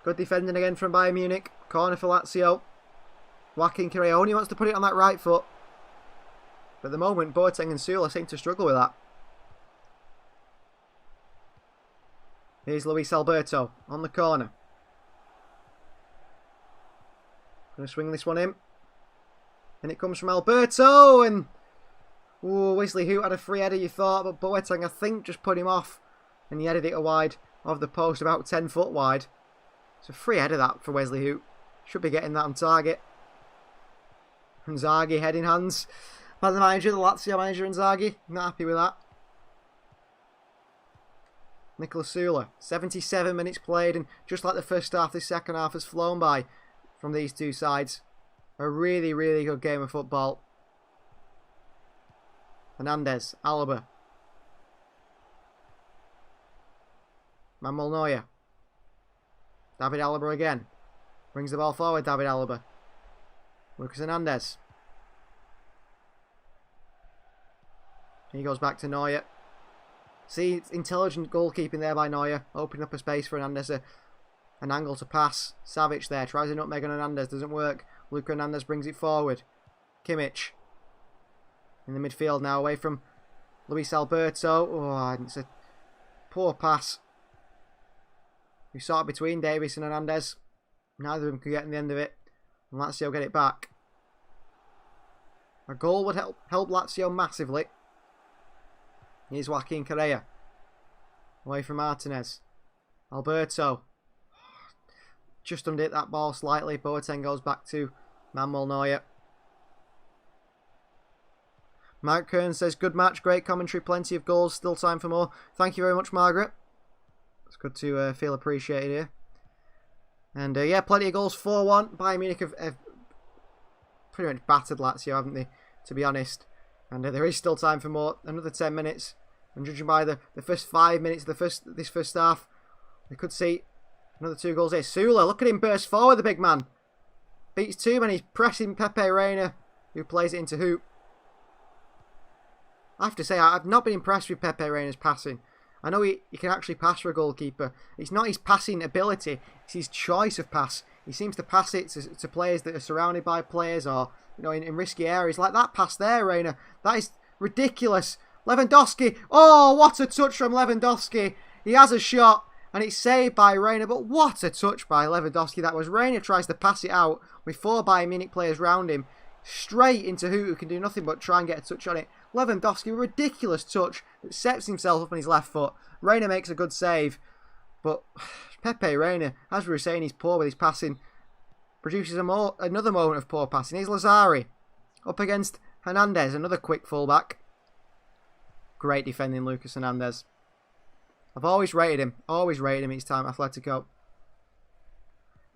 Good defending again from Bayern Munich. Corner for Lazio. Whacking Correa. Only wants to put it on that right foot. But at the moment, Boateng and Sula seem to struggle with that. Here's Luis Alberto on the corner. Going to swing this one in. And it comes from Alberto. And ooh, Wesley Hoot had a free header, you thought. But Boateng, I think, just put him off. And he headed it wide of the post, about 10 foot wide. It's a free header, that, for Wesley Hoot. Should be getting that on target. Inzaghi heading hands by the manager, the Lazio manager Inzaghi. Not happy with that. Nicola Sula, 77 minutes played, and just like the first half, this second half has flown by from these two sides. A really, really good game of football. Hernandez, Alaba. Manuel Neuer. David Alaba again. Brings the ball forward, David Alaba. Lucas Hernandez. He goes back to Neuer. See, it's intelligent goalkeeping there by Neuer, opening up a space for Hernandez, an angle to pass. Savic there, tries a nutmeg on Hernandez, doesn't work. Luka Hernandez brings it forward. Kimmich in the midfield now, away from Luis Alberto. Oh, it's a poor pass. We saw it between Davies and Hernandez. Neither of them could get in the end of it. And Lazio get it back. A goal would help Lazio massively. Here's Joaquin Correa. Away from Martinez. Alberto. Just undid that ball slightly. Boateng goes back to Manuel Neuer. Mark Kern says, good match, great commentary, plenty of goals, still time for more. Thank you very much, Margaret. It's good to feel appreciated here. And yeah, plenty of goals, 4-1. Bayern Munich have pretty much battered Lazio, haven't they, to be honest. And there is still time for more, another 10 minutes. And judging by the first 5 minutes of this first half, we could see another 2 goals here. Sula, look at him burst forward, the big man. Beats 2 men, he's pressing Pepe Reina, who plays it into hoop. I have to say, I've not been impressed with Pepe Reina's passing. I know he can actually pass for a goalkeeper. It's not his passing ability, it's his choice of pass. He seems to pass it to players that are surrounded by players, or in risky areas. Like that pass there, Reina. That is ridiculous. Lewandowski. Oh, what a touch from Lewandowski. He has a shot, and it's saved by Reina. But what a touch by Lewandowski that was. Reina tries to pass it out with 4 Bayern Munich players round him. Straight into who can do nothing but try and get a touch on it. Lewandowski, ridiculous touch that sets himself up on his left foot. Reina makes a good save, but Pepe Reina, as we were saying, he's poor with his passing. Produces another moment of poor passing. Here's Lazari up against Hernandez, another quick fullback. Great defending, Lucas Hernandez. I've always rated him each time Atletico.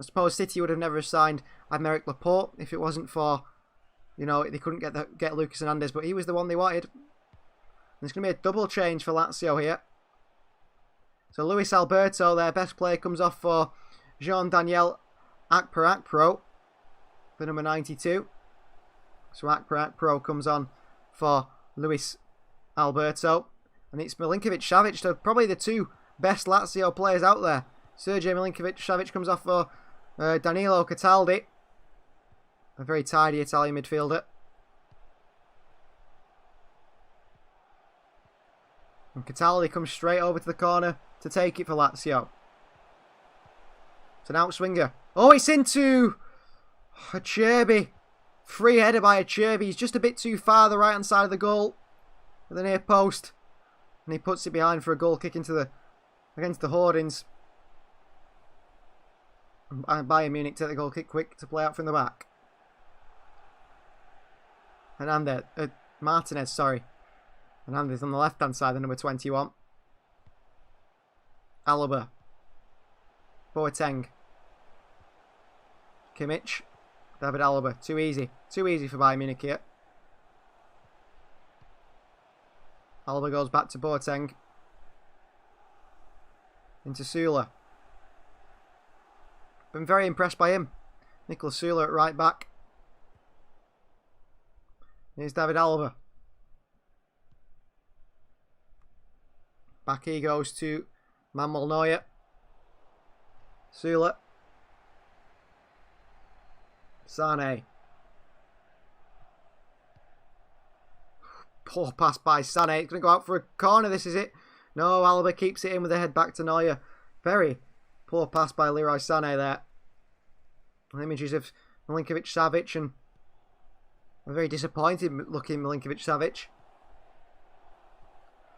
I suppose City would have never signed Aymeric Laporte if it wasn't for, they couldn't get Lucas Hernandez, but he was the one they wanted. And there's going to be a double change for Lazio here. So Luis Alberto, their best player, comes off for Jean-Daniel Akpro for number 92. So Akpro comes on for Luis Alberto. And it's Milinkovic-Savic, so probably the 2 best Lazio players out there. Sergej Milinkovic-Savic comes off for Danilo Cataldi. A very tidy Italian midfielder. And Cataldi comes straight over to the corner to take it for Lazio. It's an outswinger. Oh, it's into Acerbi. Free header by Acerbi. He's just a bit too far the right hand side of the goal. At the near post. And he puts it behind for a goal kick against the Hoardings. And Bayern Munich take the goal kick quick to play out from the back. Martinez, sorry. Hernandez on the left-hand side, the number 21. Alaba. Boateng. Kimmich. David Alaba. Too easy. Too easy for Bayern Munich here. Alaba goes back to Boateng. Into Sula. Been very impressed by him. Nicolas Sula at right back. Here's David Alaba. Back he goes to Manuel Neuer. Sula. Sane. Poor pass by Sane. It's going to go out for a corner, this is it. No, Alaba keeps it in with the head back to Neuer. Very poor pass by Leroy Sané there. Images of Milinkovic-Savic and a very disappointed looking Milinkovic-Savic.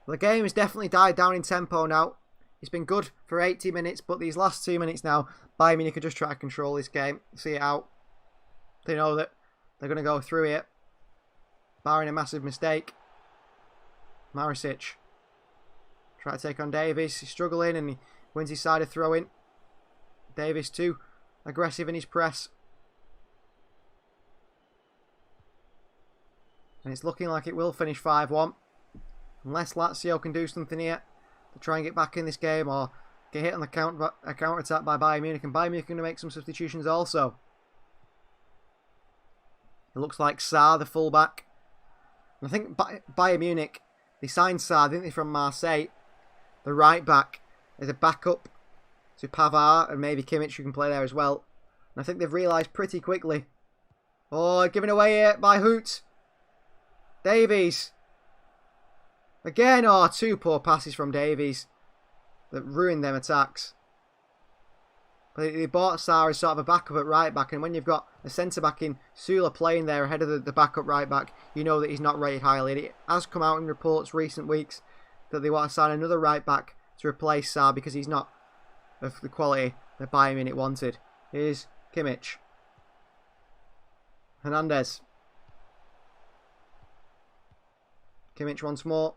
The game has definitely died down in tempo now. It's been good for 80 minutes, but these last 2 minutes now, Bayern Munich are just trying to control this game, see it out. They know that they're going to go through it, barring a massive mistake. Marisic try to take on Davies. He's struggling and he wins his side of throw-in. Davies too aggressive in his press. And it's looking like it will finish 5-1. Unless Lazio can do something here to try and get back in this game, or get hit on the counter-attack by Bayern Munich. And Bayern Munich are going to make some substitutions also. It looks like Sarr, the fullback. And I think Bayern Munich, they signed Sarr, didn't they, from Marseille. the right back is a backup to Pavard and maybe Kimmich, who can play there as well. And I think they've realised pretty quickly. Oh, given away here by Hoot. Davies. Again, oh, 2 poor passes from Davies that ruined them attacks. But they bought Sarr as sort of a backup at right back, and when you've got a centre back in Sula playing there ahead of the backup right back, you know that he's not rated highly. And it has come out in reports recent weeks that they want to sign another right back to replace Sarr because he's not of the quality that Bayern Munich wanted. Here's Kimmich. Hernandez. Kimmich once more.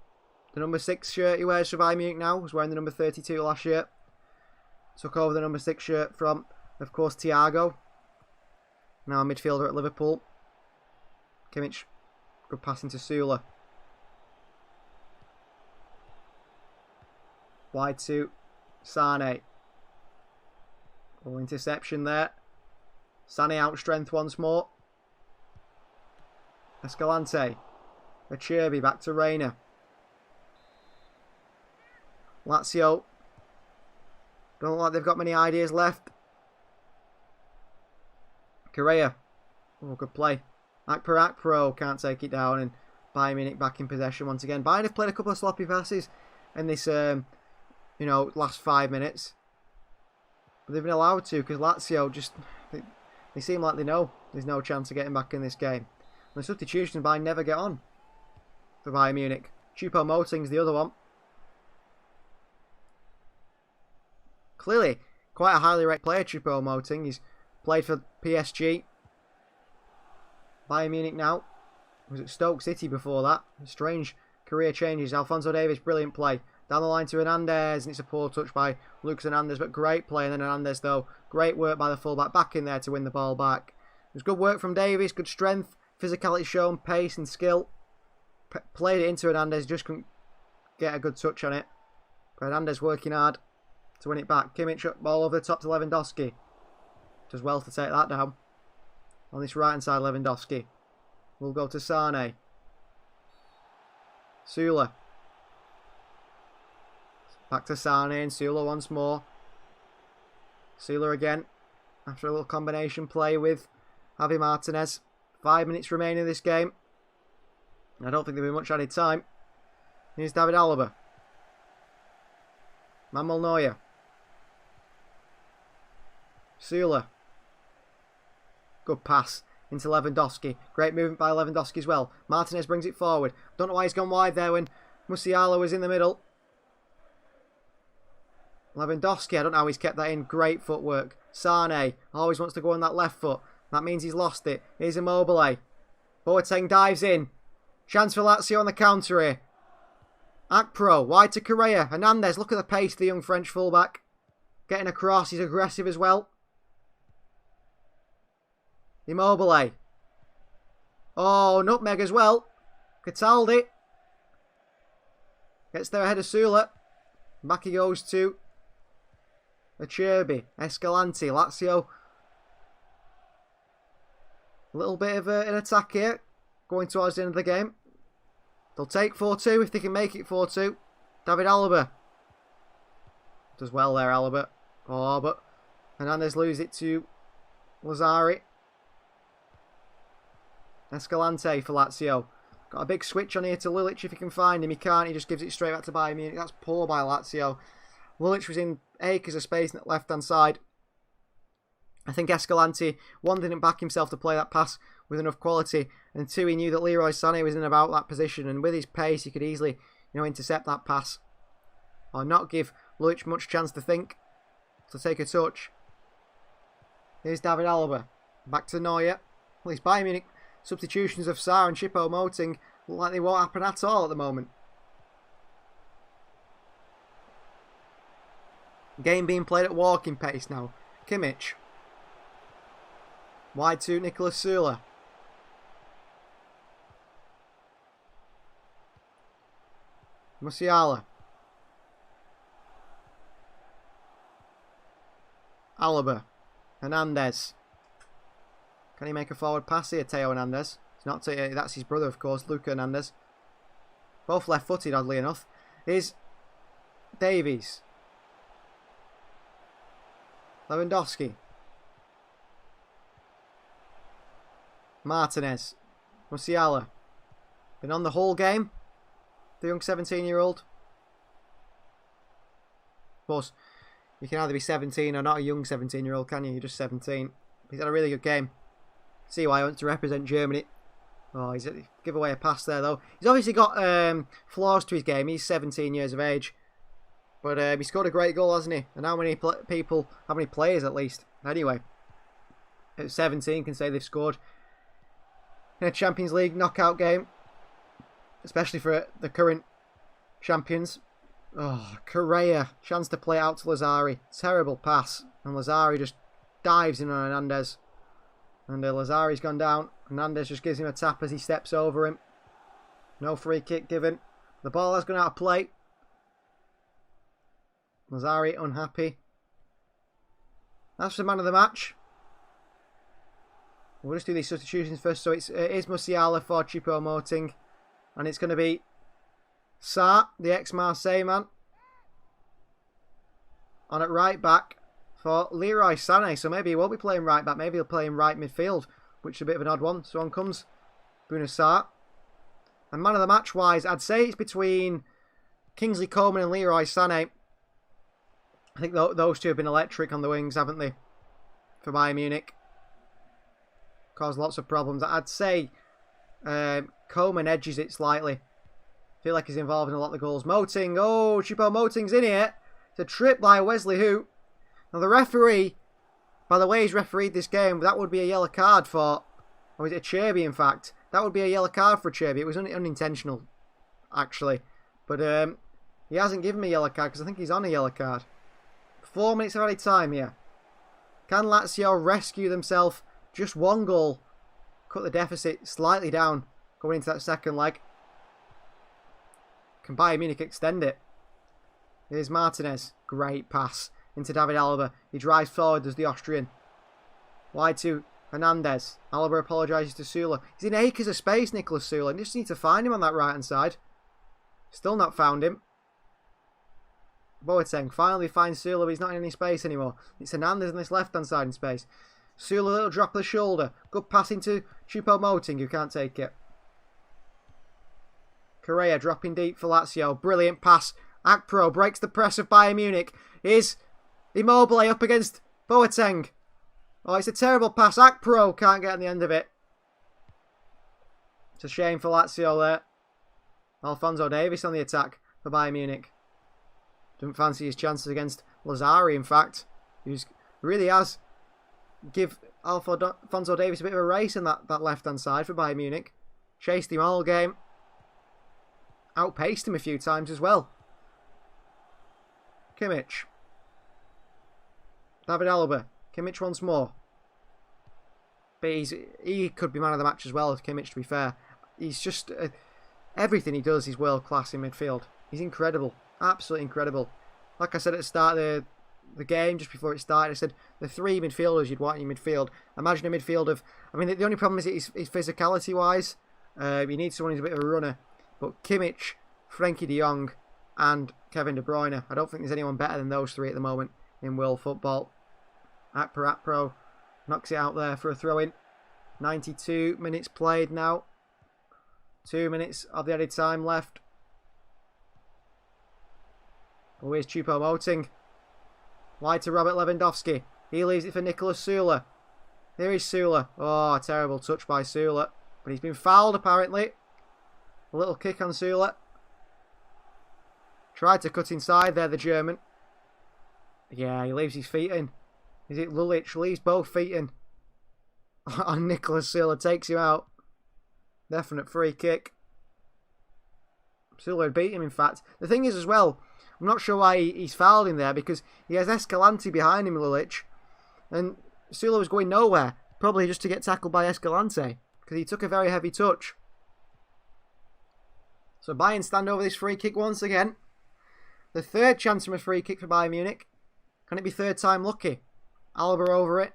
The number 6 shirt he wears for Bayern Munich now. Was wearing the number 32 last year. Took over the number 6 shirt from, of course, Thiago. Now a midfielder at Liverpool. Kimmich. Good pass into Sula. Wide to Sane. Oh, interception there. Sane out strength once more. Escalante. Acerbi back to Reina. Lazio. Don't look like they've got many ideas left. Correa. Oh, good play. Akpro can't take it down, and Bayern Munich back in possession once again. Bayern have played a couple of sloppy passes in this, last 5 minutes. But they've been allowed to because Lazio just, they seem like they know there's no chance of getting back in this game. And the substitutions Bayern never get on for Bayern Munich. Choupo-Moting's the other one. Clearly, quite a highly rated player, Choupo-Moting. He's played for PSG. Bayern Munich now. Was at Stoke City before that. Strange career changes. Alphonso Davies, brilliant play. Down the line to Hernandez, and it's a poor touch by Lucas Hernandez, but great play. And then Hernandez, though, great work by the fullback, back in there to win the ball back. It was good work from Davies, good strength, physicality shown, pace and skill. Played it into Hernandez, just couldn't get a good touch on it. But Hernandez working hard to win it back. Kimmich up, ball over the top to Lewandowski. Does well to take that down. On this right hand side, Lewandowski. We'll go to Sane. Sula. Back to Sane and Sula once more. Sula again. After a little combination play with Javi Martinez. 5 minutes remaining in this game. I don't think there'll be much added time. Here's David Alaba. Manuel Neuer. Sula. Good pass into Lewandowski. Great movement by Lewandowski as well. Martinez brings it forward. Don't know why he's gone wide there when Musiala was in the middle. Lewandowski, I don't know how he's kept that in. Great footwork. Sane always wants to go on that left foot. That means he's lost it. Here's Immobile. Boateng dives in. Chance for Lazio on the counter here. Akpro, wide to Correa. Hernandez, look at the pace of the young French fullback. Getting across, he's aggressive as well. Immobile. Oh, nutmeg as well. Cataldi. Gets there ahead of Sula. Back he goes to Acerbi. Escalante. Lazio. A little bit of an attack here. Going towards the end of the game. They'll take 4-2 if they can make it 4-2. David Alaba. Does well there, Alaba. Oh, but Hernandez loses it to Lazari. Escalante for Lazio. Got a big switch on here to Lulic if he can find him. He can't. He just gives it straight back to Bayern Munich. That's poor by Lazio. Lulic was in acres of space on the left-hand side. I think Escalante, one, didn't back himself to play that pass with enough quality, and two, he knew that Leroy Sané was in about that position, and with his pace, he could easily, intercept that pass or not give Lulic much chance to think, to take a touch. Here's David Alaba, back to Neuer. Well, his Bayern Munich substitutions of Sarr and Choupo-Moting look like they won't happen at all at the moment. Game being played at walking pace now. Kimmich. Wide to Nicolas Sula. Musiala. Alaba. Hernandez. Can he make a forward pass here, Theo Hernandez? It's not Theo, that's his brother, of course, Luca Hernandez. Both left-footed, oddly enough. Here's Davies. Lewandowski. Martinez. Musiala. Been on the whole game. The young 17-year-old. Of course, you can either be 17 or not a young 17-year-old, can you? You're just 17. He's had a really good game. See why he wants to represent Germany. Oh, he's give away a pass there, though. He's obviously got flaws to his game. He's 17 years of age. But he scored a great goal, hasn't he? And how many players at least? Anyway, at 17 can say they've scored in a Champions League knockout game. Especially for the current champions. Oh, Correa. Chance to play out to Lazari. Terrible pass. And Lazari just dives in on Hernandez. And Lazari's gone down. Hernandez just gives him a tap as he steps over him. No free kick given. The ball has gone out of play. Lazari unhappy. That's the man of the match. We'll just do these substitutions first. So it is Musiala for Choupo-Moting. And it's going to be Sarr, the ex-Marseille man. On at right back for Leroy Sané. So maybe he won't be playing right back. Maybe he'll play in right midfield, which is a bit of an odd one. So on comes Bruno Sarr. And man of the match wise, I'd say it's between Kingsley Coman and Leroy Sané. I think those two have been electric on the wings, haven't they? For Bayern Munich. Caused lots of problems. I'd say Coman edges it slightly. Feel like he's involved in a lot of the goals. Moting. Oh, Choupo-Moting's in here. It's a trip by Wesley Hu. Now the referee, by the way he's refereed this game, that would be a yellow card for, or is it Cherby in fact? That would be a yellow card for Cherby. It was unintentional, actually. But he hasn't given me a yellow card because I think he's on a yellow card. 4 minutes of added time here. Can Lazio rescue themselves? Just one goal. Cut the deficit slightly down going into that second leg. Can Bayern Munich extend it? Here's Martinez. Great pass into David Alaba. He drives forward as the Austrian. Wide to Hernandez. Alaba apologises to Sula. He's in acres of space, Nicolas Sula. You just need to find him on that right hand side. Still not found him. Boateng finally finds Sula, but he's not in any space anymore. It's Hernandez on this left hand side in space. Sula, a little drop of the shoulder. Good pass into Choupo-Moting, who can't take it. Correa dropping deep for Lazio. Brilliant pass. Akpro breaks the press of Bayern Munich. Is Immobile up against Boateng. Oh, it's a terrible pass. Akpro can't get on the end of it. It's a shame for Lazio there. Alphonso Davies on the attack for Bayern Munich. Didn't fancy his chances against Lazari, in fact. He really has give Alphonso Davies a bit of a race in that left-hand side for Bayern Munich. Chased him all game. Outpaced him a few times as well. Kimmich. David Alaba. Kimmich once more. But he could be man of the match as well, Kimmich, to be fair. He's just... everything he does is world-class in midfield. He's incredible. Absolutely incredible. Like I said at the start of the game, just before it started, I said the three midfielders you'd want in your midfield. Imagine a midfield of... I mean, the only problem is his physicality-wise. You need someone who's a bit of a runner. But Kimmich, Frenkie de Jong and Kevin De Bruyne. I don't think there's anyone better than those three at the moment in world football. Akpro knocks it out there for a throw-in. 92 minutes played now. 2 minutes of the added time left. Oh, here's Choupo-Moting. Wide to Robert Lewandowski. He leaves it for Nicolas Sula. Here is Sula. Oh, a terrible touch by Sula. But he's been fouled apparently. A little kick on Sula. Tried to cut inside there, the German. Yeah, he leaves his feet in. Is it Lulic? Leaves both feet in. On Nicolas Sula, takes him out. Definite free kick. Sula had beat him, in fact. The thing is as well, I'm not sure why he's fouled him there, because he has Escalante behind him, Lulic. And Sula was going nowhere. Probably just to get tackled by Escalante, because he took a very heavy touch. So Bayern stand over this free kick once again. The third chance from a free kick for Bayern Munich. Can it be third time lucky? Alaba over it.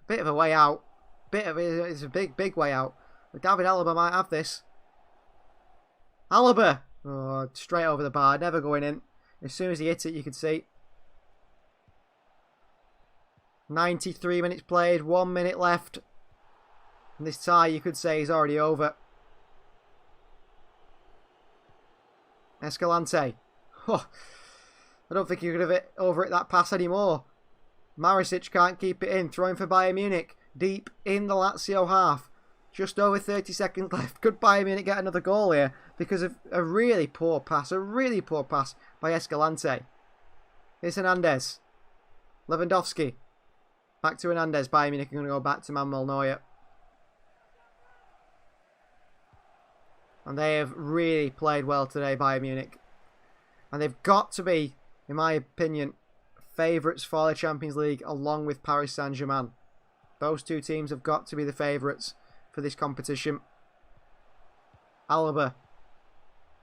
Bit of a way out. It's a big way out. But David Alaba might have this. Alaba! Oh, straight over the bar. Never going in. As soon as he hit it, you could see. 93 minutes played, 1 minute left. And this tie, you could say, is already over. Escalante. Oh, I don't think you could have overhit that pass anymore. Marisic can't keep it in. Throwing for Bayern Munich. Deep in the Lazio half. Just over 30 seconds left. Could Bayern Munich get another goal here because of a really poor pass. A really poor pass by Escalante. Here's Hernandez. Lewandowski. Back to Hernandez. Bayern Munich are going to go back to Manuel Neuer. And they have really played well today, Bayern Munich. And they've got to be, in my opinion, favourites for the Champions League along with Paris Saint-Germain. Those two teams have got to be the favourites for this competition. Alaba.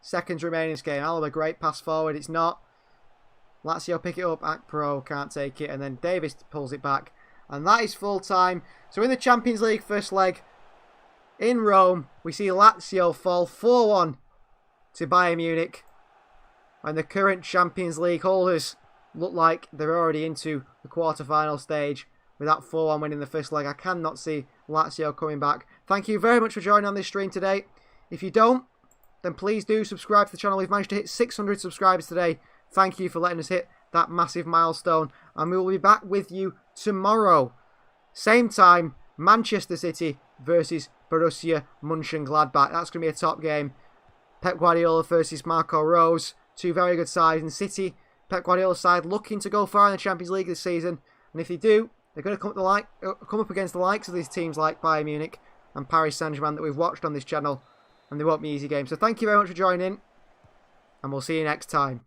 Seconds remaining in this game. Alaba, great pass forward. It's not. Lazio pick it up. Akpro can't take it. And then Davis pulls it back. And that is full time. So in the Champions League first leg in Rome, we see Lazio fall 4-1 to Bayern Munich. And the current Champions League holders look like they're already into the quarter-final stage with that 4-1 win in the first leg. I cannot see Lazio coming back. Thank you very much for joining on this stream today. If you don't, then please do subscribe to the channel. We've managed to hit 600 subscribers today. Thank you for letting us hit that massive milestone. And we will be back with you tomorrow. Same time, Manchester City versus Borussia Mönchengladbach. That's going to be a top game. Pep Guardiola versus Marco Rose. Two very good sides. And City, Pep Guardiola's side, looking to go far in the Champions League this season. And if they do, they're going to come up against the likes of these teams like Bayern Munich and Paris Saint-Germain that we've watched on this channel. And they won't be easy games. So thank you very much for joining. And we'll see you next time.